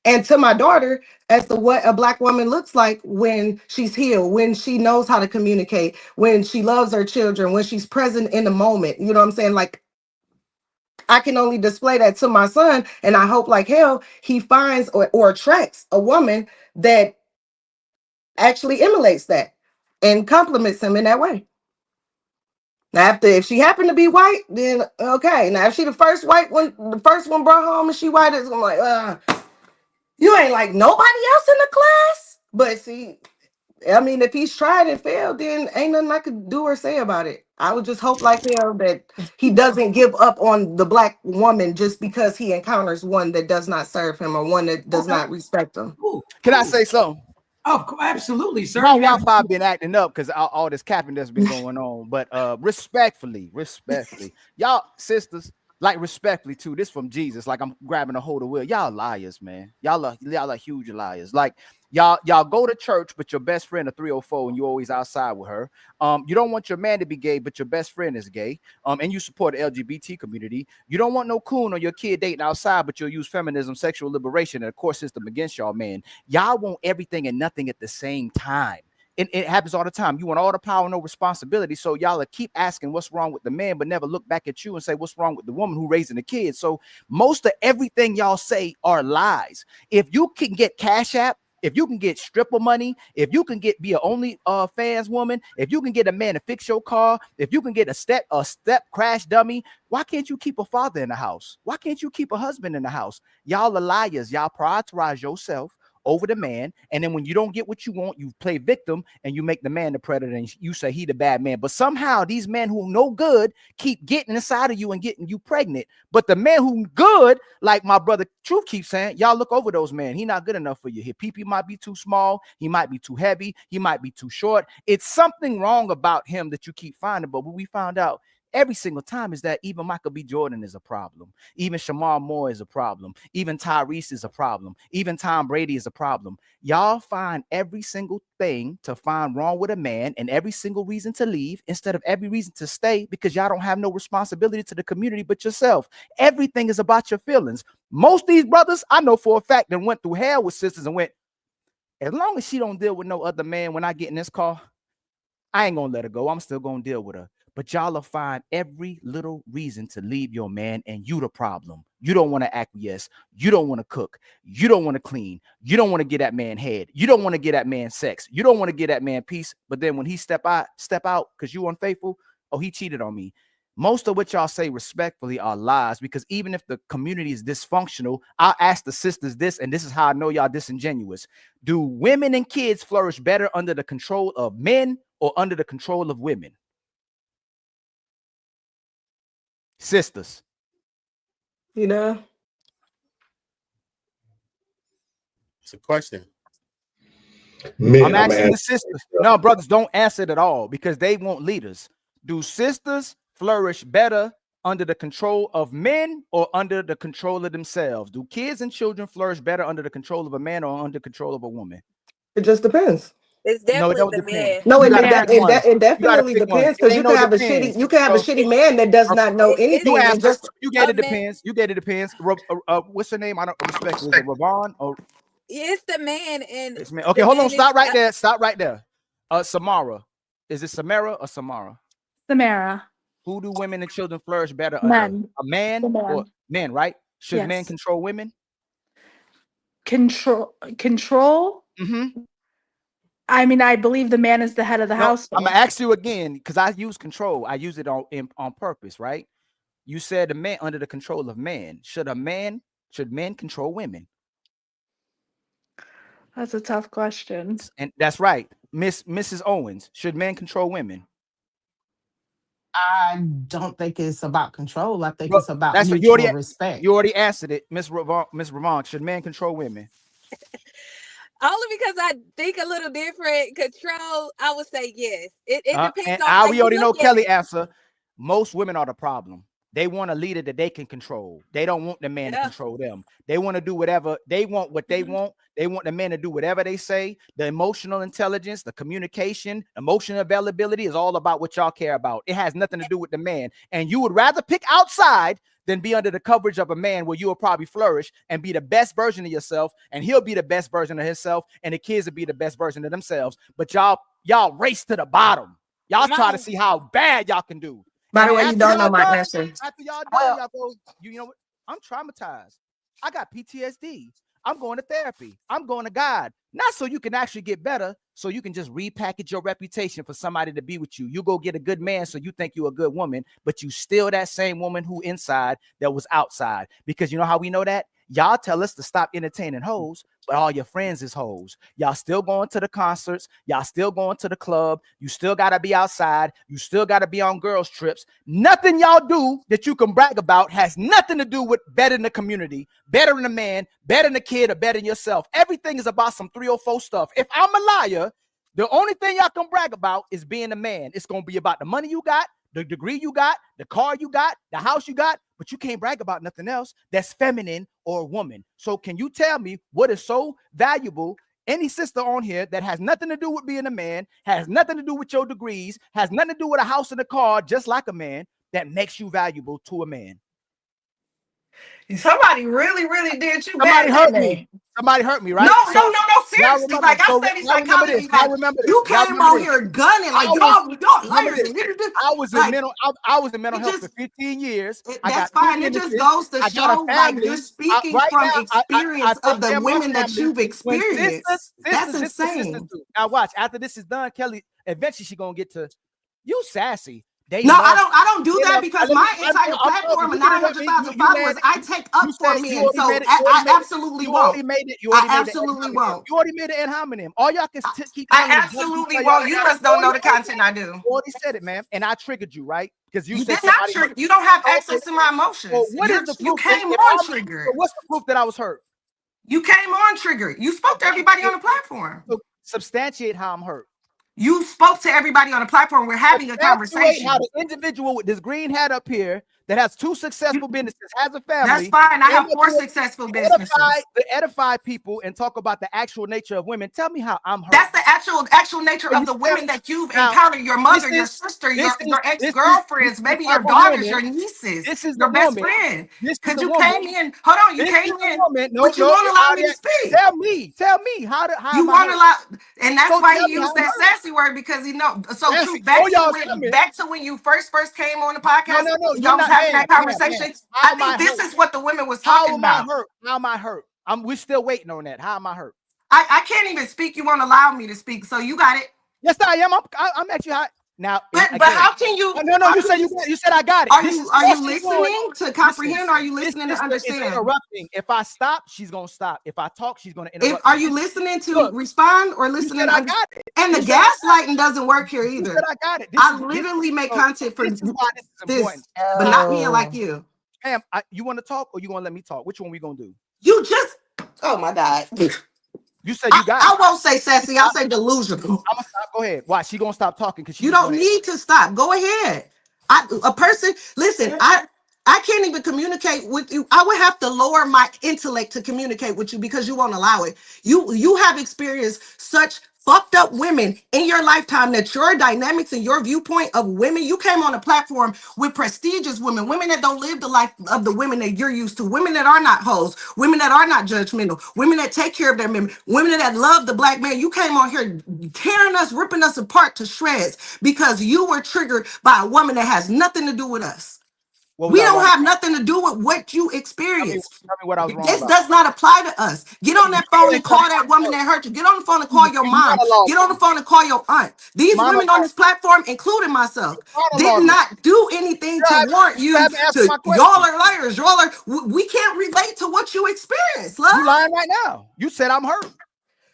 and to my daughter as to what a black woman looks like when she's healed, when she knows how to communicate, when she loves her children, when she's present in the moment. You know what I'm saying? Like, I can only display that to my son, and I hope like hell he finds or attracts a woman that actually emulates that and compliments him in that way. Now, if she happened to be white, then okay. Now, if she the first white one, the first one brought home and she white, I'm like, you ain't like nobody else in the class. But see, I mean, if he's tried and failed, then ain't nothing I could do or say about it. I would just hope like hell that he doesn't give up on the black woman just because he encounters one that does not serve him or one that does not respect him. Can I say something? Oh, absolutely, sir. My Wi-Fi been acting up because all this capping that's been going on. But respectfully, y'all sisters, like respectfully too. This from Jesus. Like I'm grabbing a hold of Will. Y'all liars, man. Y'all are huge liars. Like y'all go to church, but your best friend a 304 and you always outside with her. You don't want your man to be gay, but your best friend is gay. And you support the LGBT community. You don't want no coon or your kid dating outside, but you'll use feminism, sexual liberation, and a court system against y'all, man. Y'all want everything and nothing at the same time. It happens all the time. You want all the power, no responsibility. So y'all keep asking what's wrong with the man, but never look back at you and say what's wrong with the woman who raising the kids. So most of everything y'all say are lies. If you can get Cash App, if you can get stripper money, if you can be an only fans woman, if you can get a man to fix your car, if you can get a step crash dummy, why can't you keep a father in the house? Why can't you keep a husband in the house? Y'all are liars. Y'all prioritize yourself over the man, and then when you don't get what you want, you play victim and you make the man the predator and you say he the bad man. But somehow these men who no good keep getting inside of you and getting you pregnant. But the man who good, like my brother Truth keeps saying, y'all look over those men. He not good enough for you. His pee-pee might be too small, he might be too heavy, he might be too short. It's something wrong about him that you keep finding. But what we found out every single time is that even Michael B. Jordan is a problem. Even Shamar Moore is a problem. Even Tyrese is a problem. Even Tom Brady is a problem. Y'all find every single thing to find wrong with a man and every single reason to leave instead of every reason to stay, because y'all don't have no responsibility to the community but yourself. Everything is about your feelings. Most of these brothers, I know for a fact, that went through hell with sisters and went, as long as she don't deal with no other man when I get in this car, I ain't gonna let her go. I'm still gonna deal with her. But y'all will find every little reason to leave your man, and you the problem. You don't want to acquiesce. You don't want to cook. You don't want to clean. You don't want to get that man head. You don't want to get that man sex. You don't want to get that man peace. But then when he step out because you unfaithful, oh, he cheated on me. Most of what y'all say respectfully are lies, because even if the community is dysfunctional, I'll ask the sisters this, and this is how I know y'all disingenuous. Do women and kids flourish better under the control of men or under the control of women? Sisters. You know? It's a question. I'm asking the sisters. No, brothers, don't answer it at all, because they want leaders. Do sisters flourish better under the control of men or under the control of themselves? Do kids and children flourish better under the control of a man or under control of a woman? It just depends. It's No, it definitely don't the depend. man. No, You it gotta pick one. definitely pick one. depends, It because ain't you no can have depends. a shitty man that does not know anything. You and answer. just You get it A man- depends. You get it depends. What's her name? I don't respect. Is it Ravon or It's the man, and it's man? Okay, the hold on. man Stop is right there. Stop right there. Samara. Is it Samara or Samara? Samara. Who do women and children flourish better under? Men. A man The man. or men, right? Should men Yes. control women? Control. Mm-hmm. I mean, I believe the man is the head of the No, household. I'm gonna ask you again, because I use control. I use it on purpose, right? You said a man under the control of man. Should men control women? That's a tough question. And that's right, Mrs. Owens. Should men control women? I don't think it's about control. I think Well, it's about that's what mutual respect. you already answered it, Miss Ramon. Should men control women? Only because I think a little different. Control, I would say yes. It depends And on how we you already know look at Kelly it. answer. Most women are the problem. They want a leader that they can control. They don't want the man to control them. They want to do whatever they want, what they want. They want the man to do whatever they say. The emotional intelligence, the communication, emotional availability is all about what y'all care about. It has nothing to do with the man. And you would rather pick outside than be under the coverage of a man where you will probably flourish and be the best version of yourself, and he'll be the best version of himself, and the kids will be the best version of themselves. But y'all race to the bottom. Y'all try to see how bad y'all can do. By the And way, you after don't know y'all my done, answer. After y'all done, y'all go, you know what? I'm traumatized. I got PTSD. I'm going to therapy. I'm going to God. Not so you can actually get better, so you can just repackage your reputation for somebody to be with you. You go get a good man so you think you're a good woman, but you still that same woman who inside that was outside. Because you know how we know that? Y'all tell us to stop entertaining hoes, but all your friends is hoes. Y'all still going to the concerts. Y'all still going to the club. You still got to be outside. You still got to be on girls' trips. Nothing y'all do that you can brag about has nothing to do with bettering the community, bettering the man, bettering the kid, or bettering yourself. Everything is about some 304 stuff. If I'm a liar, the only thing y'all can brag about is being a man. It's going to be about the money you got, the degree you got, the car you got, the house you got, but you can't brag about nothing else that's feminine or woman. So can you tell me what is so valuable? Any sister on here that has nothing to do with being a man, has nothing to do with your degrees, has nothing to do with a house and a car, just like a man, that makes you valuable to a man? Somebody really, really did you Somebody bad. hurt didn't me. they? Somebody hurt me, right? No, So no, no, no. y'all Seriously, remember, like I so study y'all remember psychology. this. Y'all Like remember this. you Y'all came remember on this. here gunning, like I was, y'all remember liars. this. I was in Like mental it health just for 15 years. I that's got 2 fine. It just businesses. goes to I got a show like you're family. speaking Right from now, I experience take of the care of my women that family. you've When experienced. That's sisters, this what sisters insane. do. Now watch, after this is done, Kelly, eventually she gonna get to you sassy. They No, love I don't do they that love because let me, my entire I'm talking. platform of You get it up me. 900,000 You followers, mad I take you up for said you men. already So made it, you already I made it, absolutely you won't. already made it, you I already made the ad absolutely hominem. won't. You already made the ad hominem. All y'all can keep I telling is what you absolutely say y'all won't. You got. must You don't know already the said it. content I do. You already said it, man. And I triggered you, right? Because you You said did not somebody hurt trigger. You don't have you. access to my So emotions. what is the You proof that came if on I'm triggered. so what's the proof that I was hurt? You came on triggered. You spoke to everybody on the platform. So substantiate how I'm hurt. You spoke to everybody on the platform. We're having a Substantiate how conversation. the individual with this green hat up here that has 2 successful businesses, has a family. That's fine. I came have up 4 here successful to businesses. edify people and talk about the actual nature of women. Tell me how I'm hurt. That's the actual nature So of you the tell women me that you've now. encountered. Your This mother, your is sister, this your is this is ex-girlfriends, the maybe your type of daughters, woman. your nieces, This is the your best woman. friend. This is Because the you woman. came in. Hold on, you This came is the in, woman. No, but you no. won't allow me to Already, speak. tell me how You am I won't hurt? allow, and that's So why tell he me how used I'm that hurt. sassy word because he know. So true. Sassy. Oh, y'all coming. Back to when you first came on the podcast. No. You're Y'all was not, having ma'am. that conversation. How I am I think this hurt? is what the women was How talking am I about. hurt? How am I hurt? We're still waiting on that. How am I hurt? I can't even speak. You won't allow me to speak. So you got it. Yes, I am. I'm actually hot. Now, But again, how can you? no. You said you said I got it. Are This you is are all you she's doing. listening to Listen, comprehend? Or are you this listening to sister is understand? interrupting. If I stop, she's gonna stop. If I talk, she's gonna If interrupt are me. you listening to Look, respond or you listening said to I understand? got it. And the You said I got it. gaslighting doesn't work here You said either. I got it. I literally make content for this is why this is important. this, but not being like you. Ma'am, you want to talk or you want to let me talk? Which one we gonna do? You just, oh my God. You said you got it. I won't say sassy. I'll say delusional. I'm gonna stop. Go ahead. Why? She gonna stop talking because she You just don't wanna. need to stop. Go ahead. A person, listen, I can't even communicate with you. I would have to lower my intellect to communicate with you because you won't allow it. You have experienced such fucked up women in your lifetime that your dynamics and your viewpoint of women, you came on a platform with prestigious women that don't live the life of the women that you're used to, women that are not hoes, women that are not judgmental, women that take care of their men, women that love the black man. You came on here tearing us, ripping us apart to shreds because you were triggered by a woman that has nothing to do with us. What was We I don't wrong? have nothing to do with what you Tell me experienced. what I was wrong This about. does not apply to us. Get on You that phone ain't and call telling that woman that hurt you. Get on the phone and call your you mom. Get on the monologuing. phone and call your aunt. These women on Monologuing. this platform, including myself, did Monologuing. not do anything to warrant You you haven't answered to, my y'all question. are liars. Y'all are, we can't relate to what you experienced, love. You lying right now. You said I'm hurt.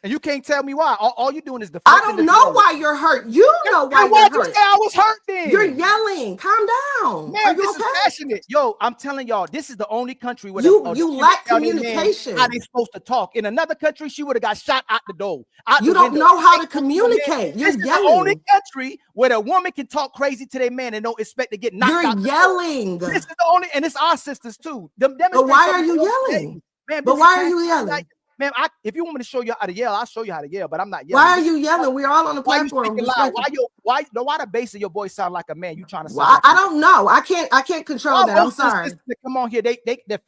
And you can't tell me why. All you doing is I deflecting don't the know dialogue. why you're hurt. You know why Then you're why'd you hurt. say I was hurt then? You're yelling. Calm down. Man, Are you this okay? is passionate. Yo, I'm telling y'all, this is the only country where You the lack women tell their men communication. how they supposed to talk. In another country, she would have got shot out the door, out You the don't window. know how to Ain't supposed to no man. communicate. You're This is the only yelling. country where a woman can talk crazy to their man and don't expect to get knocked You're out the door. yelling. This is the only, and it's our sisters too. Them But why are demonstrations you on yelling? stage. Man, But this is why are you passionate. yelling? Man, if you want me to show you how to yell, I'll show you how to yell, but I'm not yelling. Why are This you is yelling? We're all on the why you platform. speaking loud? Respectfully. Why the bass of your voice sound like a man? You trying to sound Well, like I a don't know. I can't control why that. I'm most of the sorry. sisters that come on here, they're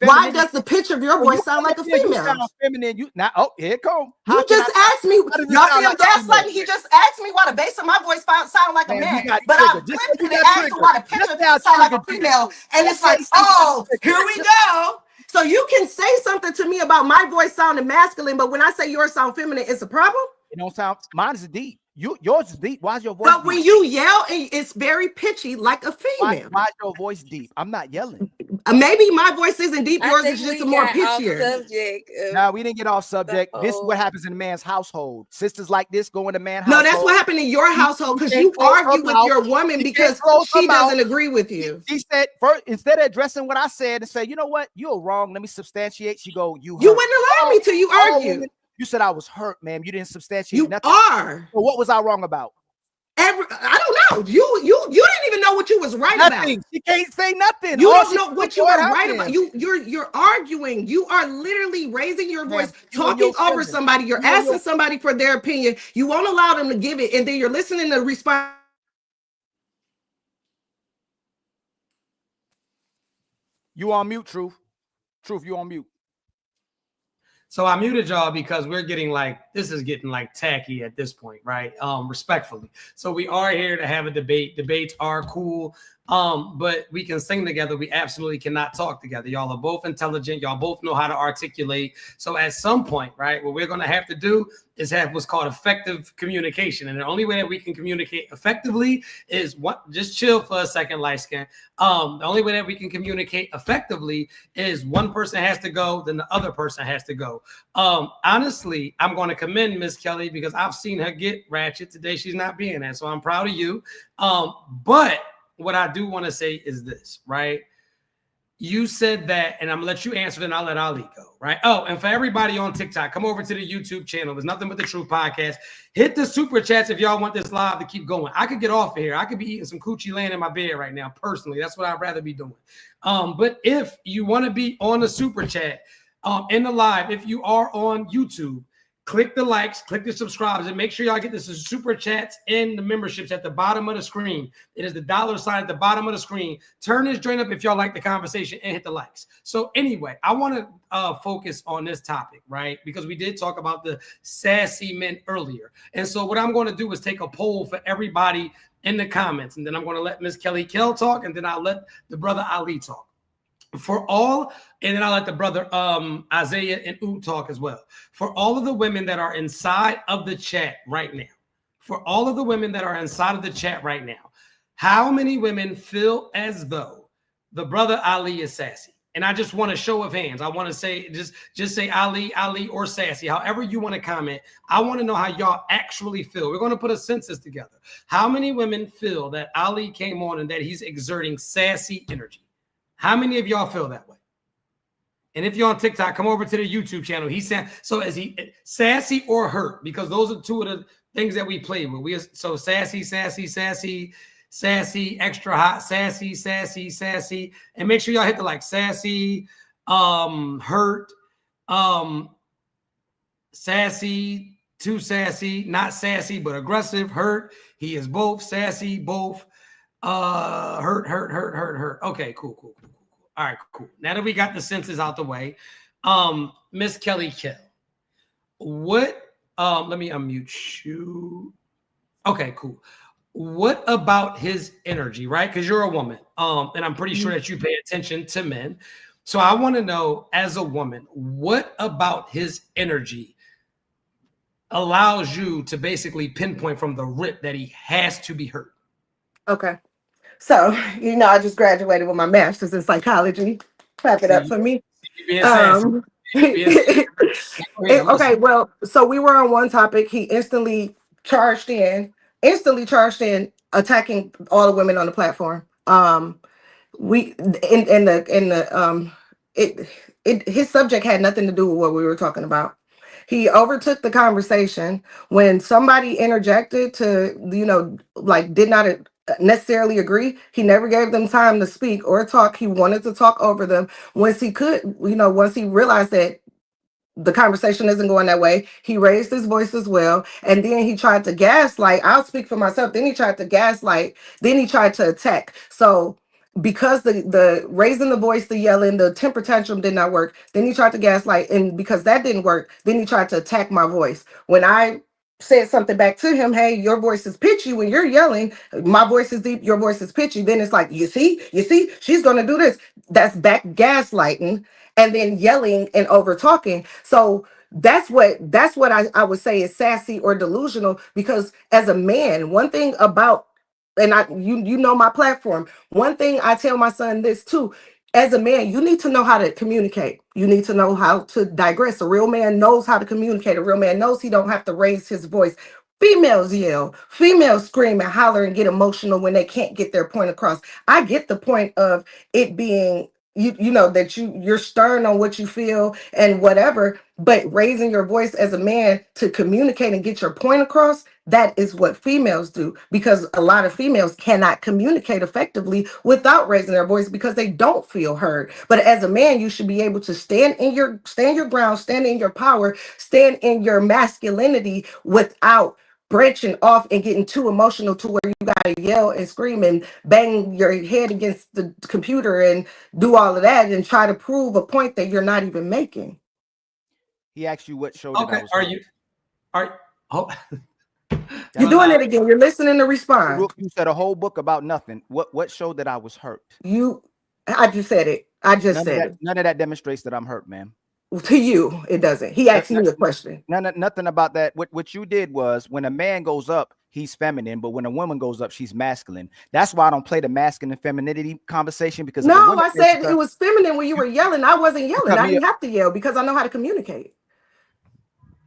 Why feminine. does the pitch of your When you voice sound come like up a here, you sound female? feminine. You now, oh, here it come. You just asked me. How does it Y'all sound see him like a female? gaslighting? He just asked me why the bass of my voice sound like a Man, you man. got But I triggered. Just say flipped you it and got asked him triggered. why the pitch Just of say his I sound like a triggered you. female. And Just it's like, say oh, something. here we go. So you can say something to me about my voice sounding masculine, but when I say yours sound feminine, it's a problem? It don't sound. Mine is deep. Yours is deep. Why's your voice But when deep? you yell, it's very pitchy like a female. Why's your voice deep? I'm not yelling. Maybe my voice isn't deep. I Yours think is just we a more got off pitchier. subject. No, we didn't get off subject. This is what whole- happens in a man's household. Sisters like this go in a man's No, household. that's what happened in your household because can't you close her argue with mouth. your woman She can't because close her she mouth. doesn't agree with you. She said first, instead of addressing what I said and say, you know what, you're wrong. Let me substantiate. She go, you hurt. You wouldn't allow me to. You All argue. women- you said I was hurt, ma'am. You didn't substantiate You nothing. are. So what was I wrong about? I don't know. You didn't even know what you was right Nothing. about. She can't say nothing. You All don't she know can what do you is were her right hands. about. You're arguing. You are literally raising your voice, you and talking your over feelings. somebody. You're You and asking your- somebody for their opinion. You won't allow them to give it, and then you're listening to respond. You on mute, Truth. Truth, you on mute. So I muted y'all because we're getting this is getting tacky at this point, right? Respectfully. So we are here to have a debate. Debates are cool. But we can sing together. We absolutely cannot talk together. Y'all are both intelligent. Y'all both know how to articulate. So at some point, right, what we're going to have to do is have what's called effective communication. And the only way that we can communicate effectively is just chill for a second, light skin. The only way that we can communicate effectively is one person has to go, then the other person has to go. Honestly, I'm going to commend Miss Kelly because I've seen her get ratchet today. She's not being there. So I'm proud of you. But what I do want to say is this, right? You said that, and I'm gonna let you answer, then I'll let Ali go, right? Oh, and for everybody on TikTok, come over to the YouTube channel. There's Nothing But the Truth podcast. Hit the super chats if y'all want this live to keep going. I could get off of here. I could be eating some coochie laying in my bed right now, personally. That's what I'd rather be doing. But if you want to be on the super chat, in the live, if you are on YouTube, click the likes, click the subscribes, and make sure y'all get this super chats and the memberships at the bottom of the screen. It is the $ at the bottom of the screen. Turn this joint up if y'all like the conversation and hit the likes. So anyway, I want to focus on this topic, right? Because we did talk about the sassy men earlier. And so what I'm going to do is take a poll for everybody in the comments, and then I'm going to let Miss Kelly Kell talk, and then I'll let the brother Ali talk. For all, and then I'll let the brother Isaiah and U talk as well. For all of the women that are inside of the chat right now, how many women feel as though the brother Ali is sassy? And I just want a show of hands. I want to say, just say Ali, or sassy, however you want to comment. I want to know how y'all actually feel. We're going to put a census together. How many women feel that Ali came on and that he's exerting sassy energy? How many of y'all feel that way? And if you're on TikTok, come over to the YouTube channel. He said, so is he sassy or hurt? Because those are two of the things that we play with. So sassy, extra hot, sassy. And make sure y'all hit the like sassy, hurt, sassy, too sassy, not sassy, but aggressive, hurt. He is both sassy, both hurt. Okay, cool. All right, cool. Now that we got the senses out the way, Miss Kelly Kell, what let me unmute you. Okay, cool. what about his energy, right? Because you're a woman, and I'm pretty sure that you pay attention to men. So I want to know, as a woman, what about his energy allows you to basically pinpoint from the rip that he has to be hurt? Okay. So, I just graduated with my master's in psychology. Clap it up for me. Being sassy. Okay, well, so we were on one topic. He instantly charged in, attacking all the women on the platform. His subject had nothing to do with what we were talking about. He overtook the conversation when somebody interjected to, did not necessarily agree. He never gave them time to speak or talk. He wanted to talk over them. Once he realized that the conversation isn't going that way, he raised his voice as well. And then he tried to gaslight. I'll speak for myself. Then he tried to gaslight. Then he tried to attack. So because the raising the voice, the yelling, the temper tantrum did not work, then he tried to gaslight. And because that didn't work, then he tried to attack my voice. When I said something back to him, hey, your voice is pitchy when you're yelling, my voice is deep, your voice is pitchy, then it's like, you see, she's going to do this. That's back gaslighting and then yelling and over talking. So that's what I would say is sassy or delusional, because as a man, one thing about, and you know my platform, one thing I tell my son this too, as a man, you need to know how to communicate. You need to know how to digress. A real man knows how to communicate. A real man knows he don't have to raise his voice. Females yell, females scream and holler and get emotional when they can't get their point across. I get the point of it being, that you're stern on what you feel and whatever, but raising your voice as a man to communicate and get your point across, that is what females do, because a lot of females cannot communicate effectively without raising their voice because they don't feel heard. But as a man, you should be able to stand your ground, stand in your power, stand in your masculinity without branching off and getting too emotional to where you gotta yell and scream and bang your head against the computer and do all of that and try to prove a point that you're not even making. He asked you what show. Okay, You're doing it again. You're listening to respond. You said a whole book about nothing. What show that I was hurt? I just said it. None of that demonstrates that I'm hurt, man. To you, it doesn't. He asked me a question. Nothing about that. What you did was, when a man goes up, he's feminine, but when a woman goes up, she's masculine. That's why I don't play the masculine femininity conversation, because no, I said it was feminine when you were yelling. I wasn't yelling. I didn't have to yell because I know how to communicate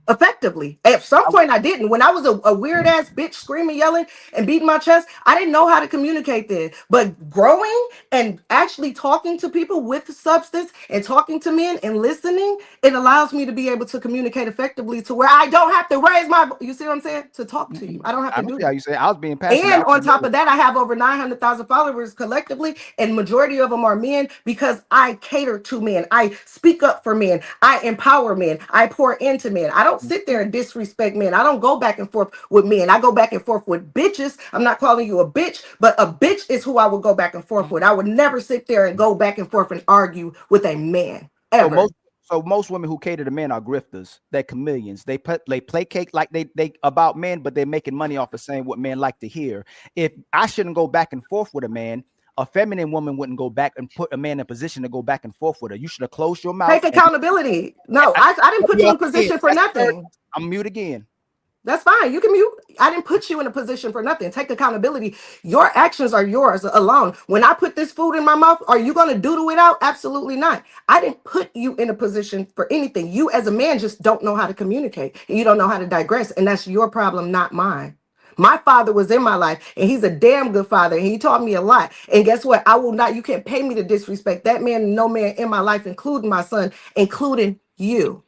effectively. At some point I didn't. When I was a weird ass bitch screaming, yelling, and beating my chest, I didn't know how to communicate then. But growing and actually talking to people with substance and talking to men and listening, it allows me to be able to communicate effectively to where I don't have to raise my, you see what I'm saying? To talk to you. I don't have to do that. You say I was being passionate. And on top of that, I have over 900,000 followers collectively, and majority of them are men, because I cater to men. I speak up for men. I empower men. I pour into men. I don't sit there and disrespect men. I don't go back and forth with men. I go back and forth with bitches. I'm not calling you a bitch, but a bitch is who I would go back and forth with. I would never sit there and go back and forth and argue with a man ever. So most women who cater to men are grifters. They're chameleons. They placate like they about men, but they're making money off of saying what men like to hear. If I shouldn't go back and forth with a man, a feminine woman wouldn't go back and put a man in a position to go back and forth with her. You should have closed your mouth. Take accountability. No, I didn't put you in position for nothing. I'm mute again. That's fine. You can mute. I didn't put you in a position for nothing. Take accountability. Your actions are yours alone. When I put this food in my mouth, are you going to doodle it out? Absolutely not. I didn't put you in a position for anything. You as a man just don't know how to communicate. And you don't know how to digress. And that's your problem, not mine. My father was in my life, and he's a damn good father, and he taught me a lot. And guess what? I will not, you can't pay me to disrespect that man and no man in my life, including my son, including you.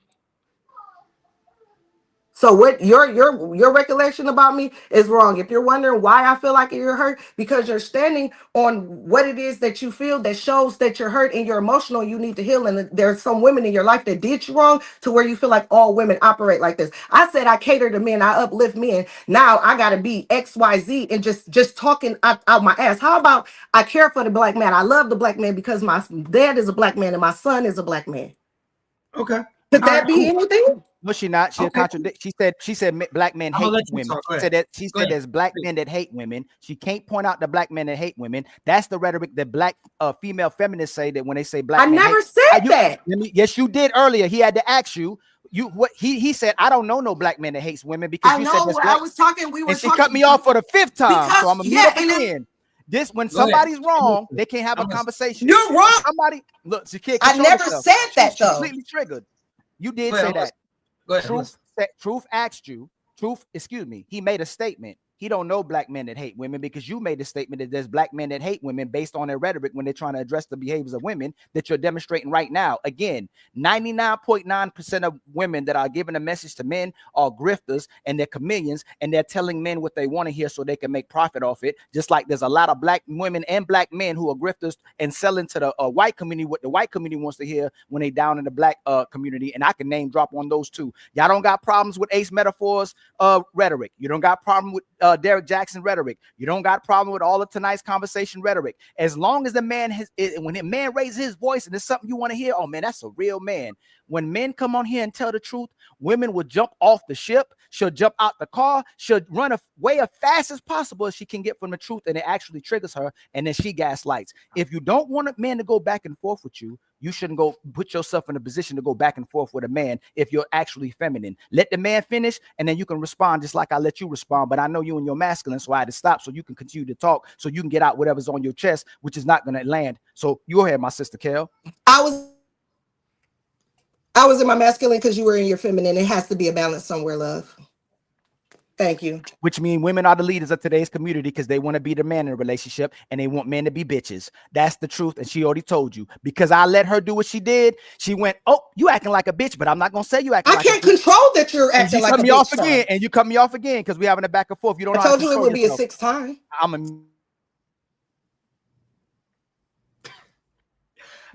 So what your recollection about me is wrong. If you're wondering why I feel like you're hurt, because you're standing on what it is that you feel that shows that you're hurt and you're emotional, you need to heal. And there's some women in your life that did you wrong to where you feel like all women operate like this. I said I cater to men, I uplift men. Now I gotta be XYZ and just talking out my ass. How about I care for the black man? I love the black man because my dad is a black man and my son is a black man. Okay. Could All that right, be cool. anything? No, she not. She'll Okay, cool. contradict. She said black men I'm hate gonna let you women. talk. Go She ahead. said that Go ahead. there's black men that hate women. She can't point out the black men that hate women. That's the rhetoric that black female feminists say, that when they say black I men never hate. said that. Yes, you did earlier. He had to ask you. What he said, I don't know no black man that hates women, because I you said know that's where black. I was talking. We were And she talking cut me off for the 5th time. because So I'm gonna mute yeah, up and then again. This when Go ahead. somebody's wrong, they can't have a conversation. you're wrong. Somebody look, she can't I control never herself. said that She's though. completely triggered. You did Go ahead, say I'm that. listening. Go ahead. Truth asked you. Excuse me. He made a statement. He don't know black men that hate women, because you made a statement that there's black men that hate women based on their rhetoric when they're trying to address the behaviors of women that you're demonstrating right now. Again, 99.9% of women that are giving a message to men are grifters, and they're chameleons, and they're telling men what they want to hear so they can make profit off it. Just like there's a lot of black women and black men who are grifters and selling to the white community what the white community wants to hear when they down in the black community. And I can name drop on those too. Y'all don't got problems with Ace Metaphor's rhetoric. You don't got problem with Derek Jackson rhetoric. You don't got a problem with all of tonight's conversation rhetoric. As long as the man when a man raises his voice and it's something you want to hear, oh man, that's a real man. When men come on here and tell the truth, women will jump off the ship. She'll jump out the car. She'll run away as fast as possible as she can get from the truth, and it actually triggers her, and then she gaslights. If you don't want a man to go back and forth with you, you shouldn't go put yourself in a position to go back and forth with a man if you're actually feminine. Let the man finish, and then you can respond just like I let you respond. But I know you and you're masculine, so I had to stop so you can continue to talk, so you can get out whatever's on your chest, which is not going to land. So you go ahead, my sister Kel. I was in my masculine because you were in your feminine. It has to be a balance somewhere, love. Thank you. Which means women are the leaders of today's community because they want to be the man in a relationship and they want men to be bitches. That's the truth. And she already told you. Because I let her do what she did, she went, oh, you acting like a bitch, but I'm not going to say you acting like a bitch. I can't control that you're acting like a bitch. And you cut me off again, and you cut me off again because we're having a back and forth. You don't know I told you it would be a 6th time.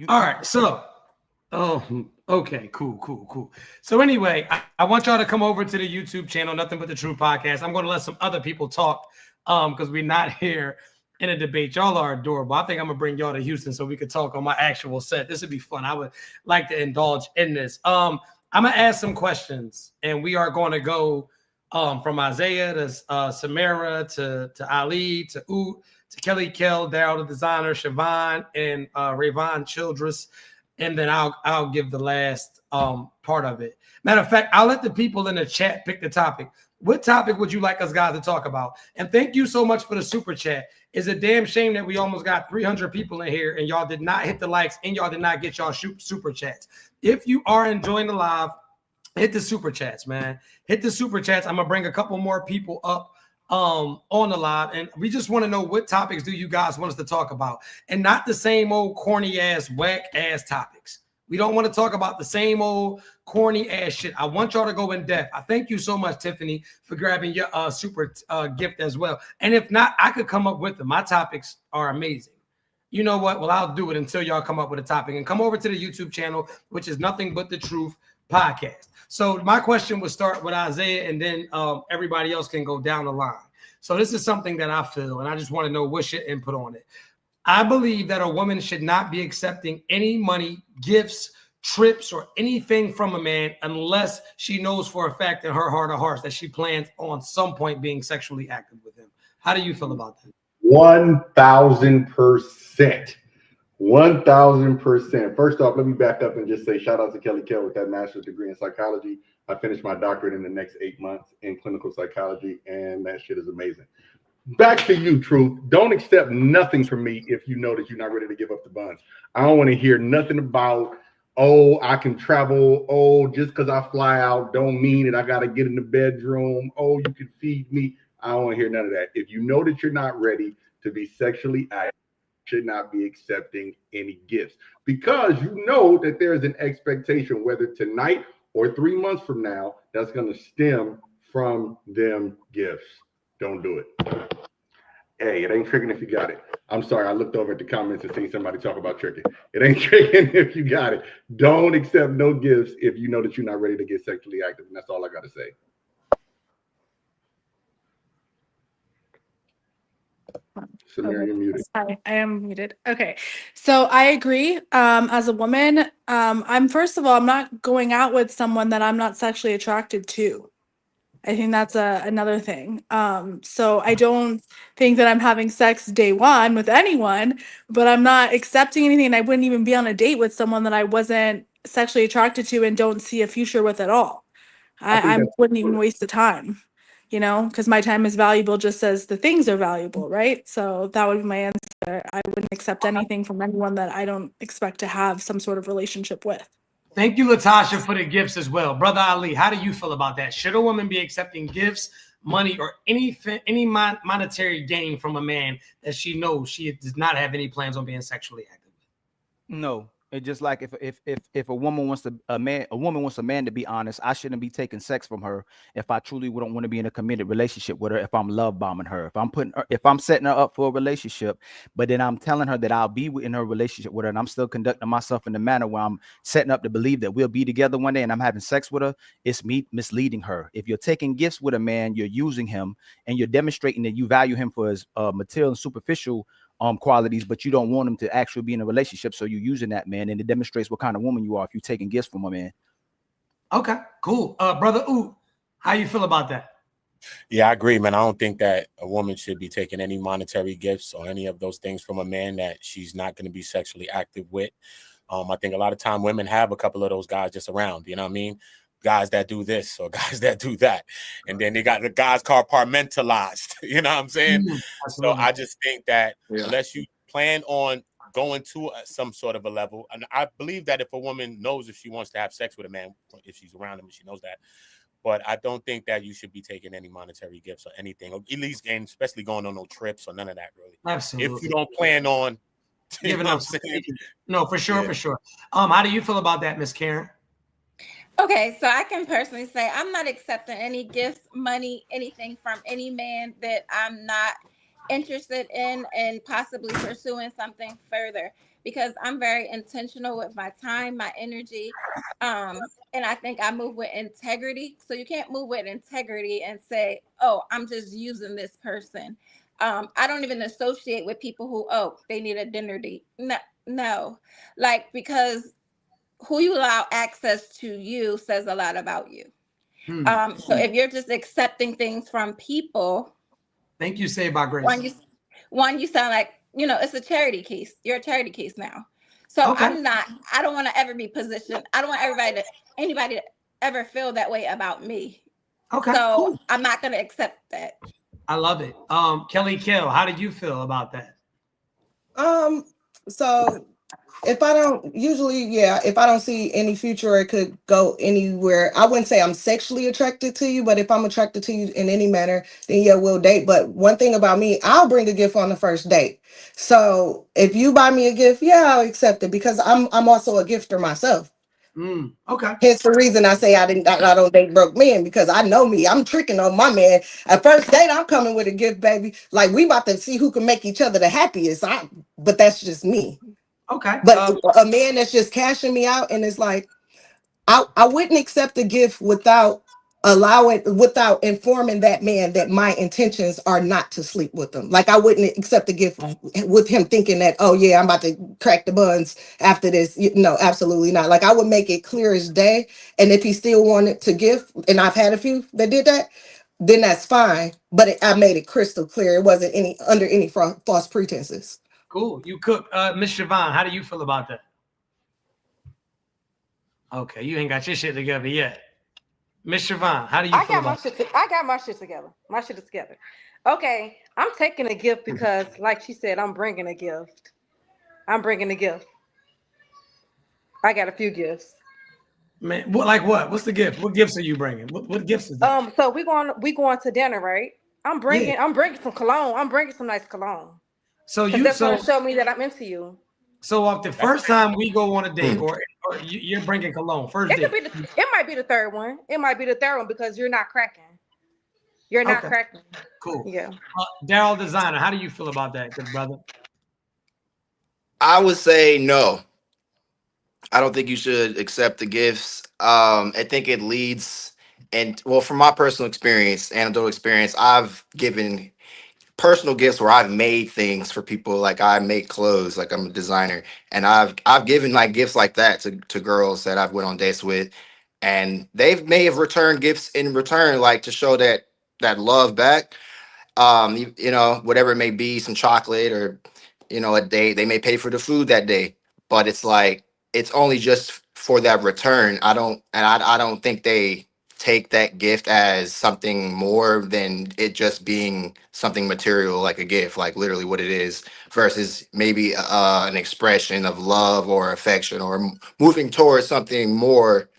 All right, so okay, cool. So anyway, I want y'all to come over to the YouTube channel, Nothing But the Truth Podcast. I'm going to let some other people talk because we're not here in a debate. Y'all are adorable. I think I'm gonna bring y'all to Houston so we could talk on my actual set. This would be fun. I would like to indulge in this. I'm gonna ask some questions, and we are going to go from Isaiah to Samara to Ali to Oot to Kelly Kell, Daryl the designer, Siobhan, and Rayvon Childress, and then I'll give the last part of it. Matter of fact, I'll let the people in the chat pick the topic. What topic would you like us guys to talk about? And thank you so much for the super chat. It's a damn shame that we almost got 300 people in here and y'all did not hit the likes and y'all did not get y'all super chats. If you are enjoying the live, hit the super chats, man. Hit the super chats. I'm gonna bring a couple more people up on the live, and we just want to know what topics do you guys want us to talk about, and not the same old corny ass whack ass topics. We don't want to talk about the same old corny ass shit. I want y'all to go in depth. I thank you so much, Tiffany, for grabbing your super gift as well. And if not, I could come up with them. My topics are amazing. You know what? Well, I'll do it until y'all come up with a topic. And come over to the YouTube channel, which is Nothing But the Truth Podcast. So my question would start with Isaiah, and then everybody else can go down the line. So this is something that I feel, and I just want to know what's your input on it. I believe that a woman should not be accepting any money, gifts, trips, or anything from a man unless she knows for a fact in her heart of hearts that she plans on some point being sexually active with him. How do you feel about that? 1,000%. 1,000%. First off, let me back up and just say shout out to Kelly Kell with that master's degree in psychology. I finished my doctorate in the next 8 months in clinical psychology, and that shit is amazing. Back to you, Truth. Don't accept nothing from me if you know that you're not ready to give up the buns. I don't want to hear nothing about, oh, I can travel. Oh, just because I fly out don't mean that I got to get in the bedroom. Oh, you can feed me. I don't want to hear none of that. If you know that you're not ready to be sexually active, should not be accepting any gifts, because you know that there is an expectation, whether tonight or 3 months from now, that's going to stem from them gifts. Don't do it. Hey, it ain't tricking if you got it. I'm sorry, I looked over at the comments and seen somebody talk about tricking. It ain't tricking if you got it. Don't accept no gifts if you know that you're not ready to get sexually active, and that's all I got to say. Samir, you're muted. Hi, I am muted. Okay. So I agree. As a woman, I'm first of all, I'm not going out with someone that I'm not sexually attracted to. I think that's another thing. So I don't think that I'm having sex day one with anyone, but I'm not accepting anything, and I wouldn't even be on a date with someone that I wasn't sexually attracted to and don't see a future with at all. I wouldn't even waste the time, because my time is valuable just as the things are valuable, right? So that would be my answer. I wouldn't accept anything from anyone that I don't expect to have some sort of relationship with. Thank you, Latasha, for the gifts as well. Brother Ali, how do you feel about that? Should a woman be accepting gifts, money, or any monetary gain from a man that she knows she does not have any plans on being sexually active with? No. It's just like if a woman wants a woman wants a man to be honest, I shouldn't be taking sex from her if I truly don't want to be in a committed relationship with her. If I'm love bombing her, if I'm setting her up for a relationship, but then I'm telling her that I'll be in her relationship with her, and I'm still conducting myself in the manner where I'm setting up to believe that we'll be together one day, and I'm having sex with her, it's me misleading her. If you're taking gifts with a man, you're using him, and you're demonstrating that you value him for his material and superficial qualities, but you don't want him to actually be in a relationship, so you're using that man, and it demonstrates what kind of woman you are if you're taking gifts from a man. Okay, cool. Brother Oot, how you feel about that? Yeah, I agree, man. I don't think that a woman should be taking any monetary gifts or any of those things from a man that she's not going to be sexually active with. I think a lot of time women have a couple of those guys just around, you know what I mean? Guys that do this or guys that do that. And then they got the guys compartmentalized, you know what I'm saying? So I just think that unless you plan on going to some sort of a level, and I believe that if a woman knows if she wants to have sex with a man, if she's around him and she knows that, but I don't think that you should be taking any monetary gifts or anything, or at least, and especially going on no trips or none of that, really. Absolutely. If you don't plan on giving up, no, for sure, for sure. How do you feel about that, Miss Karen? Okay, so I can personally say I'm not accepting any gifts, money, anything from any man that I'm not interested in and possibly pursuing something further, because I'm very intentional with my time, my energy, and I think I move with integrity. So you can't move with integrity and say, oh, I'm just using this person. I don't even associate with people who, oh, they need a dinner date. No, like, because who you allow access to you says a lot about you. So if you're just accepting things from people, thank you, Saved by Grace. One, you sound like, it's a charity case. You're a charity case now. So I don't want to ever be positioned. I don't want anybody to ever feel that way about me. Okay. So cool. I'm not going to accept that. I love it. Kelly Kill, how did you feel about that? So if I don't see any future, it could go anywhere. I wouldn't say I'm sexually attracted to you, but if I'm attracted to you in any manner, then yeah, we'll date. But one thing about me, I'll bring a gift on the first date. So if you buy me a gift, yeah, I'll accept it, because I'm also a gifter myself. Okay. Hence the reason I say I don't date broke men, because I know me. I'm tricking on my man. At first date, I'm coming with a gift, baby. Like, we about to see who can make each other the happiest. But that's just me. Okay. But a man that's just cashing me out, and it's like, I wouldn't accept a gift without informing that man that my intentions are not to sleep with them. Like, I wouldn't accept a gift with him thinking that, oh yeah, I'm about to crack the buns after this. No, absolutely not. Like, I would make it clear as day. And if he still wanted to give, and I've had a few that did that, then that's fine. But I made it crystal clear. It wasn't under any false pretenses. Cool. You cook. Miss Siobhan, how do you feel about that? Okay, you ain't got your shit together yet. Miss Siobhan, how do you feel about that? I got my shit together. My shit is together. Okay, I'm taking a gift because, like she said, I'm bringing a gift. I got a few gifts. Man, like what? What's the gift? What gifts are you bringing? What gifts is that? So we going to dinner, right? I'm bringing some cologne. I'm bringing some nice cologne. So that's gonna show me that I'm into you. So off the first time we go on a date, or you're bringing cologne first date. It might be the third one. It might be the third one, because you're not cracking. You're not cracking. Cool. Yeah. Daryl Designer, how do you feel about that, good brother? I would say no. I don't think you should accept the gifts. I think it leads, and well, from my personal experience, anecdotal experience, I've given personal gifts where I've made things for people. Like I make clothes, like I'm a designer, and I've given like gifts like that to girls that I've went on dates with, and they may have returned gifts in return, like to show that love back. You know, whatever it may be, some chocolate or, you know, a date. They may pay for the food that day, but it's like it's only just for that return. I don't think they take that gift as something more than it just being something material, like a gift, like literally what it is, versus maybe an expression of love or affection or moving towards something more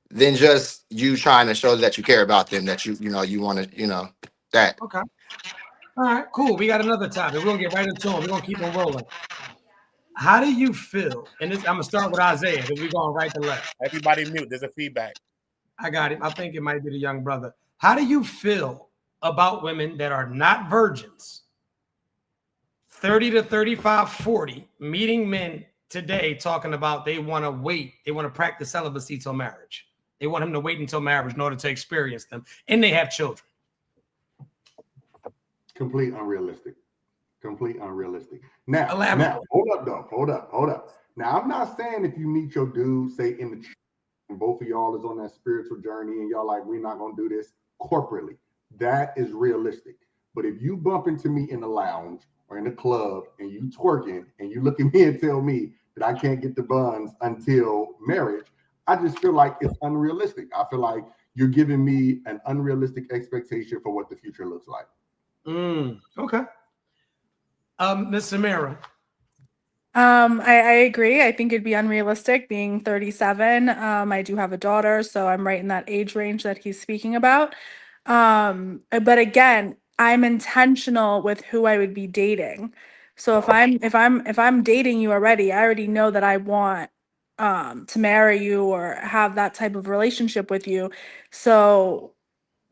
than just you trying to show that you care about them, that you want to, that. Okay. All right, cool. We got another topic. We're gonna get right into it. We're gonna keep on rolling. How do you feel? And this, I'm gonna start with Isaiah because we're going right to left. Everybody mute. There's a feedback. I got it. I think it might be the young brother. How do you feel about women that are not virgins, 30 to 35, 40, meeting men today talking about they want to wait, they want to practice celibacy till marriage. They want him to wait until marriage in order to experience them, and they have children. Complete unrealistic. Now, hold up. Now, I'm not saying if you meet your dude, say in the church, and both of y'all is on that spiritual journey and y'all like, we're not going to do this corporately. That is realistic. But if you bump into me in the lounge or in the club and you twerking and you look at me and tell me that I can't get the buns until marriage, I just feel like it's unrealistic. I feel like you're giving me an unrealistic expectation for what the future looks like. Okay. Miss Samira. I agree. I think it'd be unrealistic being 37. I do have a daughter, so I'm right in that age range that he's speaking about. But again, I'm intentional with who I would be dating. So if I'm dating you already, I already know that I want to marry you or have that type of relationship with you. So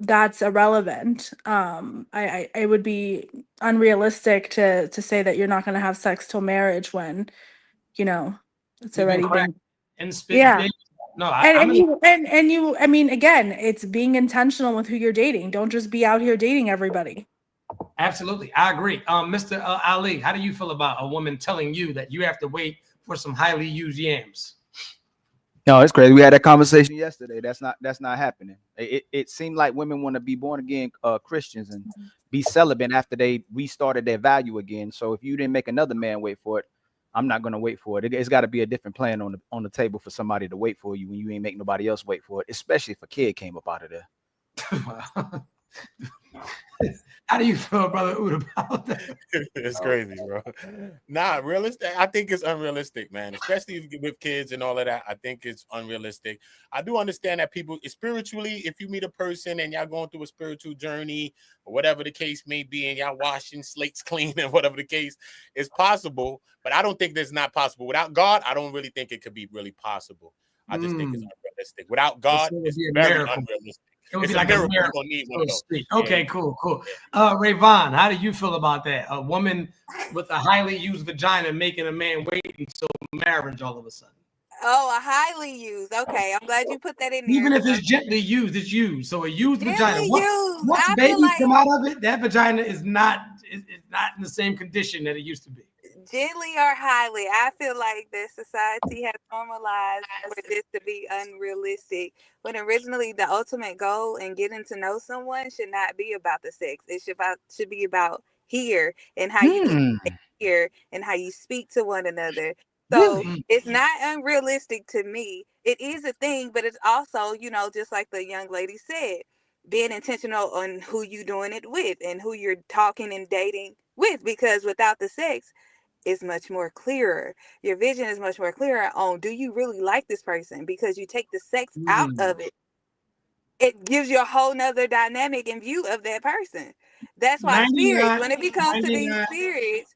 that's irrelevant. I would be unrealistic to say that you're not going to have sex till marriage when, it's already been. And spit. Yeah. No, I mean, again, it's being intentional with who you're dating. Don't just be out here dating everybody. Absolutely, I agree. Mr. Ali, how do you feel about a woman telling you that you have to wait for some highly used yams? No, it's crazy. We had that conversation yesterday. That's not happening. It seemed like women want to be born again Christians and be celibate after they restarted their value again. So if you didn't make another man wait for it, I'm not going to wait for it. It's got to be a different plan on the table for somebody to wait for you when you ain't make nobody else wait for it, especially if a kid came up out of there. How do you feel, Brother Oud, about that? It's crazy, bro. Nah, realistic. I think it's unrealistic, man. Especially with kids and all of that. I think it's unrealistic. I do understand that people spiritually, if you meet a person and y'all going through a spiritual journey or whatever the case may be, and y'all washing slates clean and whatever the case, it's possible. But I don't think that's not possible. Without God, I don't really think it could be really possible. I just think it's unrealistic. Without God, it's very unrealistic. It would be like a miracle. Okay, cool. Rayvon, how do you feel about that? A woman with a highly used vagina making a man wait until marriage all of a sudden. Oh, a highly used. Okay, I'm glad you put that in there. Even if it's gently used, it's used. So a used vagina. Used. Once babies come out of it, that vagina is not in the same condition that it used to be. Gently or highly, I feel like the society has normalized for this to be unrealistic. When originally the ultimate goal in getting to know someone should not be about the sex. It should be about here and how you hear and how you speak to one another. So it's not unrealistic to me. It is a thing, but it's also, just like the young lady said, being intentional on who you're doing it with and who you're talking and dating with, because without the sex, is much more clearer. Your vision is much more clearer on, do you really like this person? Because you take the sex out of it, it gives you a whole nother dynamic and view of that person. That's why spirits, when it becomes to these spirits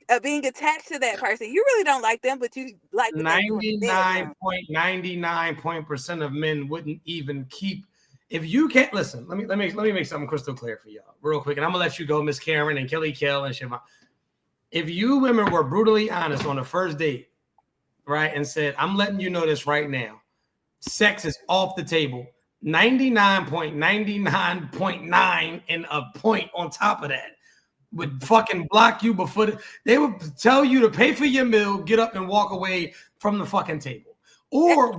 of being attached to that person, you really don't like them, but you like 99.99% of men wouldn't even keep. If you can't listen, let me make something crystal clear for y'all real quick, and I'm gonna let you go, Miss Karen and Kelly Kell and Shiva. If you women were brutally honest on the first date, right, and said, I'm letting you know this right now, sex is off the table, 99.99.9 and a point on top of that, would fucking block you before they would tell you to pay for your meal, get up and walk away from the fucking table. Or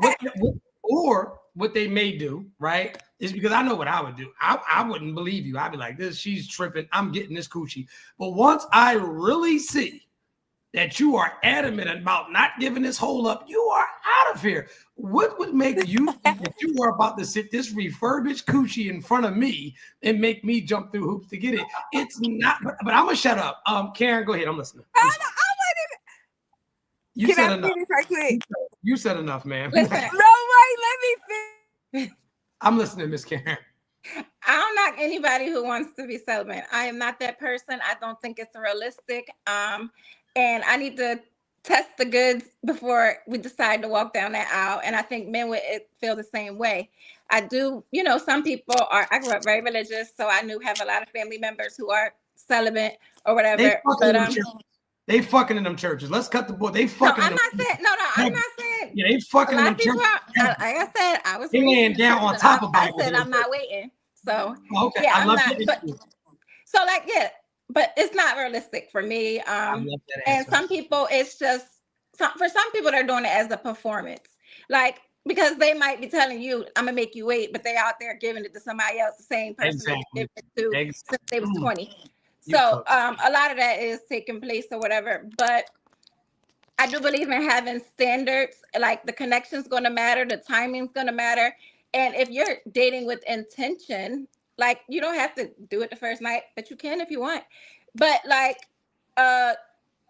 what they may do, right, is because I know what I would do. I wouldn't believe you. I'd be like, she's tripping. I'm getting this coochie. But once I really see that you are adamant about not giving this hole up, you are out of here. What would make you think that you are about to sit this refurbished coochie in front of me and make me jump through hoops to get it? It's not, but I'm gonna shut up. Karen, go ahead. I'm listening. You said enough. Right quick? You said enough, man. Listen. No, wait, let me finish. I'm listening, Miss Karen. I don't knock anybody who wants to be celibate. I am not that person. I don't think it's realistic. And I need to test the goods before we decide to walk down that aisle. And I think men would feel the same way. I do, some people I grew up very religious, so I have a lot of family members who are celibate or whatever. They fucking in them churches. Let's cut the board. They fucking. I'm not saying. Yeah, they fucking in them churches. Like I said, I was laying down on top of I said I'm not waiting. So okay, yeah, I'm not. So but it's not realistic for me. And some people, it's just for some people they're doing it as a performance, like because they might be telling you, "I'm gonna make you wait," but they out there giving it to somebody else, the same person they gave it to since they was 20. So a lot of that is taking place or whatever. But I do believe in having standards. Like the connection's going to matter, the timing's going to matter, and if you're dating with intention. Like you don't have to do it the first night, but you can if you want. But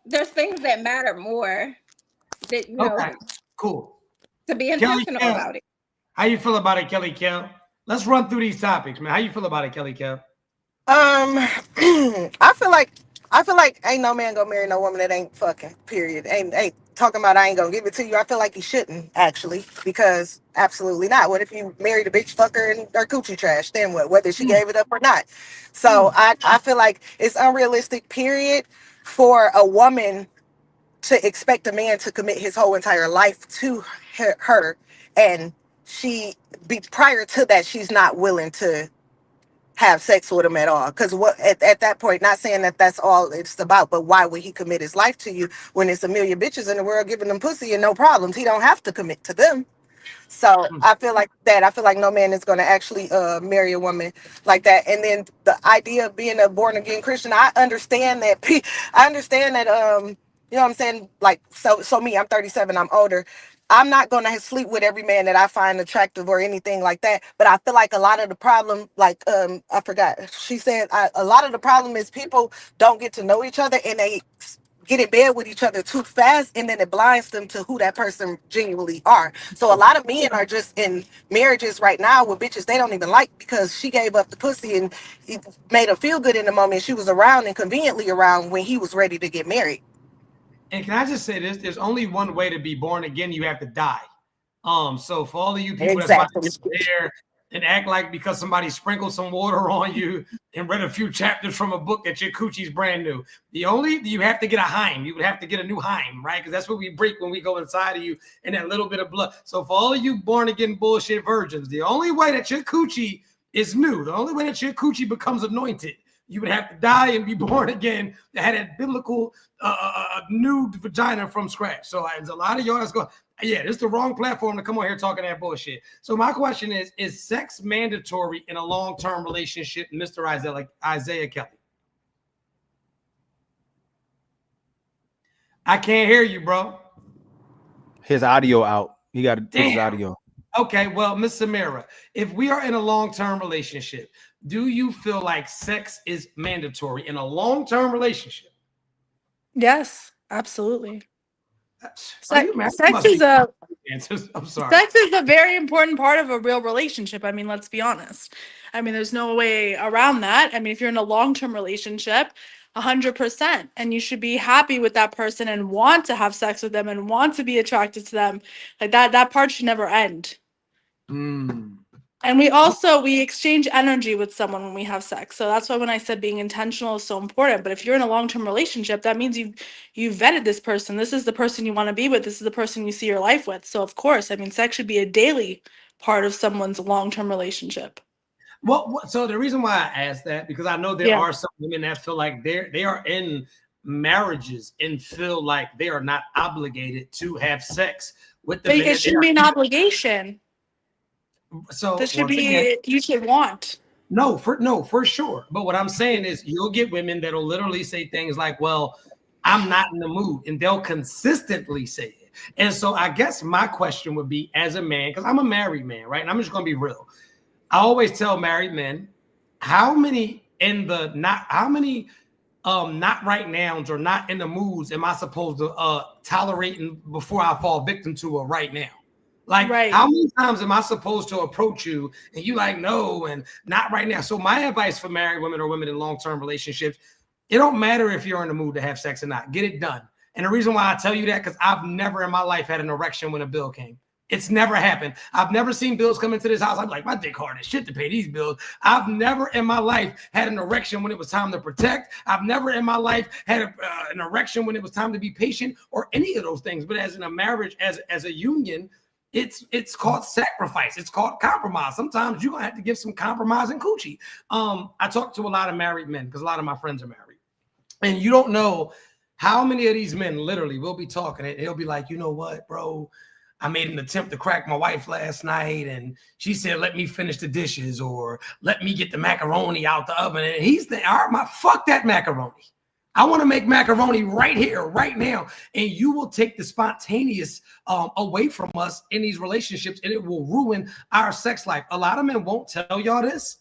there's things that matter more. That okay, cool. To be intentional about it. How you feel about it, Kelly Kell? Let's run through these topics, man. How you feel about it, Kelly Kell? I feel like ain't no man gonna marry no woman that ain't fucking. Period. Ain't talking about I ain't gonna give it to you. I feel like he shouldn't actually, because absolutely not. What if you married a bitch fucker and her coochie trash? Then what? Whether she gave it up or not. So I feel like it's unrealistic. Period, for a woman to expect a man to commit his whole entire life to her, and prior to that she's not willing to have sex with him at all. Because at that point, not saying that that's all it's about, but why would he commit his life to you when there's a million bitches in the world giving them pussy and no problems? He don't have to commit to them. So I feel like no man is going to actually marry a woman like that. And then the idea of being a born again Christian, I understand that. You know what I'm saying? Like, so me, I'm 37, I'm older. I'm not going to sleep with every man that I find attractive or anything like that. But I feel like a lot of the problem, like I forgot, she said, a lot of the problem is people don't get to know each other and they get in bed with each other too fast, and then it blinds them to who that person genuinely are. So a lot of men are just in marriages right now with bitches they don't even like because she gave up the pussy and it made her feel good in the moment she was around and conveniently around when he was ready to get married. And can I just say this? There's only one way to be born again. You have to die. So for all of you people that's about to sit there and act like because somebody sprinkled some water on you and read a few chapters from a book that your coochie's brand new. You have to get a hymen. You would have to get a new hymen, right? Because that's what we break when we go inside of you and that little bit of blood. So for all of you born again bullshit virgins, the only way that your coochie is new, the only way that your coochie becomes anointed, you would have to die and be born again to have that biblical new vagina from scratch. So there's a lot of y'all that's going, yeah, this is the wrong platform to come on here talking that bullshit. So my question is sex mandatory in a long-term relationship, Mr. Isaiah Kelly? I can't hear you, bro. His audio out. He got to take his audio. Okay, well, Miss Samira, if we are in a long-term relationship, do you feel like sex is mandatory in a long-term relationship? Yes, absolutely. Sex is a I'm sorry. Sex is a very important part of a real relationship. I mean, let's be honest. I mean, there's no way around that. I mean, if you're in a long-term relationship, 100%, and you should be happy with that person and want to have sex with them and want to be attracted to them. Like that part should never end. And we exchange energy with someone when we have sex. So that's why when I said being intentional is so important. But if you're in a long-term relationship, that means you've vetted this person. This is the person you want to be with. This is the person you see your life with. So of course, I mean, sex should be a daily part of someone's long-term relationship. Well, so the reason why I asked that, because I know there Yeah. are some women that feel like they are in marriages and feel like they are not obligated to have sex with the But men it that they shouldn't are. be an obligation. So This should once again, be you should want. no, for sure. But what I'm saying is you'll get women that'll literally say things like, well, I'm not in the mood, and they'll consistently say it. And so I guess my question would be, as a man, because I'm a married man, right? And I'm just gonna be real. I always tell married men, how many not right nows or not in the moods am I supposed to tolerating before I fall victim to a right now? Like, how many times am I supposed to approach you and you like, no, and not right now? So my advice for married women or women in long-term relationships, it don't matter if you're in the mood to have sex or not. Get it done. And the reason why I tell you that, because I've never in my life had an erection when a bill came. It's never happened. I've never seen bills come into this house. I'm like, my dick hard as shit to pay these bills. I've never in my life had an erection when it was time to protect. I've never in my life had an erection when it was time to be patient or any of those things. But as in a marriage, as a union, it's called sacrifice. It's called compromise. Sometimes you're gonna have to give some compromise and coochie. I talk to a lot of married men because a lot of my friends are married, and you don't know how many of these men literally will be talking and he'll be like, you know what, bro? I made an attempt to crack my wife last night, and she said, let me finish the dishes or let me get the macaroni out the oven. And he's the, all right, fuck that macaroni. I want to make macaroni right here, right now. And you will take the spontaneous away from us in these relationships, and it will ruin our sex life. A lot of men won't tell y'all this.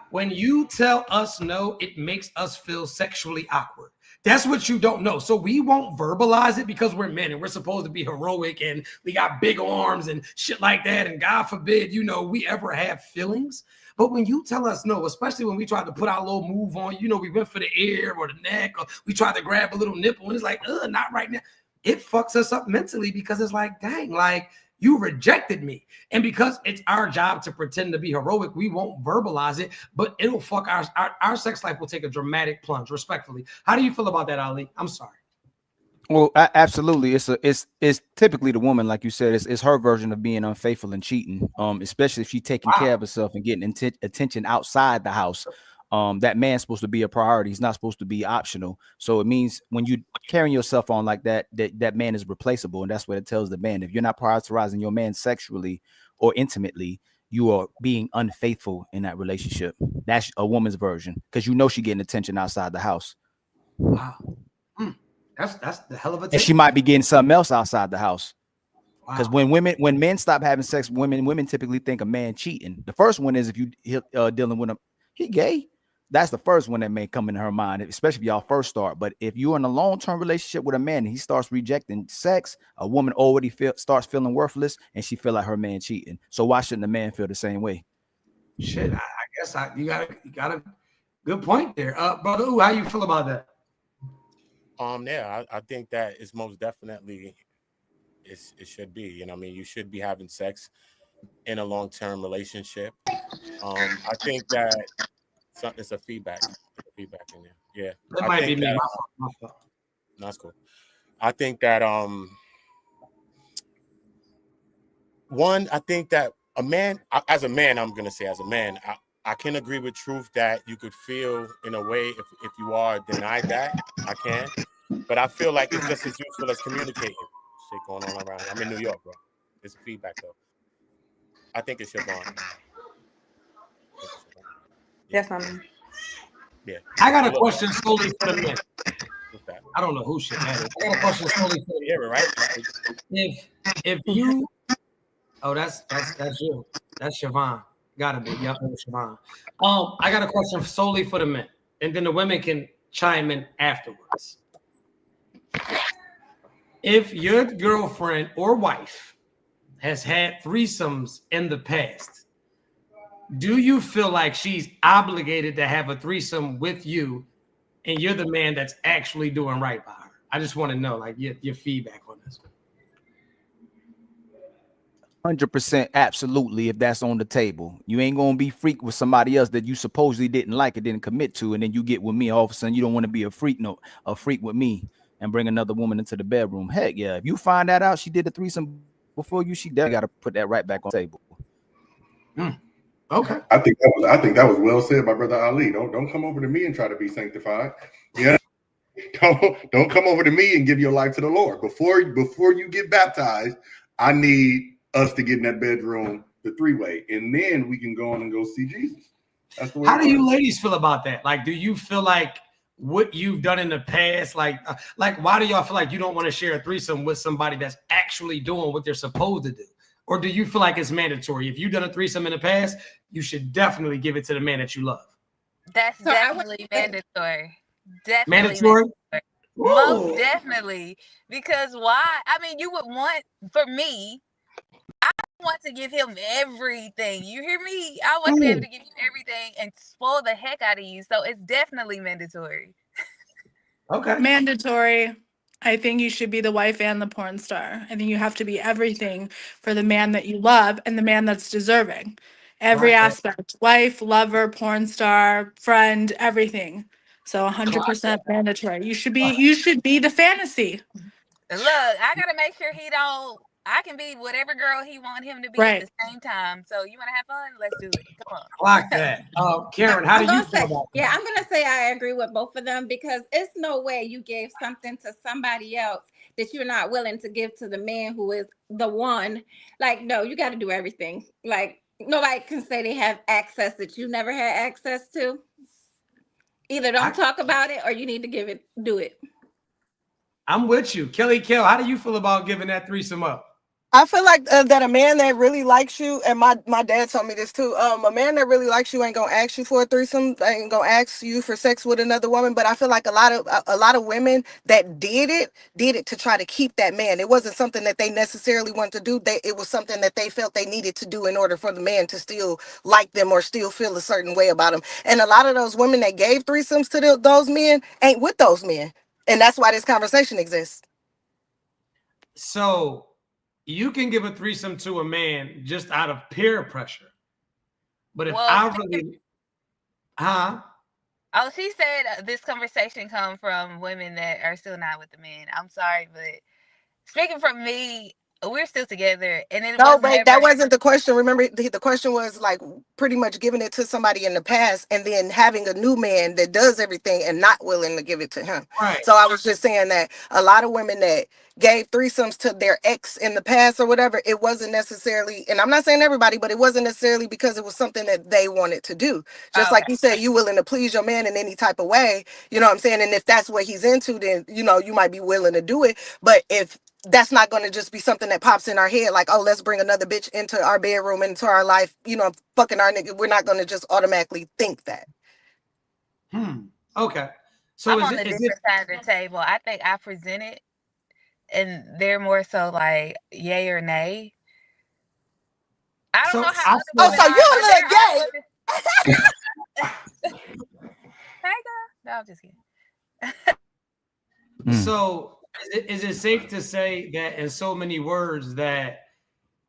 When you tell us no, it makes us feel sexually awkward. That's what you don't know. So we won't verbalize it because we're men and we're supposed to be heroic and we got big arms and shit like that. And God forbid, we ever have feelings. But when you tell us no, especially when we tried to put our little move on, we went for the ear or the neck, or we tried to grab a little nipple and it's like, not right now. It fucks us up mentally because it's like, dang, like you rejected me. And because it's our job to pretend to be heroic, we won't verbalize it, but it'll fuck our sex life will take a dramatic plunge, respectfully. How do you feel about that, Ali? I'm sorry. Well, absolutely. It's typically the woman, like you said, it's her version of being unfaithful and cheating. Especially if she's taking care of herself and getting attention outside the house. That man's supposed to be a priority. He's not supposed to be optional. So it means when you carrying yourself on like that man is replaceable. And that's what it tells the man. If you're not prioritizing your man sexually or intimately, you are being unfaithful in that relationship. That's a woman's version because she's getting attention outside the house. Wow. That's the hell of a thing. And she might be getting something else outside the house. Because when men stop having sex, women typically think a man cheating. The first one is if you dealing with him, he gay. That's the first one that may come in her mind, especially if y'all first start. But if you're in a long-term relationship with a man and he starts rejecting sex, a woman already starts feeling worthless and she feel like her man cheating. So why shouldn't the man feel the same way? Shit, I guess you got a good point there. Brother, how you feel about that? Yeah, I think that is most definitely it should be. You should be having sex in a long-term relationship. I think that it's a feedback in there. Yeah, that might be me. My fault. That's cool. I think that I think that a man, as a man, I'm gonna say as a man, I can agree with Truth that you could feel in a way if you are denied that. I can, but I feel like it's just as useful as communicating. Shit going on around. I'm in New York, bro. It's a feedback though. I think it should go on. That's not me. Yeah. I got a question solely for the men. I don't know who shit matters. I got a question solely for the men, right? If you, that's you. That's Siobhan. Gotta be. Yep, Siobhan. I got a question solely for the men, and then the women can chime in afterwards. If your girlfriend or wife has had threesomes in the past, do you feel like she's obligated to have a threesome with you and you're the man that's actually doing right by her? I just want to know, like, your feedback on this. 100% absolutely. If that's on the table, you ain't gonna be freak with somebody else that you supposedly didn't like or didn't commit to, and then you get with me. All of a sudden, you don't want to be a freak with me and bring another woman into the bedroom. Heck yeah! If you find that out, she did a threesome before you, she definitely got to put that right back on the table. Okay. I think that was well said by Brother Ali. Don't come over to me and try to be sanctified. Yeah. Don't come over to me and give your life to the Lord. Before you get baptized, I need us to get in that bedroom, the three-way, and then we can go on and go see Jesus. That's the way. How do you ladies feel about that? Like, do you feel like what you've done in the past, like why do y'all feel like you don't want to share a threesome with somebody that's actually doing what they're supposed to do? Or do you feel like it's mandatory? If you've done a threesome in the past, you should definitely give it to the man that you love. That's definitely mandatory. Definitely Mandatory? Most definitely. Because why? I mean, you would want, for me, I want to give him everything. You hear me? I want to be able to give you everything and spoil the heck out of you. So it's definitely mandatory. Okay. Mandatory. I think you should be the wife and the porn star. I think you have to be everything for the man that you love and the man that's deserving. Every aspect. Wife, lover, porn star, friend, everything. So 100% mandatory. You should be the fantasy. Look, I gotta make sure I can be whatever girl he want him to be at the same time. So you want to have fun? Let's do it. Come on. Like that. Karen, how do you feel about that? Yeah, I'm gonna say I agree with both of them because it's no way you gave something to somebody else that you're not willing to give to the man who is the one. Like, no, you got to do everything. Like, nobody can say they have access that you never had access to. Either don't talk about it or you need to do it. I'm with you. Kelly Kell, how do you feel about giving that threesome up? I feel like that a man that really likes you, and my dad told me this too. A man that really likes you ain't gonna ask you for a threesome, ain't gonna ask you for sex with another woman. But I feel like a lot of women that did it to try to keep that man. It wasn't something that they necessarily wanted to do. It was something that they felt they needed to do in order for the man to still like them or still feel a certain way about them. And a lot of those women that gave threesomes to those men ain't with those men, and that's why this conversation exists. So you can give a threesome to a man just out of peer pressure. But if Oh, she said this conversation come from women that are still not with the men. I'm sorry, but speaking from me, we're still together. And it No, but that wasn't the question. Remember, the question was like pretty much giving it to somebody in the past and then having a new man that does everything and not willing to give it to him. Right. So I was just saying that a lot of women that gave threesomes to their ex in the past or whatever, it wasn't necessarily, and I'm not saying everybody, but it wasn't necessarily because it was something that they wanted to do. Just like you said, you willing to please your man in any type of way, you know what I'm saying? And if that's what he's into, then, you know, you might be willing to do it. But if that's not going to just be something that pops in our head, like, oh, let's bring another bitch into our bedroom, into our life, you know, fucking our nigga. We're not going to just automatically think that. Okay. So I'm on the different side of the table. I think I present it, and they're more so like yay or nay. I don't know how. So you're a little gay. Hey, girl. No, I'm just kidding. So is it safe to say that in so many words that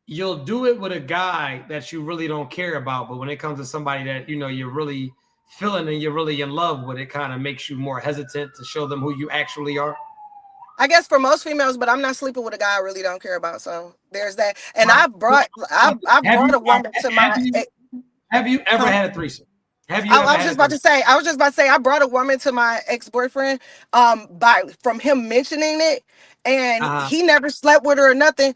you'll do it with a guy that you really don't care about, but when it comes to somebody that, you know, you're really feeling and you're really in love with, it kind of makes you more hesitant to show them who you actually are? I guess for most females, but I'm not sleeping with a guy I really don't care about. So there's that. And I brought a woman to my. Have you ever had a threesome? I was just about to say, I brought a woman to my ex-boyfriend from him mentioning it, and he never slept with her or nothing.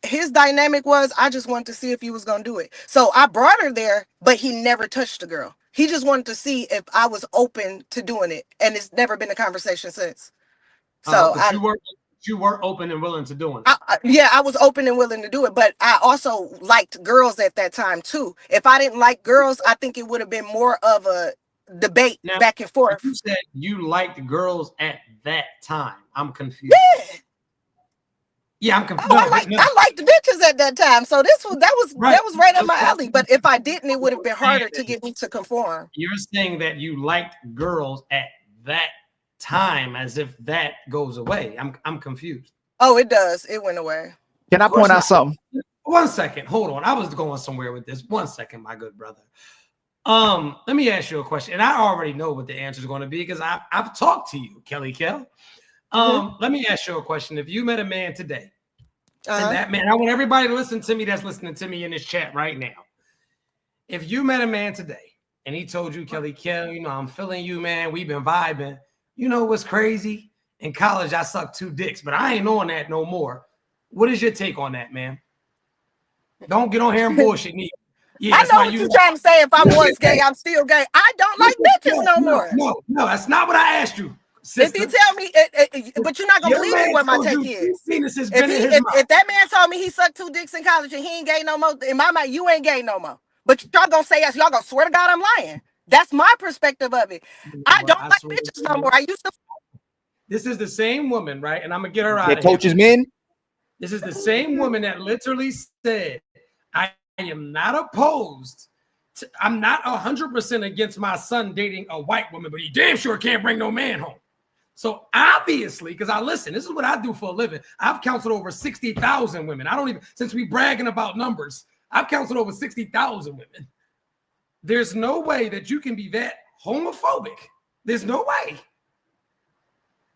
His dynamic was, I just wanted to see if he was going to do it. So I brought her there, but he never touched the girl. He just wanted to see if I was open to doing it. And it's never been a conversation since. So you were open and willing to doing it. I was open and willing to do it, but I also liked girls at that time too. If I didn't like girls, I think it would have been more of a debate back and forth. You said you liked girls at that time. I'm confused. Yeah, I'm confused. I liked the bitches at that time, so that was right up my alley. But if I didn't, it would have been harder to get me to conform. You're saying that you liked girls at that time, as if that goes away. I'm confused. Oh, it does. It went away. Can I point out something? 1 second. Hold on. I was going somewhere with this. 1 second, my good brother. Let me ask you a question. And I already know what the answer is going to be because I've talked to you, Kelly Kell. Let me ask you a question. If you met a man today, and that man, I want everybody to listen to me that's listening to me in this chat right now. If you met a man today and he told you, Kelly Kell, you know, I'm feeling you, man. We've been vibing. You know what's crazy? In college, I sucked 2 dicks, but I ain't on that no more. What is your take on that, man? Don't get on here and bullshit me. Yeah, I know what you're trying to say. If I'm once gay, I'm still gay. I don't like bitches no more. No, that's not what I asked you. Sister. If you tell me, but you're not gonna believe me what my take is. If that man told me he sucked 2 dicks in college and he ain't gay no more, in my mind, you ain't gay no more. But y'all gonna say yes, y'all gonna swear to God I'm lying. That's my perspective of it. I don't like bitches no more. I used to. This is the same woman, right? And I'm gonna get her out of here. Coaches men. This is the same woman that literally said, I am not opposed. I'm not 100% against my son dating a white woman, but he damn sure can't bring no man home. So obviously, because I listen, this is what I do for a living. I've counseled over 60,000 women. I don't even, since we bragging about numbers, I've counseled over 60,000 women. There's no way that you can be that homophobic. There's no way.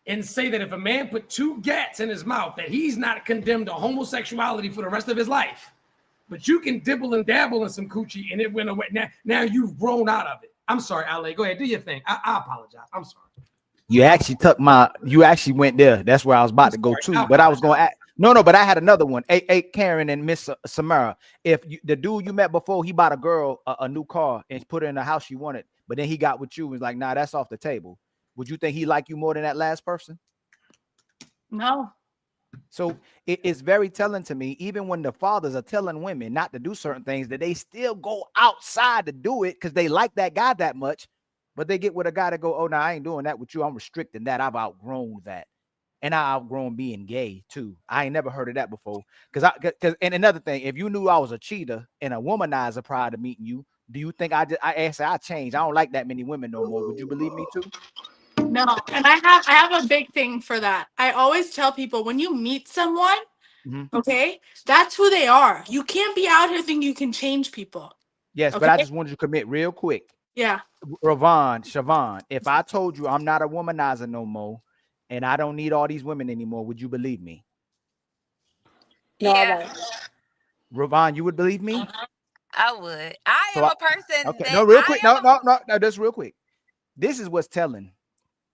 And say that if a man put 2 gats in his mouth, that he's not condemned to homosexuality for the rest of his life. But you can dibble and dabble in some coochie and it went away. Now you've grown out of it. I'm sorry, Ale. Go ahead, do your thing. I apologize. I'm sorry. You actually went there. That's where I was about to go to. But I was going to but I had another one. Hey, Karen and Miss Samara. If the dude you met before, he bought a girl a new car and put her in the house she wanted, but then he got with you and was like, nah, that's off the table. Would you think he liked you more than that last person? No. So it's very telling to me, even when the fathers are telling women not to do certain things, that they still go outside to do it because they like that guy that much. But they get with a guy that go, oh, no, I ain't doing that with you. I'm restricting that. I've outgrown that. And I outgrown being gay, too. I ain't never heard of that before. And another thing, if you knew I was a cheater and a womanizer prior to meeting you, do you think I changed? I don't like that many women no more. Would you believe me, too? No. And I have a big thing for that. I always tell people when you meet someone, okay, that's who they are. You can't be out here thinking you can change people. Yes, okay? But I just wanted you to commit real quick. Yeah. Siobhan, if I told you I'm not a womanizer no more and I don't need all these women anymore, would you believe me? No, I won't. Ravon, you would believe me? I would. I am a person. Okay, no, real quick. No, just real quick. This is what's telling.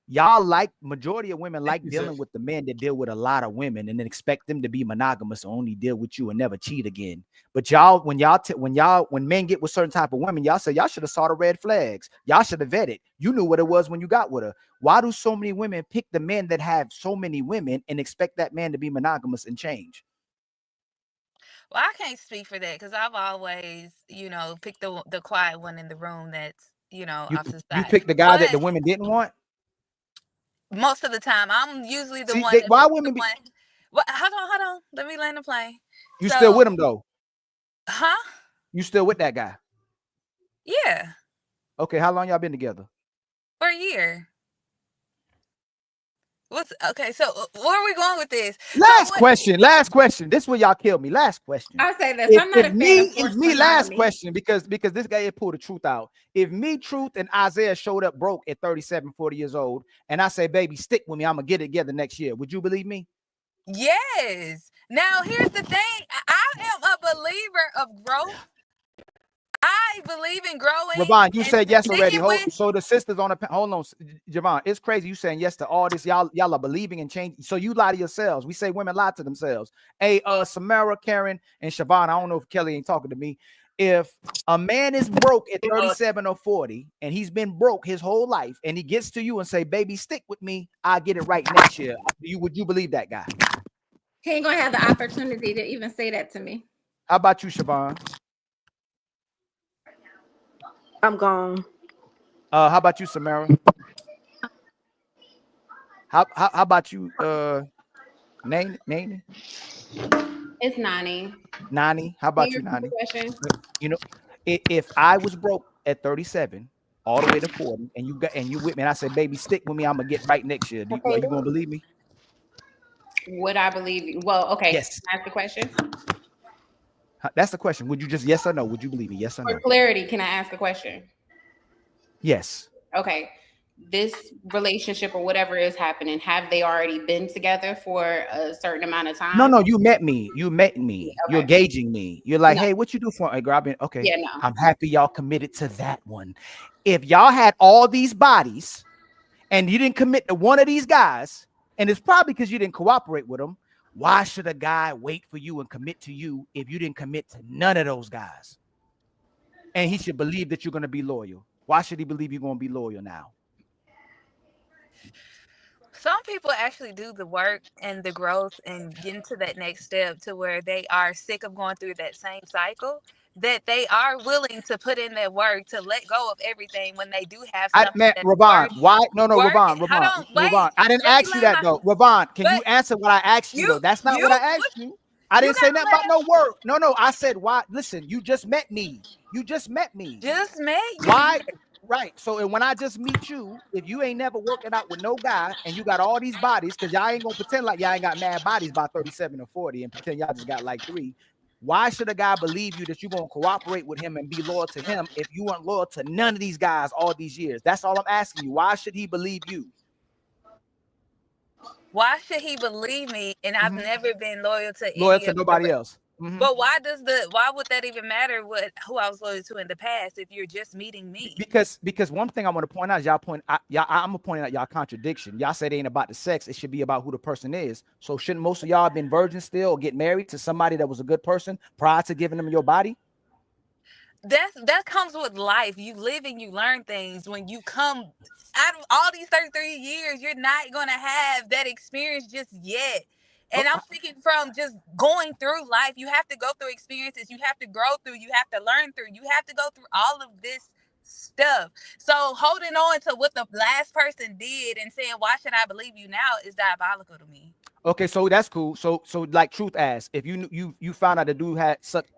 Y'all majority of women like dealing with the men that deal with a lot of women and then expect them to be monogamous or only deal with you and never cheat again. But y'all, when men get with certain type of women, y'all say y'all should have saw the red flags. Y'all should have vetted. You knew what it was when you got with her. Why do so many women pick the men that have so many women and expect that man to be monogamous and change? Well, I can't speak for that because I've always, picked the quiet one in the room that's, off the side. You picked the guy that the women didn't want? Most of the time, I'm usually the one. Why women be? Hold on. Let me land the plane. You still with him though? Huh? You still with that guy? Yeah. Okay, how long y'all been together? For a year. Okay? So where are we going with this? Last question. This is where y'all killed me. Last question. I'll say this. I'm not a fan of forced monogamy. Last question because this guy pulled the truth out. If me, Truth, and Isaiah showed up broke at 37, 40 years old, and I say, baby, stick with me, I'm gonna get it together next year, would you believe me? Yes. Now here's the thing. I am a believer of growth. I believe in growing. Ravon, you said yes already. So the sisters on the hold on, Javon, it's crazy you saying yes to all this. Y'all are believing in change. So you lie to yourselves. We say women lie to themselves. Hey, Samara, Karen, and Siobhan, I don't know if Kelly ain't talking to me. If a man is broke at 37 or 40 and he's been broke his whole life and he gets to you and say, baby, stick with me, I'll get it right next year. Would you believe that guy? He ain't gonna have the opportunity to even say that to me. How about you, Siobhan? I'm gone. How about you, Samara? How about you, Nani? It's Nani. Nani, how about you, Nani? If I was broke at 37, all the way to 40, and you with me, and I said, baby, stick with me, I'm gonna get right next year. Are you gonna believe me? Would I believe you? Well, okay. Yes. Can I ask the question? That's the question. Would you just yes or no? Would you believe me? Yes or no? For clarity, can I ask a question? Yes. Okay. this relationship or whatever is happening, have they already been together for a certain amount of time? No, you met me. You met me. Okay. You're gauging me. You're like, No. hey, what you do for? Hey, girl, I've been okay. Yeah, no. I'm happy y'all committed to that one. If y'all had all these bodies and you didn't commit to one of these guys, and it's probably because you didn't cooperate with them, why should a guy wait for you and commit to you if you didn't commit to none of those guys? And he should believe that you're going to be loyal. Why should he believe you're going to be loyal now? Some people actually do the work and the growth and get into that next step to where they are sick of going through that same cycle, that they are willing to put in that work to let go of everything when they do have something. Man, Ravon, why? No, Ravon. I didn't ask you that though. Ravon, can you answer what I asked you though? That's not what I asked you. I didn't say nothing about no work. No, I said why. Listen, you just met me. Just met you. Why? Right. So and when I just meet you, if you ain't never working out with no guy and you got all these bodies, because y'all ain't gonna pretend like y'all ain't got mad bodies by 37 or 40 and pretend y'all just got like 3. Why should a guy believe you that you're gonna cooperate with him and be loyal to him if you weren't loyal to none of these guys all these years? That's all I'm asking you. Why should he believe you? Why should he believe me? And I've never been loyal to nobody else. But why would that even matter who I was loyal to in the past if you're just meeting me? Because one thing I want to point out is I'm gonna point out y'all contradiction. Y'all said it ain't about the sex, it should be about who the person is. So shouldn't most of y'all have been virgins still or get married to somebody that was a good person prior to giving them your body? That comes with life. You live and you learn things. When you come out of all these 33 years, you're not gonna have that experience just yet. And I'm speaking from just going through life. You have to go through experiences. You have to grow through. You have to learn through. You have to go through all of this stuff. So holding on to what the last person did and saying, why should I believe you now, is diabolical to me. Okay, so that's cool. So like Truth asked, if you found out the dude had sucked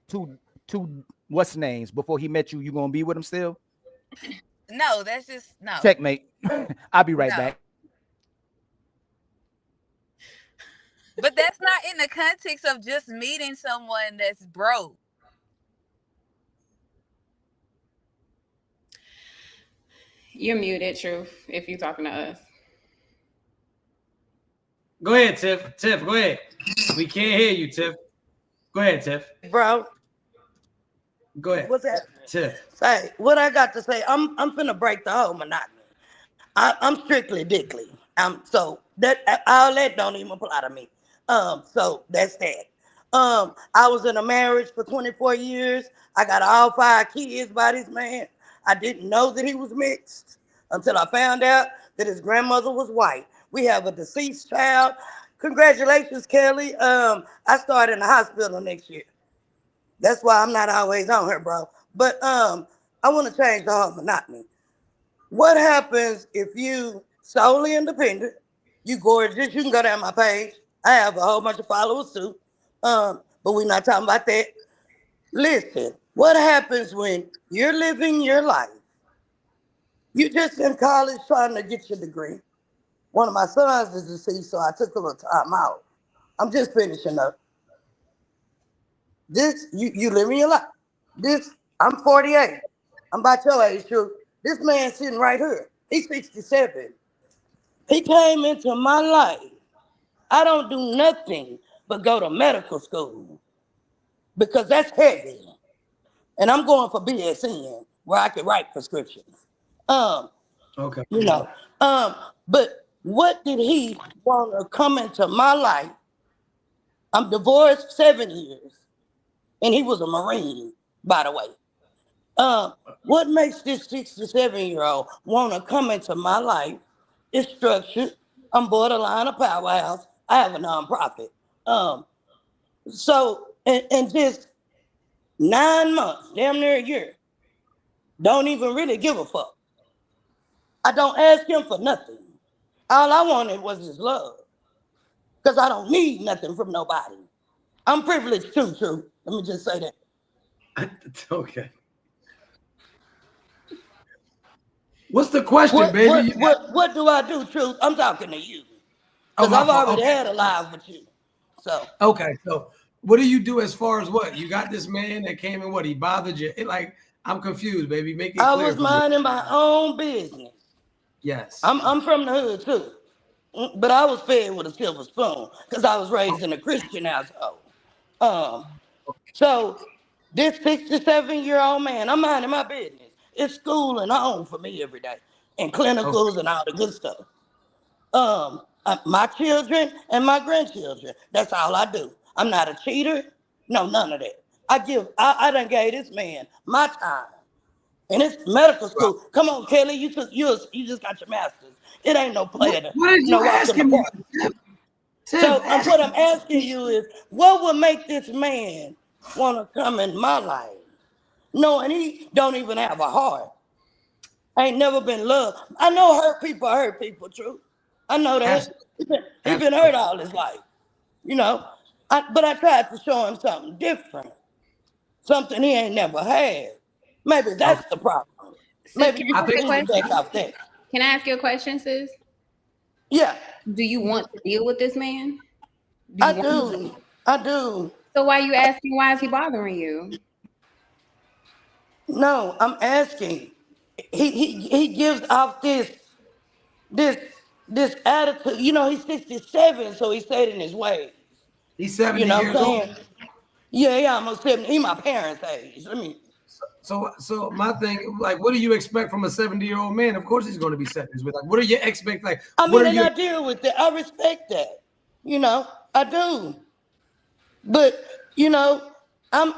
two what's names before he met you, you gonna be with him still? No, that's just no. Checkmate. I'll be right back. But that's not in the context of just meeting someone that's broke. You're muted, Truth, if you're talking to us. Go ahead, Tiff. Tiff, go ahead. We can't hear you, Tiff. Go ahead, Tiff. Bro. Go ahead. What's that? Tiff. Say, what I got to say, I'm finna break the whole monotony. I'm strictly dickly. So that all that don't even apply to me. So that's that. I was in a marriage for 24 years. I got all 5 kids by this man. I didn't know that he was mixed until I found out that his grandmother was white. We have a deceased child. Congratulations, Kelly. I start in the hospital next year. That's why I'm not always on her, bro. But I want to change the whole monotony. What happens if you solely independent, you gorgeous, you can go down my page. I have a whole bunch of followers too. But we're not talking about that. Listen, what happens when you're living your life? You just in college trying to get your degree. One of my sons is deceased, so I took a little time out. I'm just finishing up. This, you living your life. This, I'm 48. I'm about your age, Truth. This man sitting right here. He's 67. He came into my life. I don't do nothing but go to medical school because that's heavy. And I'm going for BSN where I can write prescriptions. Okay. You know, but what did he want to come into my life? I'm divorced 7 years and he was a Marine, by the way. What makes this 67-year-old want to come into my life? It's structured. I'm borderline a powerhouse. I have a nonprofit. So, and just 9 months, damn near a year, don't even really give a fuck. I don't ask him for nothing. All I wanted was his love. Because I don't need nothing from nobody. I'm privileged too, True. Let me just say that. Okay. What's the question, baby? What do I do, Truth? I'm talking to you. Because I've already had a live with you. So okay, so what do you do as far as what? You got this man that came in, what, he bothered you? I'm confused, baby. Make it clear. I was minding my own business. Yes. I'm from the hood too, but I was fed with a silver spoon because I was raised in a Christian household. So this 67-year-old man, I'm minding my business. It's school and home for me every day, and clinicals and all the good stuff. My children and my grandchildren. That's all I do. I'm not a cheater. No, none of that. I done gave this man my time. And it's medical school. Come on, Kelly, you just got your master's. It ain't no player to What are you walk in the asking me? park. So what I'm asking you is, what would make this man want to come in my life, knowing he don't even have a heart? Ain't never been loved. I know hurt people, true. I know that. He been hurt all his life, you know. But I tried to show him something different, something he ain't never had. Maybe that's the problem. Maybe you need to back off that. Can I ask you a question, sis? Yeah. Do you want to deal with this man? I do. So why are you asking? Why is he bothering you? No, I'm asking. He gives off this attitude. You know, he's 67, so he's set in his ways. He's 70 you know years what I'm old. saying? Yeah, almost 70. He my parents' age. I mean, so my thing, like, what do you expect from a 70-year-old man? Of course, he's going to be set in his ways. Like, what are you expect? Like, I mean, and I deal with that. I respect that. You know, I do. But you know, I'm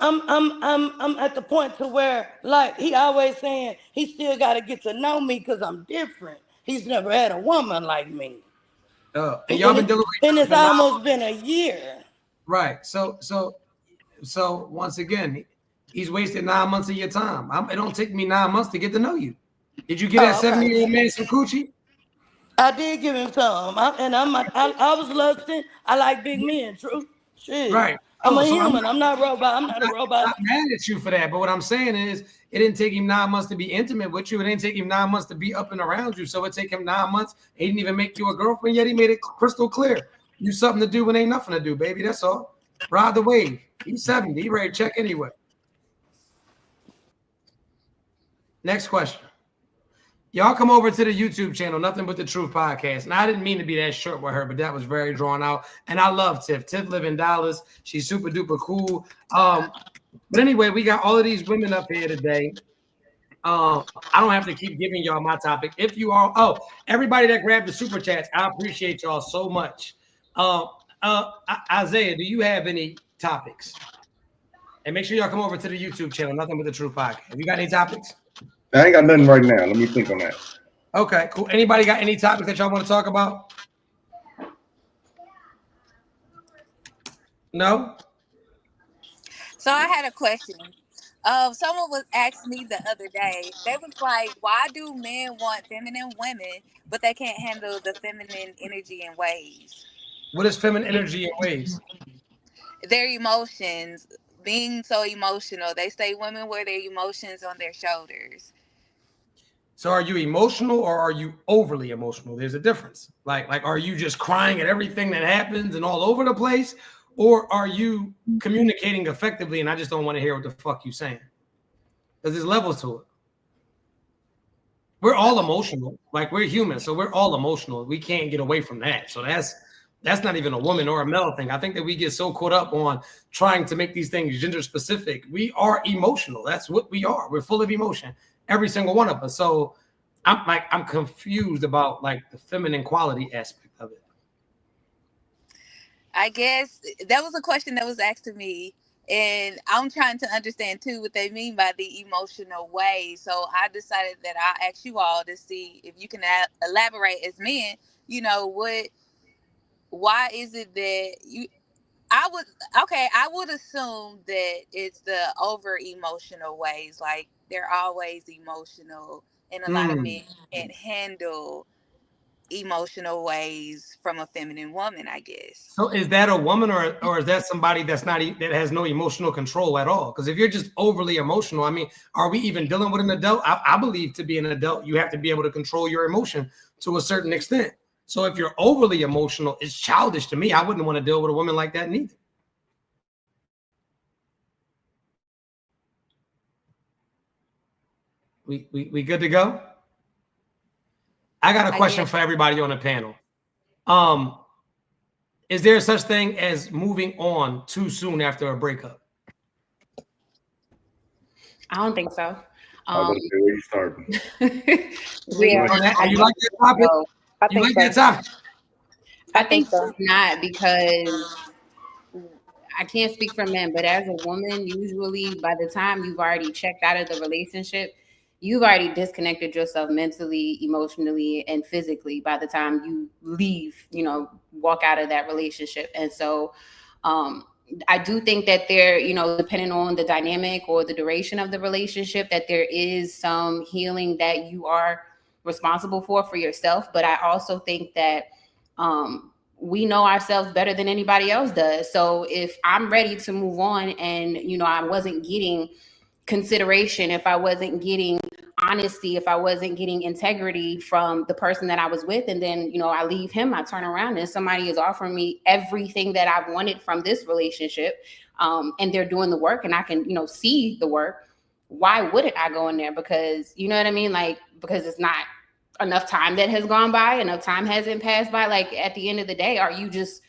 at the point to where, like, he always saying he still got to get to know me because I'm different. He's never had a woman like me. And y'all been dealing with, and it's almost been a year. Right. So once again, he's wasted 9 months of your time. It don't take me 9 months to get to know you. Did you get that 70-year-old man some coochie? I did give him some, I was lusting. I like big men, true. Shit. Right. I'm a human. I'm not a robot. I'm not a robot. I'm not mad at you for that, but what I'm saying is, it didn't take him 9 months to be intimate with you. It didn't take him 9 months to be up and around you. So it take him 9 months. He didn't even make you a girlfriend yet. He made it crystal clear. You something to do when ain't nothing to do, baby. That's all. Ride the wave. He's 70. He ready to check anyway. Next question. Y'all come over to the YouTube channel, Nothing But the Truth Podcast. And I didn't mean to be that short with her, but that was very drawn out. And I love Tiff. Tiff live in Dallas. She's super duper cool. But anyway, we got all of these women up here today. I don't have to keep giving y'all my topic. If you are, everybody that grabbed the super chats, I appreciate y'all so much. Isaiah, do you have any topics? And make sure y'all come over to the YouTube channel, Nothing But the Truth Podcast. Have you got any topics? I ain't got nothing right now. Let me think on that. Okay, cool. Anybody got any topics that y'all want to talk about? No? So I had a question. Someone was asking me the other day. They was like, "Why do men want feminine women, but they can't handle the feminine energy and ways?" What is feminine energy and ways? Their emotions, being so emotional. They say women wear their emotions on their shoulders. So are you emotional or are you overly emotional? There's a difference. Like are you just crying at everything that happens and all over the place? Or are you communicating effectively and I just don't want to hear what the fuck you saying? Because there's levels to it. We're all emotional. Like, we're human, so we're all emotional. We can't get away from that. So that's not even a woman or a male thing. I think that we get so caught up on trying to make these things gender specific. We are emotional. That's what we are. We're full of emotion, every single one of us. So I'm confused about like the feminine quality aspect of it. I guess that was a question that was asked to me, and I'm trying to understand too what they mean by the emotional way. So I decided that I'll ask you all to see if you can elaborate as men. You know, why is it that I would assume that it's the over emotional ways. Like, they're always emotional, and a lot of men can't handle emotional ways from a feminine woman, I guess. So is that a woman or is that somebody that has no emotional control at all? Because if you're just overly emotional, I mean, are we even dealing with an adult? I believe to be an adult, you have to be able to control your emotion to a certain extent. So if you're overly emotional, it's childish to me. I wouldn't want to deal with a woman like that neither. We good to go? I got a question for everybody on the panel. Is there such thing as moving on too soon after a breakup? I don't think so. I was gonna say, where you starting? Yeah, you like that topic? You like that topic? I think so. Not because I can't speak for men, but as a woman, usually by the time you've already checked out of the relationship, you've already disconnected yourself mentally, emotionally, and physically by the time you leave, walk out of that relationship. And so I do think that there, depending on the dynamic or the duration of the relationship, that there is some healing that you are responsible for yourself. But I also think that we know ourselves better than anybody else does. So if I'm ready to move on and, I wasn't getting consideration, if I wasn't getting honesty, if I wasn't getting integrity from the person that I was with, and then, I leave him, I turn around and somebody is offering me everything that I've wanted from this relationship, and they're doing the work and I can, see the work, why wouldn't I go in there? Because, you know what I mean? Like, because it's not enough time that has gone by, enough time hasn't passed by. Like, at the end of the day, are you just,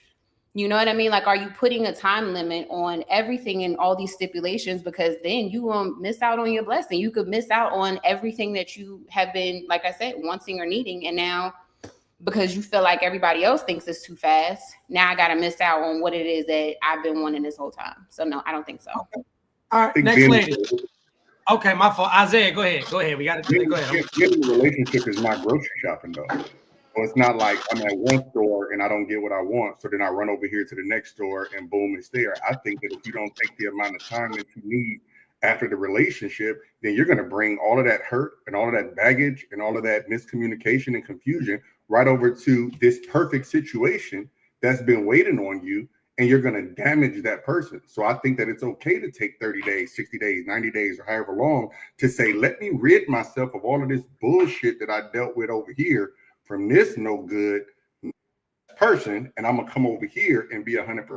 you know what I mean? Like, are you putting a time limit on everything and all these stipulations? Because then you will miss out on your blessing. You could miss out on everything that you have been, like I said, wanting or needing. And now, because you feel like everybody else thinks it's too fast, now I got to miss out on what it is that I've been wanting this whole time. So no, I don't think so. Okay. All right, next lady. Okay, my fault. Isaiah, go ahead. We got to go ahead. Getting a relationship is not grocery shopping, though. So it's not like I'm at one store and I don't get what I want, so then I run over here to the next store and boom, it's there. I think that if you don't take the amount of time that you need after the relationship, then you're going to bring all of that hurt and all of that baggage and all of that miscommunication and confusion right over to this perfect situation that's been waiting on you, and you're going to damage that person. So I think that it's okay to take 30 days, 60 days, 90 days, or however long to say, let me rid myself of all of this bullshit that I dealt with over here from this no good person, and I'm gonna come over here and be 100%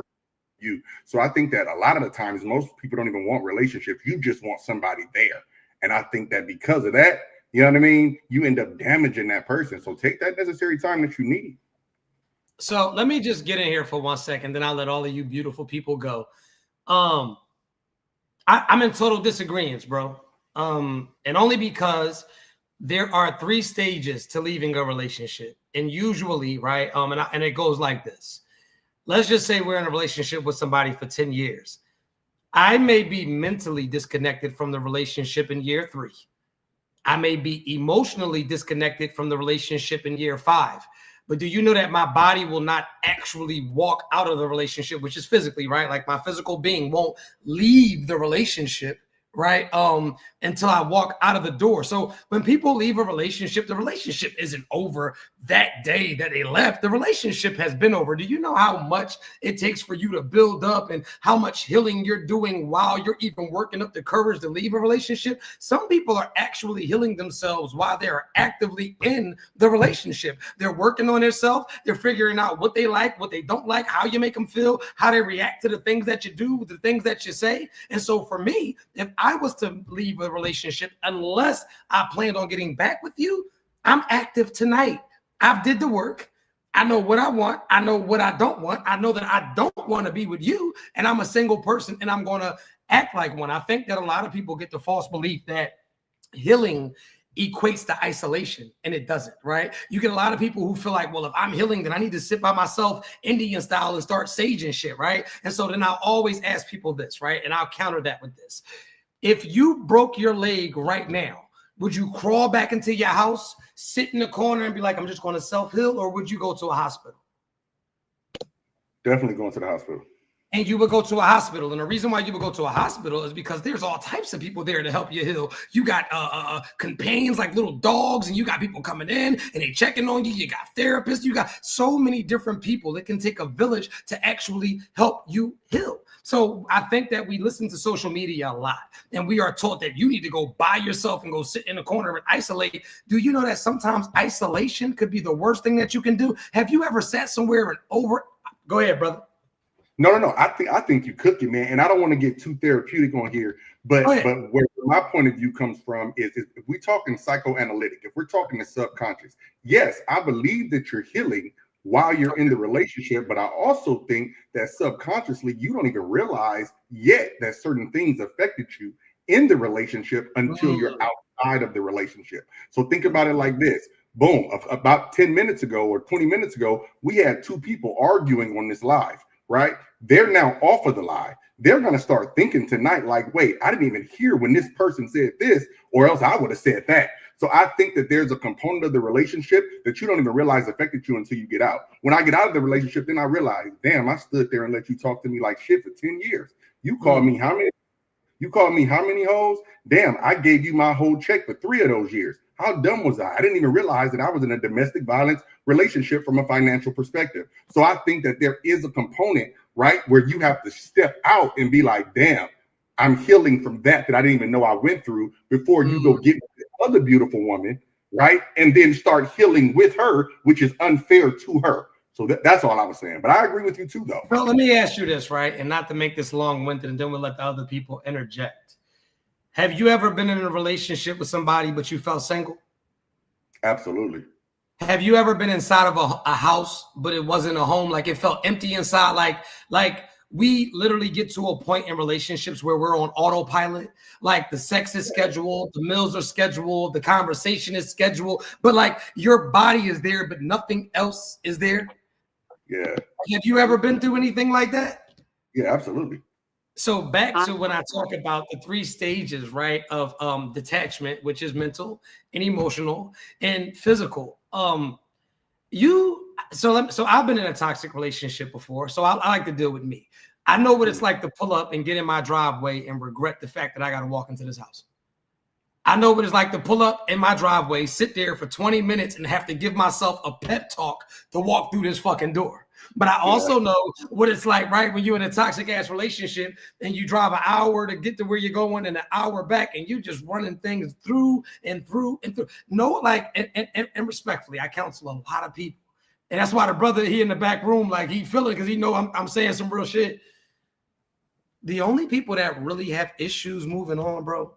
you. So I think that a lot of the times most people don't even want relationships. You just want somebody there. And I think that because of that, you know what I mean, you end up damaging that person. So take that necessary time that you need. So let me just get in here for 1 second, then I'll let all of you beautiful people go. I'm in total disagreement, bro. And only because there are 3 stages to leaving a relationship. And usually, right, and it goes like this. Let's just say we're in a relationship with somebody for 10 years. I may be mentally disconnected from the relationship in year 3. I may be emotionally disconnected from the relationship in year 5. But do you know that my body will not actually walk out of the relationship, which is physically, right? Like my physical being won't leave the relationship, right? Until I walk out of the door. So when people leave a relationship, the relationship isn't over that day that they left. The relationship has been over. Do you know how much it takes for you to build up and how much healing you're doing while you're even working up the courage to leave a relationship? Some people are actually healing themselves while they're actively in the relationship. They're working on themselves. They're figuring out what they like, what they don't like, how you make them feel, how they react to the things that you do, the things that you say. And so for me, if I was to leave a relationship, unless I planned on getting back with you, I'm active tonight. I've did the work. I know what I want. I know what I don't want. I know that I don't want to be with you, and I'm a single person, and I'm going to act like one. I think that a lot of people get the false belief that healing equates to isolation, and it doesn't, right? You get a lot of people who feel like, well, if I'm healing, then I need to sit by myself Indian style and start saging shit, right? And so then I'll always ask people this, right? And I'll counter that with this. If you broke your leg right now, would you crawl back into your house, sit in the corner and be like, I'm just going to self-heal, or would you go to a hospital? Definitely going to the hospital. And you would go to a hospital. And the reason why you would go to a hospital is because there's all types of people there to help you heal. You got companions like little dogs, and you got people coming in and they checking on you. You got therapists. You got so many different people. It can take a village to actually help you heal. So I think that we listen to social media a lot, and we are taught that you need to go by yourself and go sit in a corner and isolate. Do you know that sometimes isolation could be the worst thing that you can do? Have you ever sat somewhere and go ahead, brother. No. I think you cook it, man. And I don't want to get too therapeutic on here, but where my point of view comes from is if we're talking psychoanalytic, if we're talking the subconscious, yes, I believe that you're healing while you're in the relationship, but I also think that subconsciously you don't even realize yet that certain things affected you in the relationship until you're outside of the relationship. So think about it like this. Boom, about 10 minutes ago or 20 minutes ago, we had two people arguing on this live, right? They're now off of the live. They're going to start thinking tonight like, wait, I didn't even hear when this person said this, or else I would have said that. So I think that there's a component of the relationship that you don't even realize affected you until you get out. When I get out of the relationship, then I realize, damn, I stood there and let you talk to me like shit for 10 years. You called me how many? You called me how many hoes? Damn, I gave you my whole check for 3 of those years. How dumb was I? I didn't even realize that I was in a domestic violence relationship from a financial perspective. So I think that there is a component, right, where you have to step out and be like, damn, I'm healing from that I didn't even know I went through before you go get with this other beautiful woman, right? And then start healing with her, which is unfair to her. So that's all I was saying. But I agree with you too, though. Well, let me ask you this, right? And not to make this long-winded, and then we'll let the other people interject. Have you ever been in a relationship with somebody, but you felt single? Absolutely. Have you ever been inside of a house, but it wasn't a home? Like it felt empty inside? Like we literally get to a point in relationships where we're on autopilot. Like the sex is scheduled, the meals are scheduled, the conversation is scheduled, but like your body is there, but nothing else is there. Yeah. Have you ever been through anything like that? Yeah, absolutely. So back to when I talk about the 3 stages, right, of detachment, which is mental and emotional and physical. So I've been in a toxic relationship before, so I like to deal with me. I know what it's like to pull up and get in my driveway and regret the fact that I got to walk into this house. I know what it's like to pull up in my driveway, sit there for 20 minutes and have to give myself a pep talk to walk through this fucking door. But I also know what it's like, right, when you're in a toxic ass relationship and you drive an hour to get to where you're going and an hour back and you just running things through and through and through. No, like, and respectfully, I counsel a lot of people. And that's why the brother here in the back room, like he feeling because he know I'm saying some real shit. The only people that really have issues moving on, bro,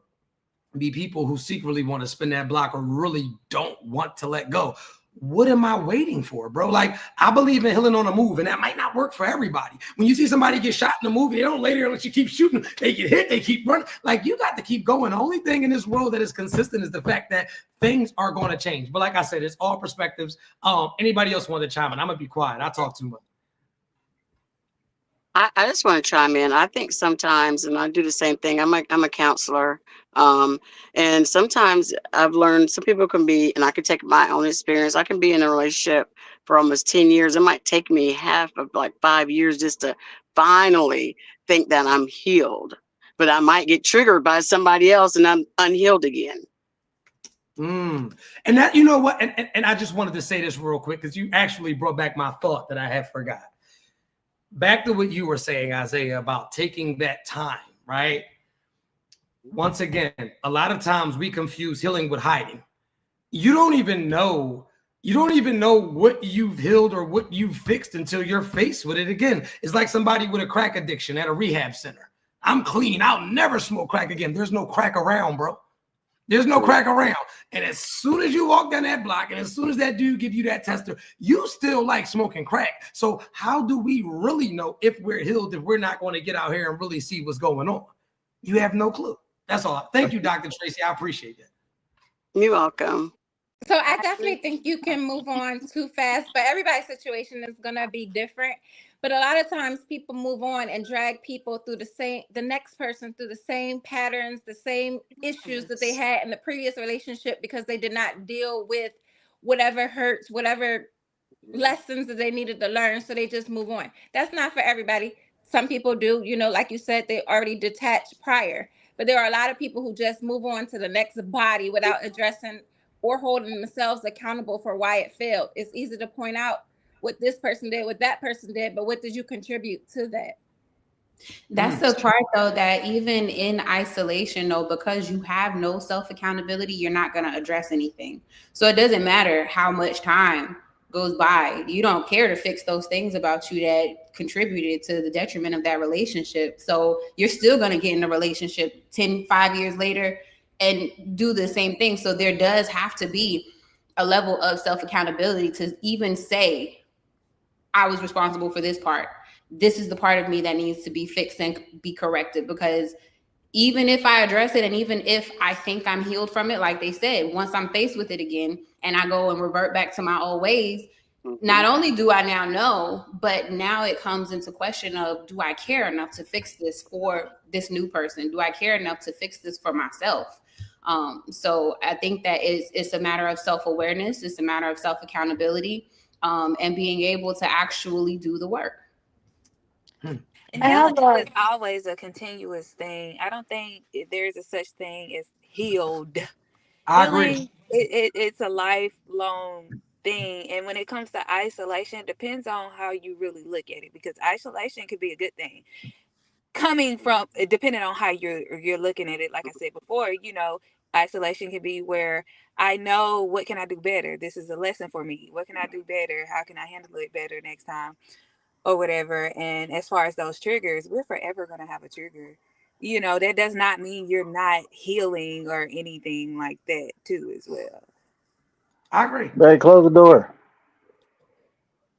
be people who secretly want to spin that block or really don't want to let go. What am I waiting for, bro? Like, I believe in healing on the move, and that might not work for everybody. When you see somebody get shot in the movie, they don't lay there and let you keep shooting. They get hit, they keep running. Like, you got to keep going. The only thing in this world that is consistent is the fact that things are going to change. But like I said, it's all perspectives. Anybody else want to chime in? I'm going to be quiet. I talk too much. I just want to chime in. I think sometimes, and I do the same thing. I'm a counselor. And sometimes I've learned some people can be, and I can take my own experience. I can be in a relationship for almost 10 years. It might take me half of like 5 years just to finally think that I'm healed, but I might get triggered by somebody else and I'm unhealed again. And that, you know what? And I just wanted to say this real quick, because you actually brought back my thought that I had forgot. Back to what you were saying, Isaiah, about taking that time, right? Once again, a lot of times we confuse healing with hiding. You don't even know what you've healed or what you've fixed until you're faced with it again. It's like somebody with a crack addiction at a rehab center. I'm clean. I'll never smoke crack again. There's no crack around, bro. There's no crack around. And as soon as you walk down that block and as soon as that dude give you that tester, you still like smoking crack. So how do we really know if we're healed if we're not going to get out here and really see what's going on? You have no clue. That's all. Thank you, Dr. Tracy. I appreciate that. You're welcome. So I definitely think you can move on too fast, but everybody's situation is going to be different. But a lot of times people move on and drag people through the next person through the same patterns, the same issues that they had in the previous relationship because they did not deal with whatever hurts, whatever lessons that they needed to learn. So they just move on. That's not for everybody. Some people do, like you said, they already detached prior. But there are a lot of people who just move on to the next body without addressing or holding themselves accountable for why it failed. It's easy to point out what this person did, what that person did, but what did you contribute to that? That's the part, though, that even in isolation, though, because you have no self-accountability, you're not going to address anything. So it doesn't matter how much time goes by, you don't care to fix those things about you that contributed to the detriment of that relationship. So you're still going to get in a relationship 5 years later and do the same thing. So there does have to be a level of self-accountability to even say, I was responsible for this part. This is the part of me that needs to be fixed and be corrected, because even if I address it and even if I think I'm healed from it, like they said, once I'm faced with it again and I go and revert back to my old ways, not only do I now know, but now it comes into question of, do I care enough to fix this for this new person? Do I care enough to fix this for myself? So I think that it's a matter of self-awareness. It's a matter of self-accountability, and being able to actually do the work. And healing is always a continuous thing. I don't think there's a such thing as healed. I agree. It's a lifelong thing. And when it comes to isolation, it depends on how you really look at it, because isolation could be a good thing. Coming from, depending on how you're looking at it, like I said before, isolation can be where I know, what can I do better? This is a lesson for me. What can I do better? How can I handle it better next time? Or whatever. And as far as those triggers, we're forever going to have a trigger. That does not mean you're not healing or anything like that too as well. I agree. Hey, close the door.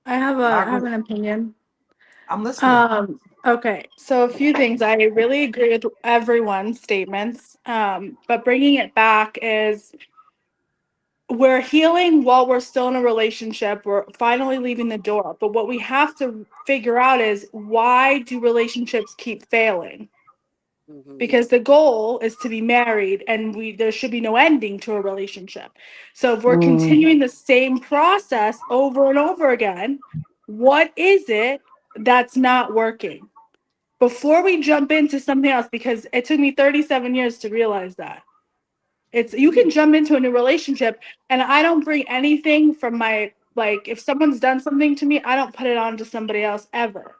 I have an opinion. I'm listening. Okay, so a few things. I really agree with everyone's statements. But bringing it back is, we're healing while we're still in a relationship. We're finally leaving the door. But what we have to figure out is, why do relationships keep failing? Because the goal is to be married, and there should be no ending to a relationship. So if we're continuing the same process over and over again, what is it that's not working? Before we jump into something else, because it took me 37 years to realize that. You can jump into a new relationship, and I don't bring anything from if someone's done something to me, I don't put it on to somebody else ever.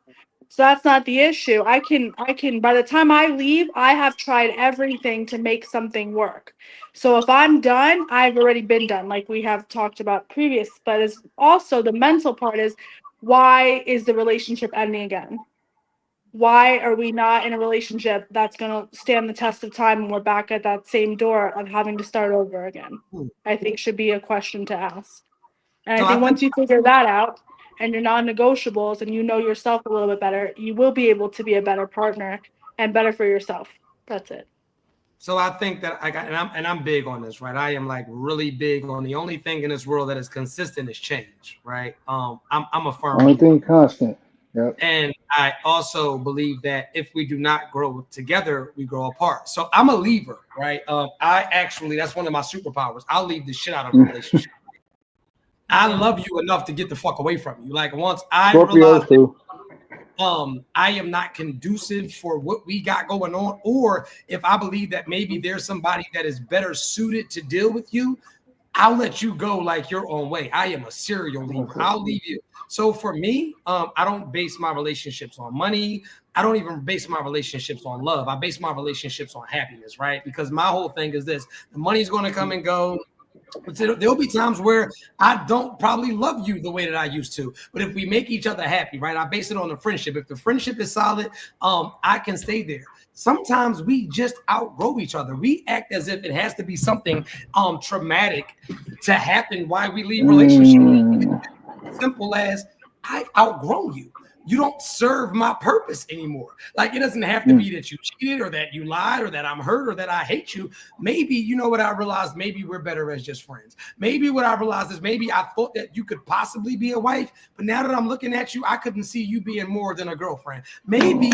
So that's not the issue. I can, by the time I leave, I have tried everything to make something work. So if I'm done, I've already been done, like we have talked about previous. But it's also the mental part is, why is the relationship ending again? Why are we not in a relationship that's going to stand the test of time, and we're back at that same door of having to start over again? I think should be a question to ask. And I think once you figure that out, and your non-negotiables, and you know yourself a little bit better, you will be able to be a better partner and better for yourself. That's it. So I think that I'm big on this, right? I am really big on, the only thing in this world that is consistent is change, right? I'm a firm. Only thing constant. Yep. And I also believe that if we do not grow together, we grow apart. So I'm a leaver, right? That's one of my superpowers. I'll leave the shit out of a relationship. I love you enough to get the fuck away from you. Like, once I realize I am not conducive for what we got going on, or if I believe that maybe there's somebody that is better suited to deal with you, I'll let you go like your own way. I am a serial leaver. I'll leave you. So for me, I don't base my relationships on money. I don't even base my relationships on love. I base my relationships on happiness, right? Because my whole thing is this: the money's going to come and go. There'll be times where I don't probably love you the way that I used to, but if we make each other happy, right? I base it on the friendship. If the friendship is solid, I can stay there. Sometimes we just outgrow each other. We act as if it has to be something traumatic to happen while we leave relationships. Simple as, I've outgrown you. You don't serve my purpose anymore. Like, it doesn't have to be that you cheated or that you lied or that I'm hurt or that I hate you. Maybe, you know what I realized? Maybe we're better as just friends. Maybe what I realized is, maybe I thought that you could possibly be a wife, but now that I'm looking at you, I couldn't see you being more than a girlfriend. Maybe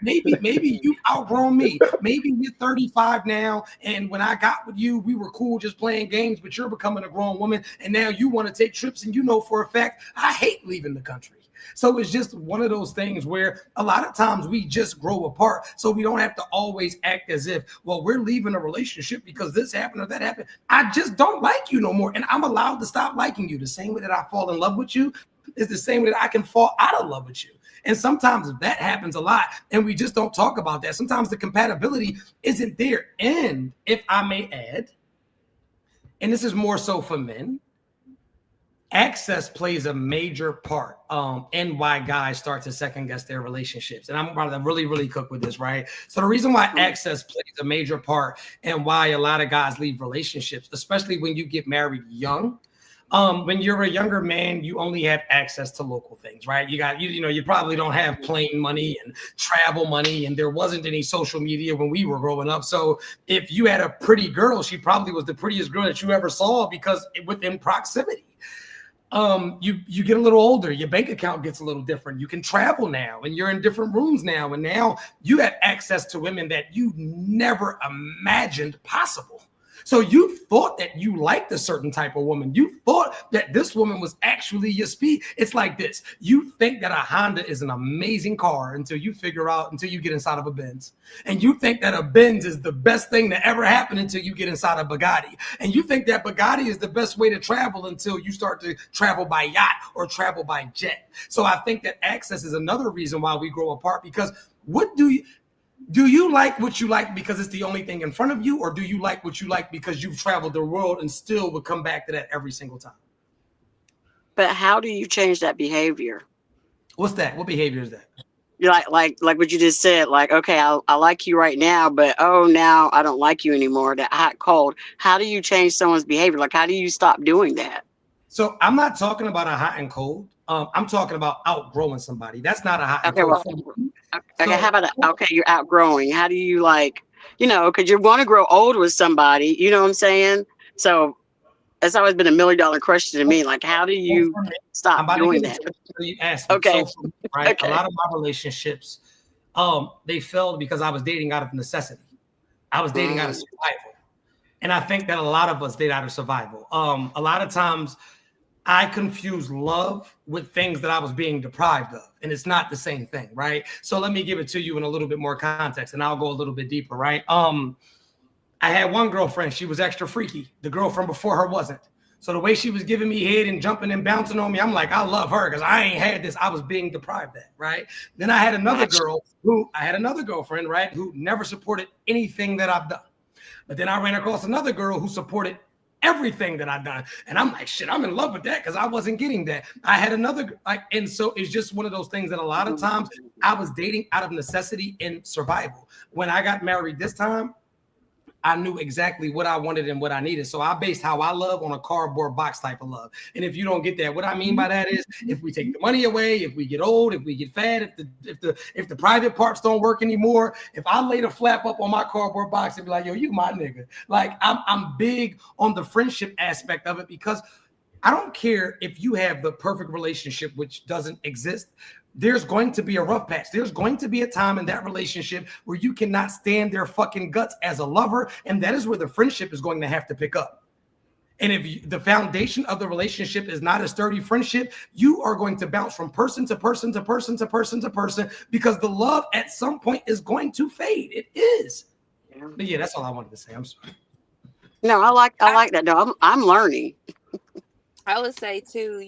you've outgrown me. Maybe you're 35 now, and when I got with you, we were cool just playing games, but you're becoming a grown woman, and now you want to take trips, and you know for a fact I hate leaving the country. So it's just one of those things where a lot of times we just grow apart. So we don't have to always act as if, well, we're leaving a relationship because this happened or that happened. I just don't like you no more. And I'm allowed to stop liking you. The same way that I fall in love with you is the same way that I can fall out of love with you. And sometimes that happens a lot, and we just don't talk about that. Sometimes the compatibility isn't there. And if I may add, and this is more so for men, access plays a major part in why guys start to second guess their relationships. And I'm about to really, really cook with this, right? So the reason why access plays a major part and why a lot of guys leave relationships, especially when you get married young, when you're a younger man, you only have access to local things, right? You probably don't have plane money and travel money, and there wasn't any social media when we were growing up. So if you had a pretty girl, she probably was the prettiest girl that you ever saw because within proximity. You get a little older, your bank account gets a little different. You can travel now and you're in different rooms now. And now you have access to women that you never imagined possible. So you thought that you liked a certain type of woman. You thought that this woman was actually your speed. It's like this. You think that a Honda is an amazing car until you get inside of a Benz. And you think that a Benz is the best thing that ever happened until you get inside a Bugatti. And you think that Bugatti is the best way to travel until you start to travel by yacht or travel by jet. So I think that access is another reason why we grow apart, because do you like what you like because it's the only thing in front of you, or do you like what you like because you've traveled the world and still would come back to that every single time? But how do you change that behavior? What's that? What behavior is that? You're like what you just said, like, okay, I like you right now, but now I don't like you anymore. That hot, cold. How do you change someone's behavior? Like, how do you stop doing that? So I'm not talking about a hot and cold. I'm talking about outgrowing somebody. That's not a hot and cold. Okay, how about you're outgrowing. How do you because you want to grow old with somebody, you know what I'm saying? So it's always been $1 million question to me. Like, how do you stop doing that? You asked me. Okay. So, right. Okay. A lot of my relationships, they failed because I was dating out of necessity. I was dating out of survival. And I think that a lot of us date out of survival. A lot of times I confuse love with things that I was being deprived of, and it's not the same thing, right? So let me give it to you in a little bit more context, and I'll go a little bit deeper, right? I had one girlfriend. She was extra freaky. The girlfriend before her wasn't. So the way she was giving me head and jumping and bouncing on me, I'm like, I love her because I ain't had this. I was being deprived of that, right? Then I had another girlfriend, right, who never supported anything that I've done. But then I ran across another girl who supported everything that I've done. And I'm like, shit, I'm in love with that because I wasn't getting that. I had another, and so it's just one of those things that a lot of times I was dating out of necessity and survival. When I got married this time, I knew exactly what I wanted and what I needed. So I based how I love on a cardboard box type of love. And if you don't get that, what I mean by that is if we take the money away, if we get old, if we get fat, if the private parts don't work anymore, if I lay the flap up on my cardboard box and be like, yo, you my nigga. Like I'm big on the friendship aspect of it because I don't care if you have the perfect relationship, which doesn't exist. There's going to be a rough patch. There's going to be a time in that relationship where you cannot stand their fucking guts as a lover. And that is where the friendship is going to have to pick up. And if the foundation of the relationship is not a sturdy friendship, you are going to bounce from person to person to person to person to person because the love at some point is going to fade. It is. But yeah, that's all I wanted to say. I'm sorry. No, I like that. No, I'm learning. I would say too,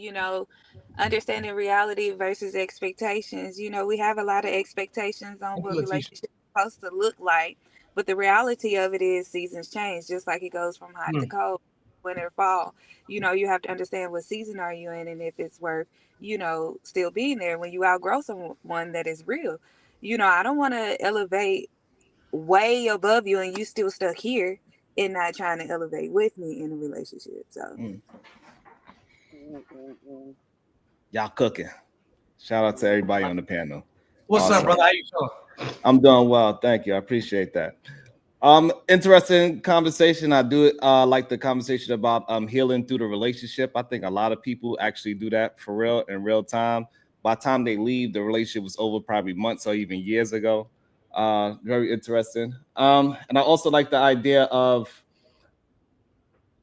understanding reality versus expectations. We have a lot of expectations on what relationships are supposed to look like, but the reality of it is seasons change, just like it goes from hot to cold, winter, fall. You have to understand what season are you in and if it's worth, still being there when you outgrow someone that is real. I don't want to elevate way above you and you still stuck here and not trying to elevate with me in a relationship. So y'all cooking. Shout out to everybody on the panel. What's up, brother? How you doing? I'm doing well. Thank you. I appreciate that. Interesting conversation. I do like the conversation about healing through the relationship. I think a lot of people actually do that for real in real time. By the time they leave, the relationship was over probably months or even years ago. Very interesting. And I also like the idea of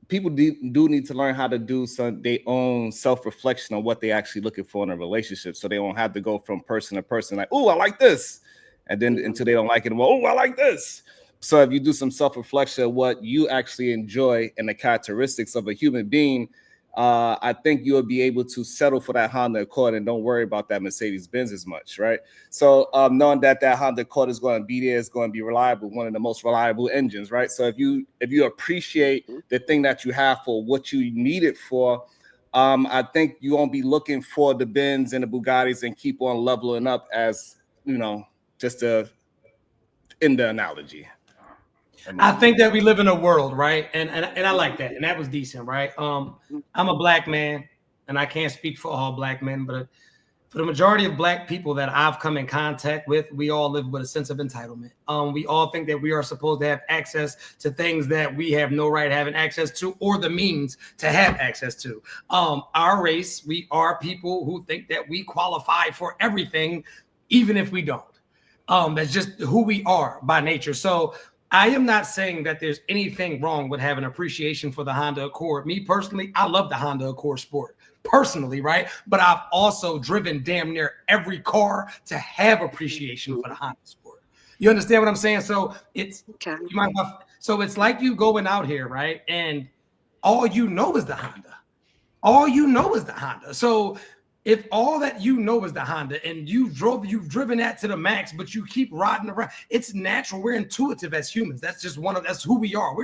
people do need to learn how to do their own self-reflection on what they actually looking for in a relationship, so they don't have to go from person to person like, oh, I like this, and then until they don't like it, well, oh, I like this. So if you do some self-reflection of what you actually enjoy and the characteristics of a human being, I think you'll be able to settle for that Honda Accord and don't worry about that Mercedes-Benz as much, right? So knowing that Honda Accord is going to be there, it's going to be reliable, one of the most reliable engines, right? So if you appreciate the thing that you have for what you need it for, I think you won't be looking for the Benz and the Bugattis and keep on leveling up as, you know, just to end the analogy. I think that we live in a world, right? And I like that. And that was decent, right? I'm a black man, and I can't speak for all black men, but for the majority of black people that I've come in contact with, we all live with a sense of entitlement. We all think that we are supposed to have access to things that we have no right having access to, or the means to have access to. Our race, we are people who think that we qualify for everything, even if we don't. That's just who we are by nature. So I am not saying that there's anything wrong with having appreciation for the Honda Accord. Me personally, I love the Honda Accord Sport. Personally, right? But I've also driven damn near every car to have appreciation for the Honda Sport. You understand what I'm saying? So it's so it's like you going out here, right? And all you know is the Honda. All you know is the Honda. So if all that you know is the Honda and you've driven that to the max, but you keep riding around, it's natural. We're intuitive as humans. That's just that's who we are.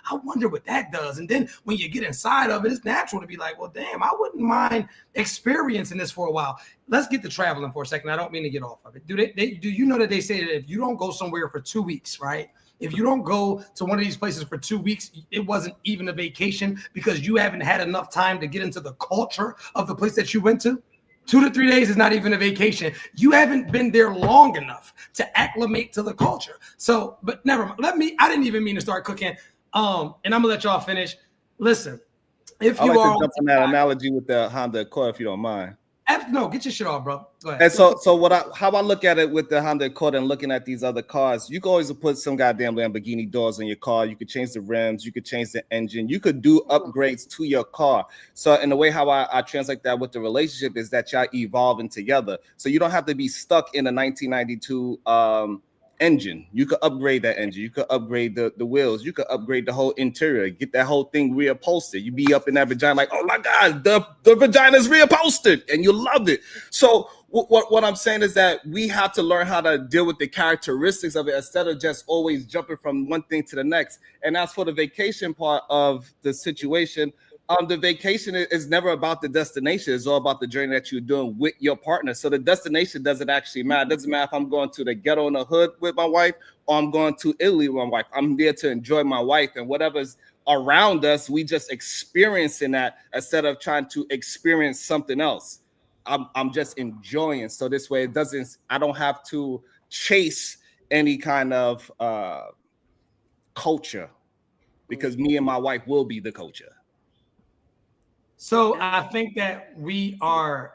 I wonder what that does. And then when you get inside of it, it's natural to be like, well, damn, I wouldn't mind experiencing this for a while. Let's get to traveling for a second. I don't mean to get off of it. Do you know that they say that if you don't go somewhere for 2 weeks, right? If you don't go to one of these places for 2 weeks, it wasn't even a vacation because you haven't had enough time to get into the culture of the place that you went to. 2 to 3 days is not even a vacation. You haven't been there long enough to acclimate to the culture. So, but never mind. I didn't even mean to start cooking. And I'm gonna let y'all finish. Listen, if you to jump on that analogy with the Honda Accord, if you don't mind. No, get your shit off, bro. Go ahead. And how I look at it with the Honda Accord and looking at these other cars, you can always put some goddamn Lamborghini doors on your car. You could change the rims. You could change the engine. You could do upgrades to your car. So in the way how I translate that with the relationship is that y'all evolving together. So you don't have to be stuck in a 1992 engine. You could upgrade that engine. You could upgrade the wheels. You could upgrade the whole interior. Get that whole thing reupholstered. You be up in that vagina like, oh my God, the vagina is reupholstered, and you love it. So what I'm saying is that we have to learn how to deal with the characteristics of it instead of just always jumping from one thing to the next. And as for the vacation part of the situation, the vacation is never about the destination. It's all about the journey that you're doing with your partner. So the destination doesn't actually matter. It doesn't matter if I'm going to the ghetto in the hood with my wife or I'm going to Italy with my wife. I'm there to enjoy my wife, and whatever's around us, we just experiencing that instead of trying to experience something else. I'm just enjoying. So this way I don't have to chase any kind of culture, because me and my wife will be the culture. So I think that we are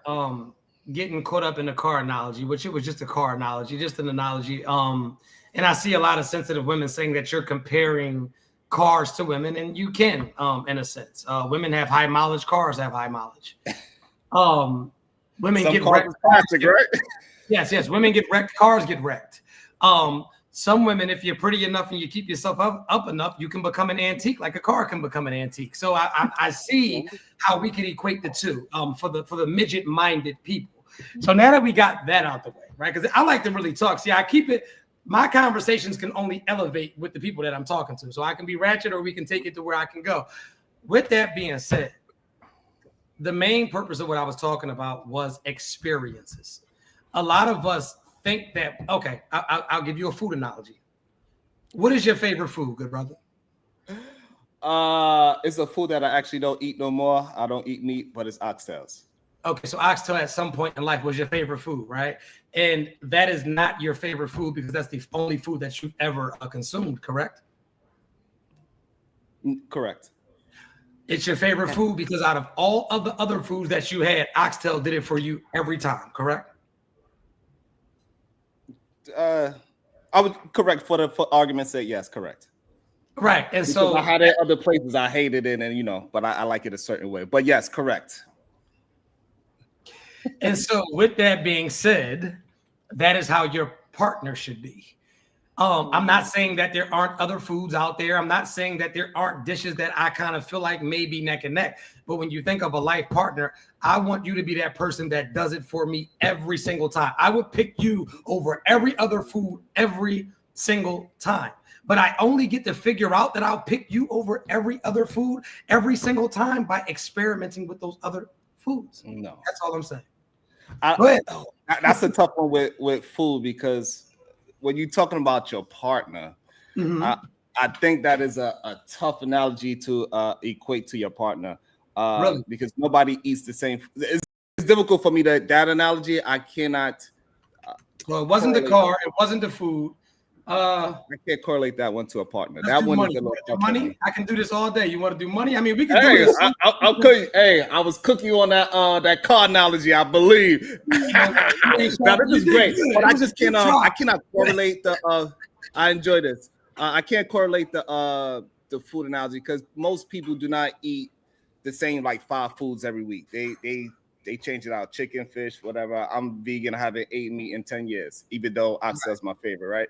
getting caught up in the car analogy, which it was just a car analogy, just an analogy. And I see a lot of sensitive women saying that you're comparing cars to women, and you can, in a sense. Women have high mileage, cars have high mileage. Women get wrecked. Plastic, right? Yes. Women get wrecked, cars get wrecked. Some women, if you're pretty enough and you keep yourself up enough, you can become an antique, like a car can become an antique. So I see how we can equate the two for the midget-minded people. So now that we got that out the way, right? Because I like to really talk. See, I keep it. My conversations can only elevate with the people that I'm talking to. So I can be ratchet, or we can take it to where I can go. With that being said, the main purpose of what I was talking about was experiences. A lot of us think that, okay, I'll give you a food analogy. What is your favorite food, good brother? It's a food that I actually don't eat no more. I don't eat meat, but it's oxtails. Okay, so oxtail at some point in life was your favorite food, right? And that is not your favorite food because that's the only food that you've ever consumed, correct? Correct. It's your favorite food because out of all of the other foods that you had, oxtail did it for you every time, correct? I would correct for argument's sake. Yes, correct. Right, and because so I had it other places I hated it, and but I like it a certain way. But yes, correct. And so, with that being said, that is how your partner should be. I'm not saying that there aren't other foods out there. I'm not saying that there aren't dishes that I kind of feel like may be neck and neck. But when you think of a life partner, I want you to be that person that does it for me every single time. I would pick you over every other food every single time. but I only get to figure out that I'll pick you over every other food every single time by experimenting with those other foods. No, that's all I'm saying. Go ahead. That's a tough one with food, because when you're talking about your partner, I think that is a tough analogy to equate to your partner, Really? because nobody eats the same. It's difficult for me that analogy. I cannot. Well, it wasn't the car. It wasn't the food. I can't correlate that one to a partner. Let's That do one money. is a little tough. Money. I can do this all day. You want to do money? I mean, we can Hey, do this. I'll cook you. Hey, I was cooking you on that car analogy, I believe. Now this is great, but I just can't. I cannot correlate the. I enjoy this. I can't correlate the food analogy, because most people do not eat the same like 5 foods every week. They change it out: chicken, fish, whatever. I'm vegan. I haven't eaten meat in 10 years, even though oxtail's my favorite, right?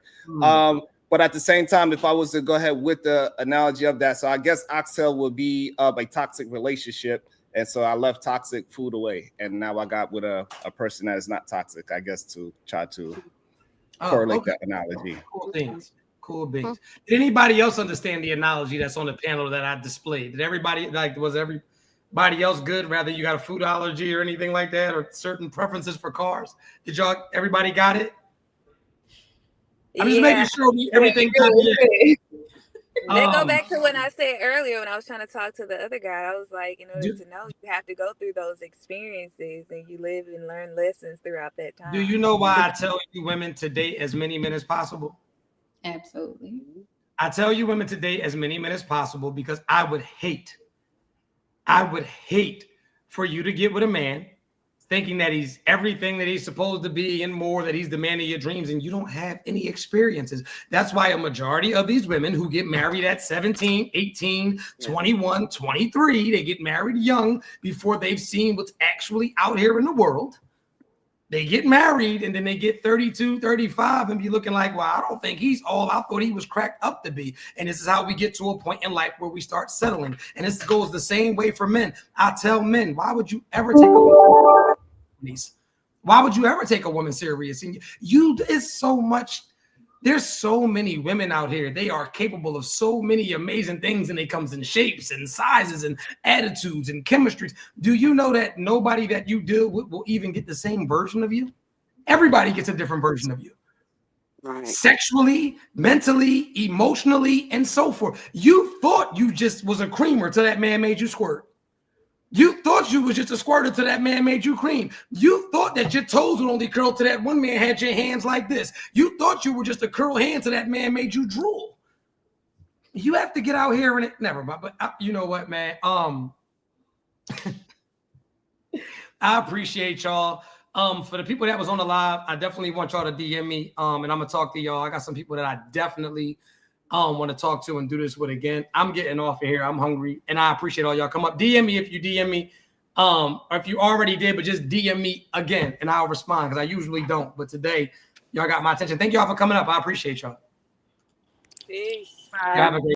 But at the same time, if I was to go ahead with the analogy of that, so I guess oxtail would be a toxic relationship. And so I left toxic food away. And now I got with a person that is not toxic, I guess, to try to correlate that analogy. Cool things. Cool beans. Did anybody else understand the analogy that's on the panel that I displayed? Did everybody, was everybody else good? Rather you got a food allergy or anything like that, or certain preferences for cars? Everybody got it? I'm just making sure everything got it. They go back to what I said earlier when I was trying to talk to the other guy. I was like, in order to know, you have to go through those experiences, and you live and learn lessons throughout that time. Do you know why I tell you women to date as many men as possible? Absolutely. I tell you women to date as many men as possible because I would hate for you to get with a man thinking that he's everything that he's supposed to be and more, that he's the man of your dreams, and you don't have any experiences. That's why a majority of these women who get married at 17, 18, 21, 23, they get married young before they've seen what's actually out here in the world. They get married and then they get 32, 35 and be looking like, well, I don't think he's all I thought he was cracked up to be. And this is how we get to a point in life where we start settling. And this goes the same way for men. I tell men, why would you ever take a woman serious? Why would you ever take a woman serious? And there's so many women out here. They are capable of so many amazing things, and it comes in shapes and sizes and attitudes and chemistries. Do you know that nobody that you deal with will even get the same version of you? Everybody gets a different version of you. Right. Sexually, mentally, emotionally, and so forth. You thought you just was a creamer till that man made you squirt. You thought you was just a squirter till that man made you cream. You thought that your toes would only curl till that one man had your hands like this. You thought you were just a curl hand till that man made you drool. You have to get out here and never mind. But you know what, man? I appreciate y'all. For the people that was on the live, I definitely want y'all to DM me. And I'm gonna talk to y'all. I got some people that I definitely want to talk to and do this with again. I'm getting off of here. I'm hungry, and I appreciate all y'all. Come up, DM me if you DM me, or if you already did, but just DM me again, and I'll respond because I usually don't. But today, y'all got my attention. Thank y'all for coming up. I appreciate y'all. Peace. Y'all have a great